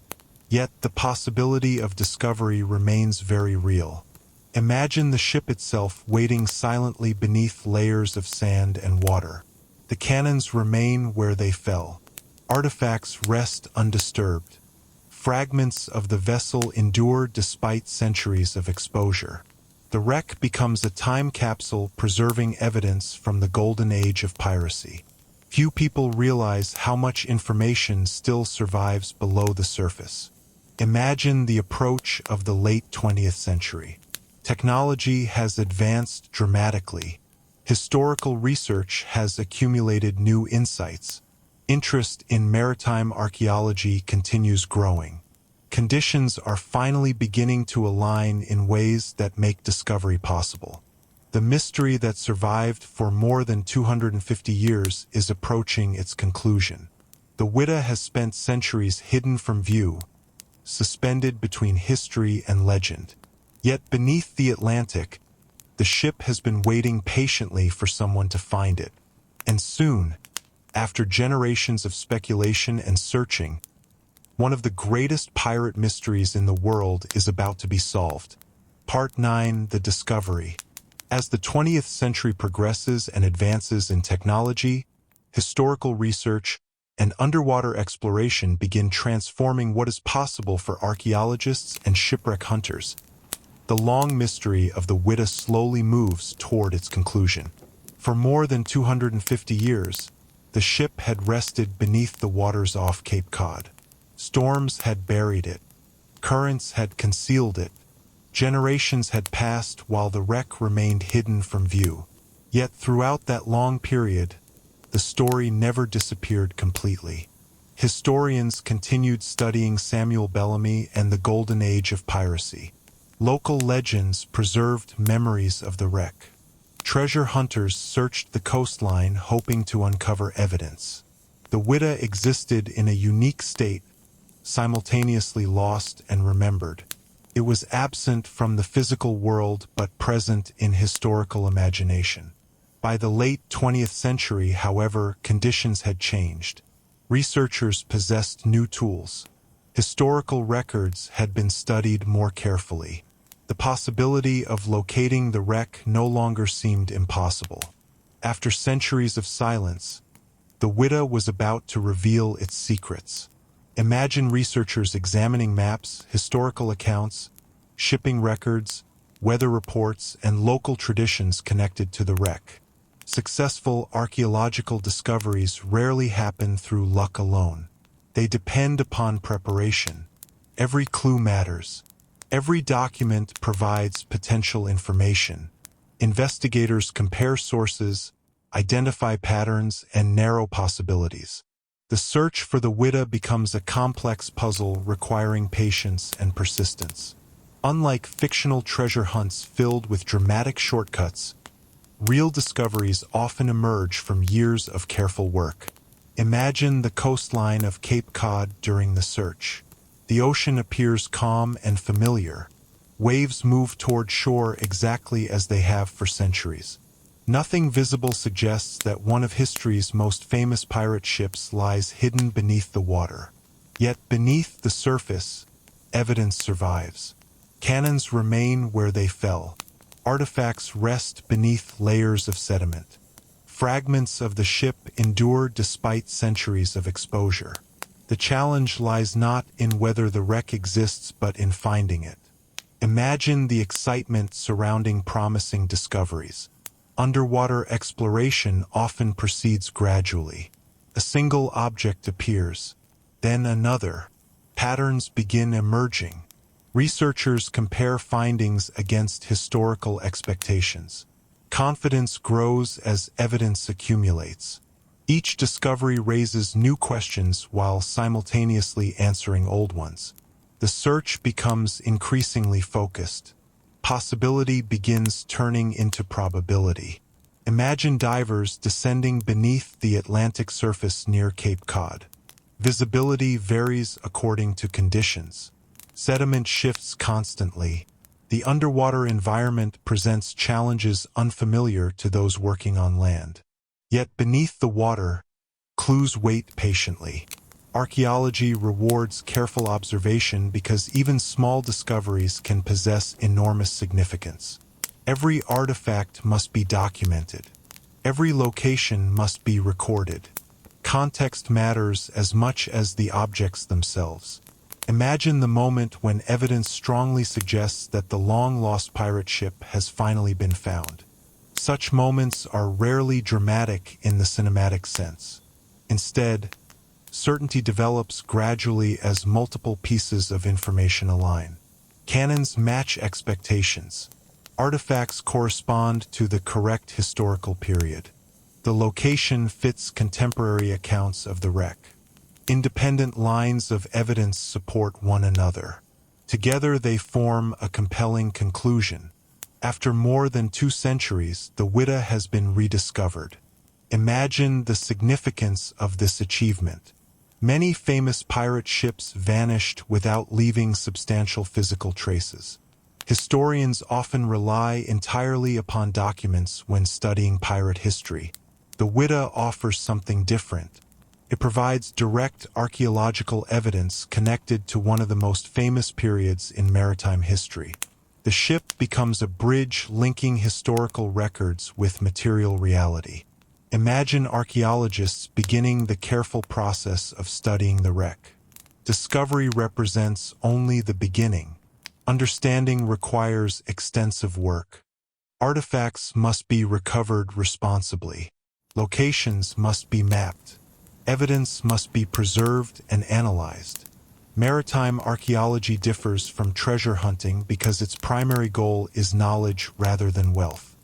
[SPEAKER 1] Yet the possibility of discovery remains very real. Imagine the ship itself waiting silently beneath layers of sand and water. The cannons remain where they fell. Artifacts rest undisturbed. Fragments of the vessel endure despite centuries of exposure. The wreck becomes a time capsule preserving evidence from the golden age of piracy. Few people realize how much information still survives below the surface. Imagine the approach of the late 20th century. Technology has advanced dramatically. Historical research has accumulated new insights. Interest in maritime archaeology continues growing. Conditions are finally beginning to align in ways that make discovery possible. The mystery that survived for more than 250 years is approaching its conclusion. The Whydah has spent centuries hidden from view, suspended between history and legend. Yet beneath the Atlantic, the ship has been waiting patiently for someone to find it. And soon, after generations of speculation and searching, one of the greatest pirate mysteries in the world is about to be solved. Part 9: The Discovery. As the 20th century progresses and advances in technology, historical research, and underwater exploration begin transforming what is possible for archaeologists and shipwreck hunters. The long mystery of the Whydah slowly moves toward its conclusion. For more than 250 years, the ship had rested beneath the waters off Cape Cod. Storms had buried it. Currents had concealed it. Generations had passed while the wreck remained hidden from view. Yet throughout that long period, the story never disappeared completely. Historians continued studying Samuel Bellamy and the golden age of piracy. Local legends preserved memories of the wreck. Treasure hunters searched the coastline hoping to uncover evidence. The Whydah existed in a unique state, simultaneously lost and remembered. It was absent from the physical world but present in historical imagination. By the late 20th century, however, conditions had changed. Researchers possessed new tools. Historical records had been studied more carefully. The possibility of locating the wreck no longer seemed impossible. After centuries of silence, the Whydah was about to reveal its secrets. Imagine researchers examining maps, historical accounts, shipping records, weather reports, and local traditions connected to the wreck. Successful archaeological discoveries rarely happen through luck alone. They depend upon preparation. Every clue matters. Every document provides potential information. Investigators compare sources, identify patterns, and narrow possibilities. The search for the Whydah becomes a complex puzzle requiring patience and persistence. Unlike fictional treasure hunts filled with dramatic shortcuts, real discoveries often emerge from years of careful work. Imagine the coastline of Cape Cod during the search. The ocean appears calm and familiar. Waves move toward shore exactly as they have for centuries. Nothing visible suggests that one of history's most famous pirate ships lies hidden beneath the water. Yet beneath the surface, evidence survives. Cannons remain where they fell. Artifacts rest beneath layers of sediment. Fragments of the ship endure despite centuries of exposure. The challenge lies not in whether the wreck exists but in finding it. Imagine the excitement surrounding promising discoveries. Underwater exploration often proceeds gradually. A single object appears, then another. Patterns begin emerging. Researchers compare findings against historical expectations. Confidence grows as evidence accumulates. Each discovery raises new questions while simultaneously answering old ones. The search becomes increasingly focused. Possibility begins turning into probability. Imagine divers descending beneath the Atlantic surface near Cape Cod. Visibility varies according to conditions. Sediment shifts constantly. The underwater environment presents challenges unfamiliar to those working on land. Yet beneath the water, clues wait patiently. Archaeology rewards careful observation because even small discoveries can possess enormous significance. Every artifact must be documented. Every location must be recorded. Context matters as much as the objects themselves. Imagine the moment when evidence strongly suggests that the long-lost pirate ship has finally been found. Such moments are rarely dramatic in the cinematic sense. Instead, certainty develops gradually as multiple pieces of information align. Canons match expectations. Artifacts correspond to the correct historical period. The location fits contemporary accounts of the wreck. Independent lines of evidence support one another. Together they form a compelling conclusion. After more than 2 centuries, the Whydah has been rediscovered. Imagine the significance of this achievement. Many famous pirate ships vanished without leaving substantial physical traces. Historians often rely entirely upon documents when studying pirate history. The Whydah offers something different. It provides direct archaeological evidence connected to one of the most famous periods in maritime history. The ship becomes a bridge linking historical records with material reality. Imagine archaeologists beginning the careful process of studying the wreck. Discovery represents only the beginning. Understanding requires extensive work. Artifacts must be recovered responsibly. Locations must be mapped. Evidence must be preserved and analyzed. Maritime archaeology differs from treasure hunting because its primary goal is knowledge rather than wealth.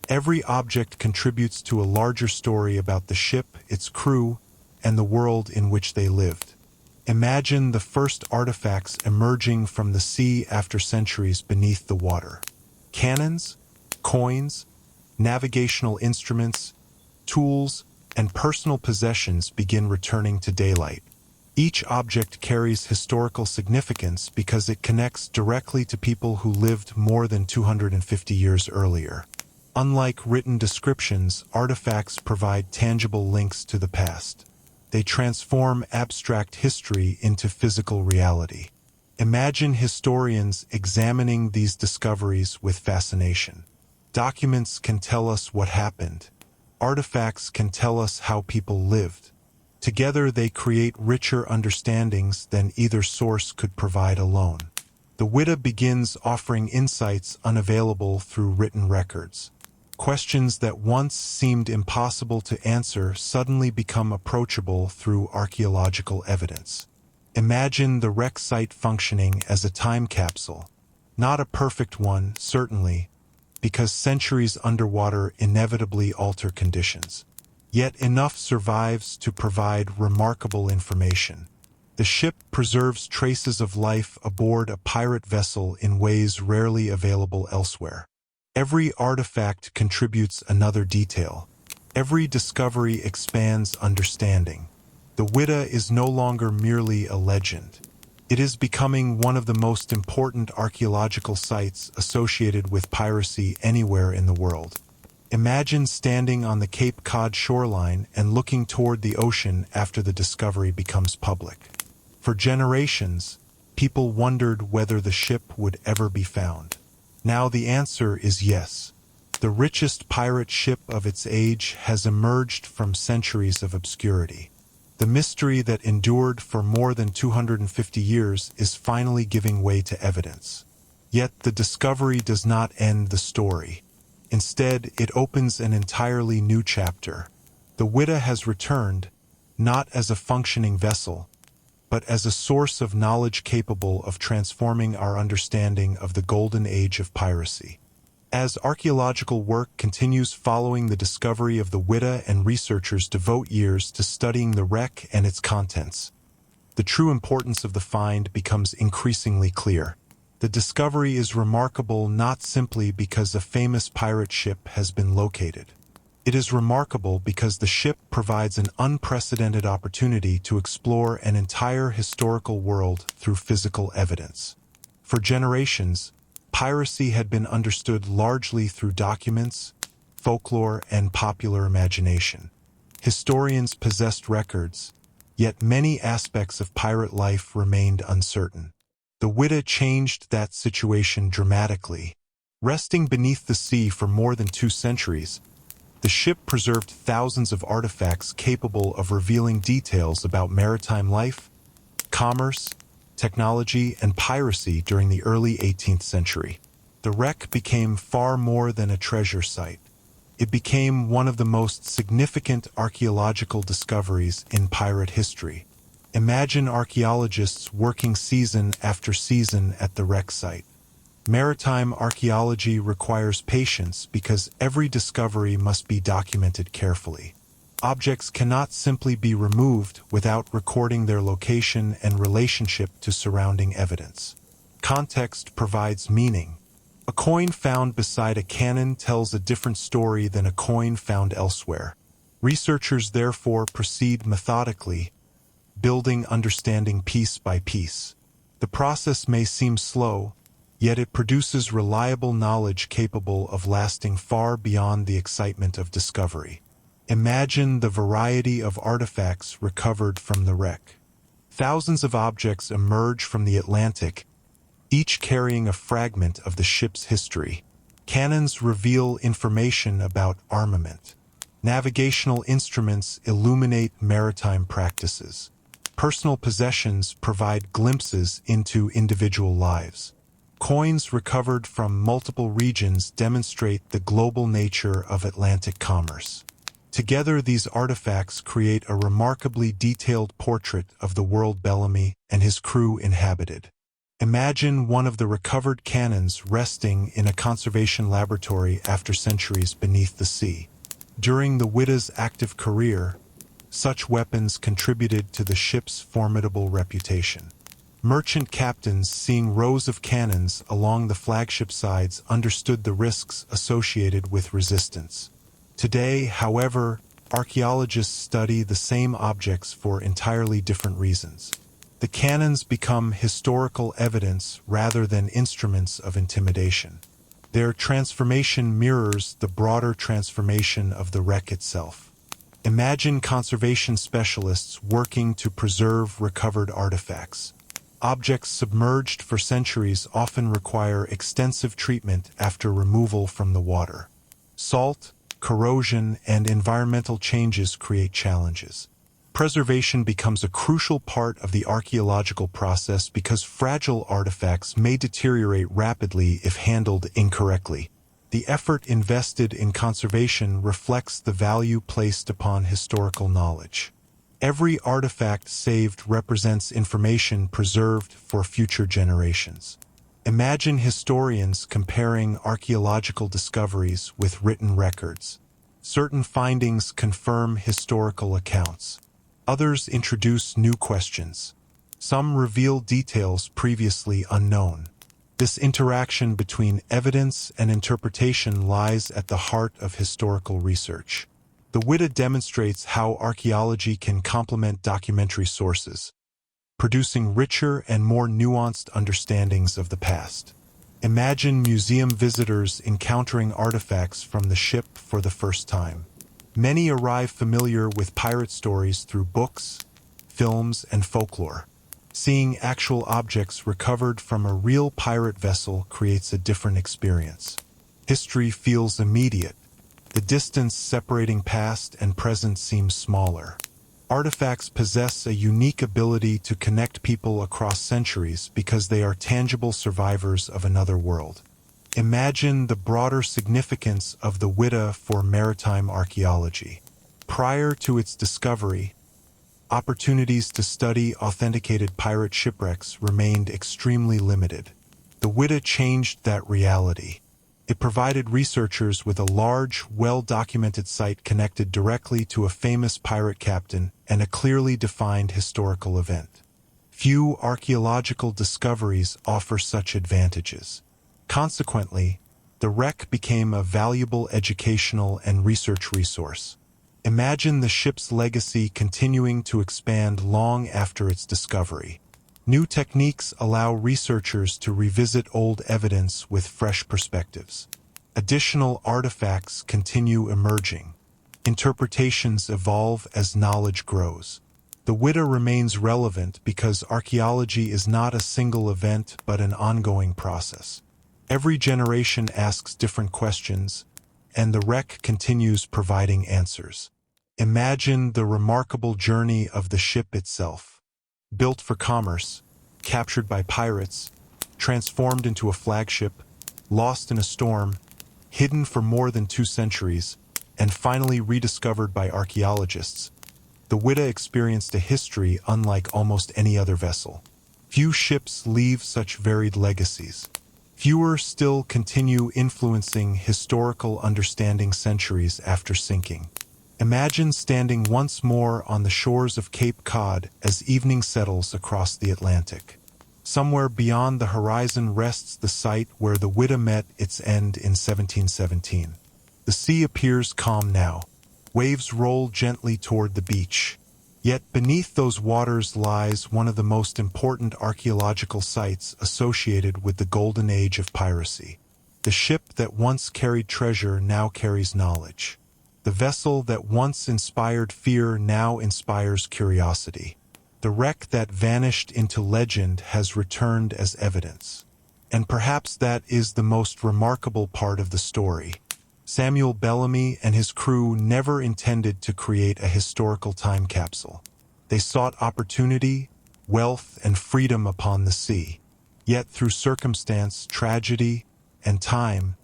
[SPEAKER 1] Every object contributes to a larger story about the ship, its crew, and the world in which they lived. Imagine the first artifacts emerging from the sea after centuries beneath the water. Cannons, coins, navigational instruments, tools, and personal possessions begin returning to daylight. Each object carries historical significance because it connects directly to people who lived more than 250 years earlier. Unlike written descriptions, artifacts provide tangible links to the past. They transform abstract history into physical reality. Imagine historians examining these discoveries with fascination. Documents can tell us what happened. Artifacts can tell us how people lived. Together they create richer understandings than either source could provide alone. The Whydah begins offering insights unavailable through written records. Questions that once seemed impossible to answer suddenly become approachable through archaeological evidence. Imagine the wreck site functioning as a time capsule. Not a perfect one, certainly, because centuries underwater inevitably alter conditions. Yet enough survives to provide remarkable information. The ship preserves traces of life aboard a pirate vessel in ways rarely available elsewhere. Every artifact contributes another detail. Every discovery expands understanding. The Whydah is no longer merely a legend. It is becoming one of the most important archaeological sites associated with piracy anywhere in the world. Imagine standing on the Cape Cod shoreline and looking toward the ocean after the discovery becomes public. For generations, people wondered whether the ship would ever be found. Now the answer is yes. The richest pirate ship of its age has emerged from centuries of obscurity. The mystery that endured for more than 250 years is finally giving way to evidence. Yet the discovery does not end the story. Instead, it opens an entirely new chapter. The Whydah has returned, not as a functioning vessel, but as a source of knowledge capable of transforming our understanding of the golden age of piracy. As archaeological work continues following the discovery of the Whydah and researchers devote years to studying the wreck and its contents, the true importance of the find becomes increasingly clear. The discovery is remarkable not simply because a famous pirate ship has been located. It is remarkable because the ship provides an unprecedented opportunity to explore an entire historical world through physical evidence. For generations, piracy had been understood largely through documents, folklore, and popular imagination. Historians possessed records, yet many aspects of pirate life remained uncertain. The Whydah changed that situation dramatically. Resting beneath the sea for more than 2 centuries, the ship preserved thousands of artifacts capable of revealing details about maritime life, commerce, technology, and piracy during the early 18th century. The wreck became far more than a treasure site. It became one of the most significant archaeological discoveries in pirate history. Imagine archaeologists working season after season at the wreck site. Maritime archaeology requires patience because every discovery must be documented carefully. Objects cannot simply be removed without recording their location and relationship to surrounding evidence. Context provides meaning. A coin found beside a cannon tells a different story than a coin found elsewhere. Researchers therefore proceed methodically, building understanding piece by piece. The process may seem slow, yet it produces reliable knowledge capable of lasting far beyond the excitement of discovery. Imagine the variety of artifacts recovered from the wreck. Thousands of objects emerge from the Atlantic, each carrying a fragment of the ship's history. Cannons reveal information about armament. Navigational instruments illuminate maritime practices. Personal possessions provide glimpses into individual lives. Coins recovered from multiple regions demonstrate the global nature of Atlantic commerce. Together, these artifacts create a remarkably detailed portrait of the world Bellamy and his crew inhabited. Imagine one of the recovered cannons resting in a conservation laboratory after centuries beneath the sea. During the Whihdah's active career, such weapons contributed to the ship's formidable reputation. Merchant captains seeing rows of cannons along the flagship sides understood the risks associated with resistance. Today, however, archaeologists study the same objects for entirely different reasons. The cannons become historical evidence rather than instruments of intimidation. Their transformation mirrors the broader transformation of the wreck itself. Imagine conservation specialists working to preserve recovered artifacts. Objects submerged for centuries often require extensive treatment after removal from the water. Salt, corrosion, and environmental changes create challenges. Preservation becomes a crucial part of the archaeological process because fragile artifacts may deteriorate rapidly if handled incorrectly. The effort invested in conservation reflects the value placed upon historical knowledge. Every artifact saved represents information preserved for future generations. Imagine historians comparing archaeological discoveries with written records. Certain findings confirm historical accounts. Others introduce new questions. Some reveal details previously unknown. This interaction between evidence and interpretation lies at the heart of historical research. The Whydah demonstrates how archaeology can complement documentary sources, producing richer and more nuanced understandings of the past. Imagine museum visitors encountering artifacts from the ship for the first time. Many arrive familiar with pirate stories through books, films, and folklore. Seeing actual objects recovered from a real pirate vessel creates a different experience. History feels immediate. The distance separating past and present seems smaller. Artifacts possess a unique ability to connect people across centuries because they are tangible survivors of another world. Imagine the broader significance of the Whydah for maritime archaeology. Prior to its discovery, opportunities to study authenticated pirate shipwrecks remained extremely limited. The Whydah changed that reality. It provided researchers with a large, well-documented site connected directly to a famous pirate captain and a clearly defined historical event. Few archaeological discoveries offer such advantages. Consequently, the wreck became a valuable educational and research resource. Imagine the ship's legacy continuing to expand long after its discovery. New techniques allow researchers to revisit old evidence with fresh perspectives. Additional artifacts continue emerging. Interpretations evolve as knowledge grows. The Whydah remains relevant because archaeology is not a single event but an ongoing process. Every generation asks different questions, and the wreck continues providing answers. Imagine the remarkable journey of the ship itself. Built for commerce, captured by pirates, transformed into a flagship, lost in a storm, hidden for more than 2 centuries, and finally rediscovered by archaeologists, the Whydah experienced a history unlike almost any other vessel. Few ships leave such varied legacies. Fewer still continue influencing historical understanding centuries after sinking. Imagine standing once more on the shores of Cape Cod as evening settles across the Atlantic. Somewhere beyond the horizon rests the site where the Whydah met its end in 1717. The sea appears calm now. Waves roll gently toward the beach. Yet beneath those waters lies one of the most important archaeological sites associated with the golden age of piracy. The ship that once carried treasure now carries knowledge. The vessel that once inspired fear now inspires curiosity. The wreck that vanished into legend has returned as evidence. And perhaps that is the most remarkable part of the story. Samuel Bellamy and his crew never intended to create a historical time capsule. They sought opportunity, wealth, and freedom upon the sea. Yet through circumstance, tragedy, and time,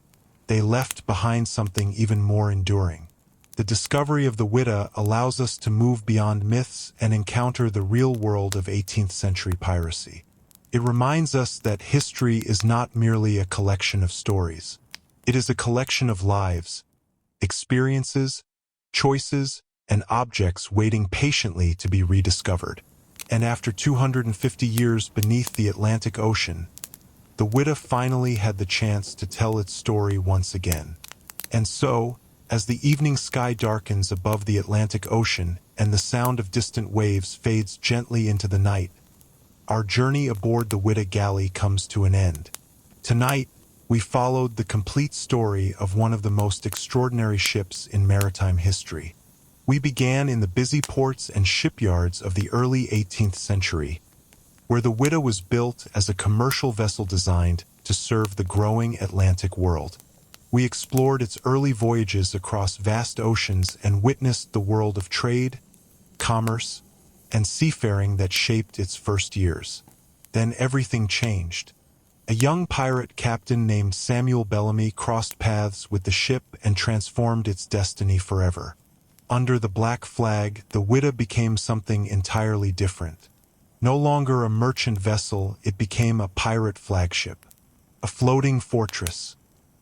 [SPEAKER 1] they left behind something even more enduring. The discovery of the Whydah allows us to move beyond myths and encounter the real world of 18th century piracy. It reminds us that history is not merely a collection of stories. It is a collection of lives, experiences, choices, and objects waiting patiently to be rediscovered. And after 250 years beneath the Atlantic Ocean, the Whydah finally had the chance to tell its story once again. And so, as the evening sky darkens above the Atlantic Ocean and the sound of distant waves fades gently into the night, our journey aboard the Whydah Gally comes to an end. Tonight, we followed the complete story of one of the most extraordinary ships in maritime history. We began in the busy ports and shipyards of the early 18th century, where the Whydah was built as a commercial vessel designed to serve the growing Atlantic world. We explored its early voyages across vast oceans and witnessed the world of trade, commerce, and seafaring that shaped its first years. Then everything changed. A young pirate captain named Samuel Bellamy crossed paths with the ship and transformed its destiny forever. Under the black flag, the Whydah became something entirely different. No longer a merchant vessel, it became a pirate flagship, a floating fortress,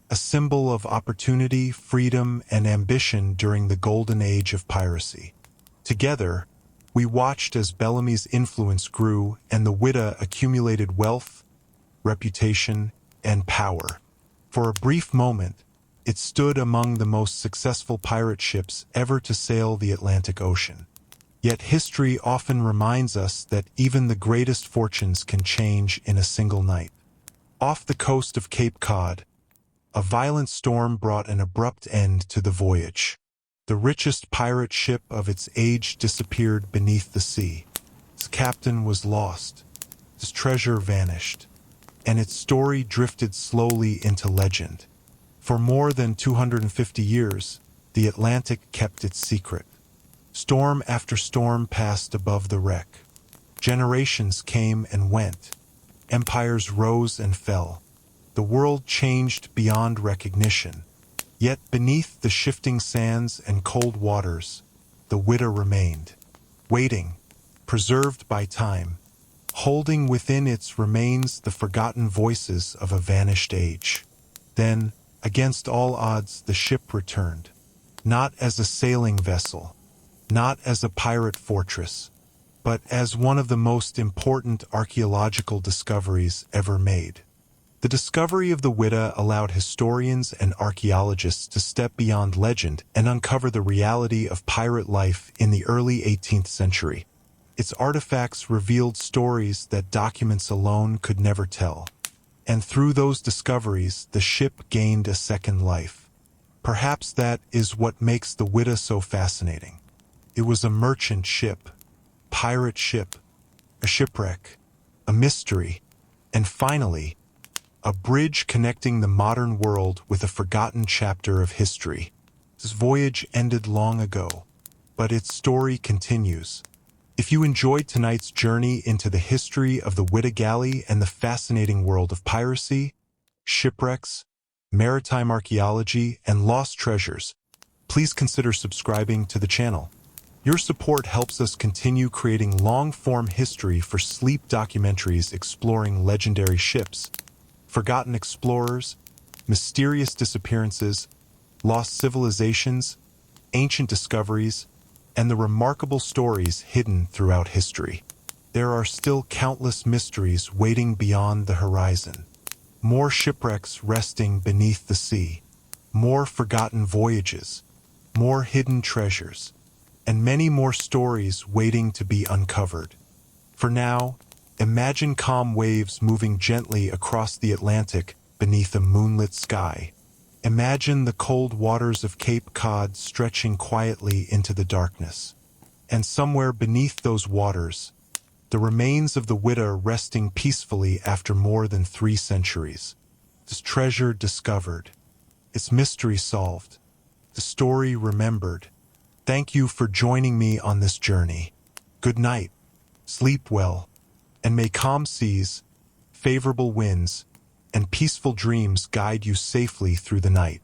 [SPEAKER 1] a symbol of opportunity, freedom, and ambition during the golden age of piracy. Together, we watched as Bellamy's influence grew and the Whydah accumulated wealth, reputation, and power. For a brief moment, it stood among the most successful pirate ships ever to sail the Atlantic Ocean. Yet history often reminds us that even the greatest fortunes can change in a single night. Off the coast of Cape Cod, a violent storm brought an abrupt end to the voyage. The richest pirate ship of its age disappeared beneath the sea. Its captain was lost, its treasure vanished, and its story drifted slowly into legend. For more than 250 years, the Atlantic kept its secret. Storm after storm passed above the wreck. Generations came and went. Empires rose and fell. The world changed beyond recognition. Yet beneath the shifting sands and cold waters, the Whydah remained, waiting, preserved by time, holding within its remains the forgotten voices of a vanished age. Then, against all odds, the ship returned, not as a sailing vessel, not as a pirate fortress, but as one of the most important archaeological discoveries ever made. The discovery of the Whydah allowed historians and archaeologists to step beyond legend and uncover the reality of pirate life in the early 18th century. Its artifacts revealed stories that documents alone could never tell. And through those discoveries, the ship gained a second life. Perhaps that is what makes the Whydah so fascinating. It was a merchant ship, pirate ship, a shipwreck, a mystery, and finally, a bridge connecting the modern world with a forgotten chapter of history. This voyage ended long ago, but its story continues. If you enjoyed tonight's journey into the history of the Whydah Gally and the fascinating world of piracy, shipwrecks, maritime archaeology, and lost treasures, please consider subscribing to the channel. Your support helps us continue creating long-form history for sleep documentaries exploring legendary ships, forgotten explorers, mysterious disappearances, lost civilizations, ancient discoveries, and the remarkable stories hidden throughout history. There are still countless mysteries waiting beyond the horizon. More shipwrecks resting beneath the sea, more forgotten voyages, more hidden treasures, and many more stories waiting to be uncovered. For now, imagine calm waves moving gently across the Atlantic beneath a moonlit sky. Imagine the cold waters of Cape Cod stretching quietly into the darkness. And somewhere beneath those waters, the remains of the Whydah resting peacefully after more than 3 centuries. This treasure discovered, its mystery solved, the story remembered. Thank you for joining me on this journey. Good night, sleep well, and may calm seas, favorable winds, and peaceful dreams guide you safely through the night.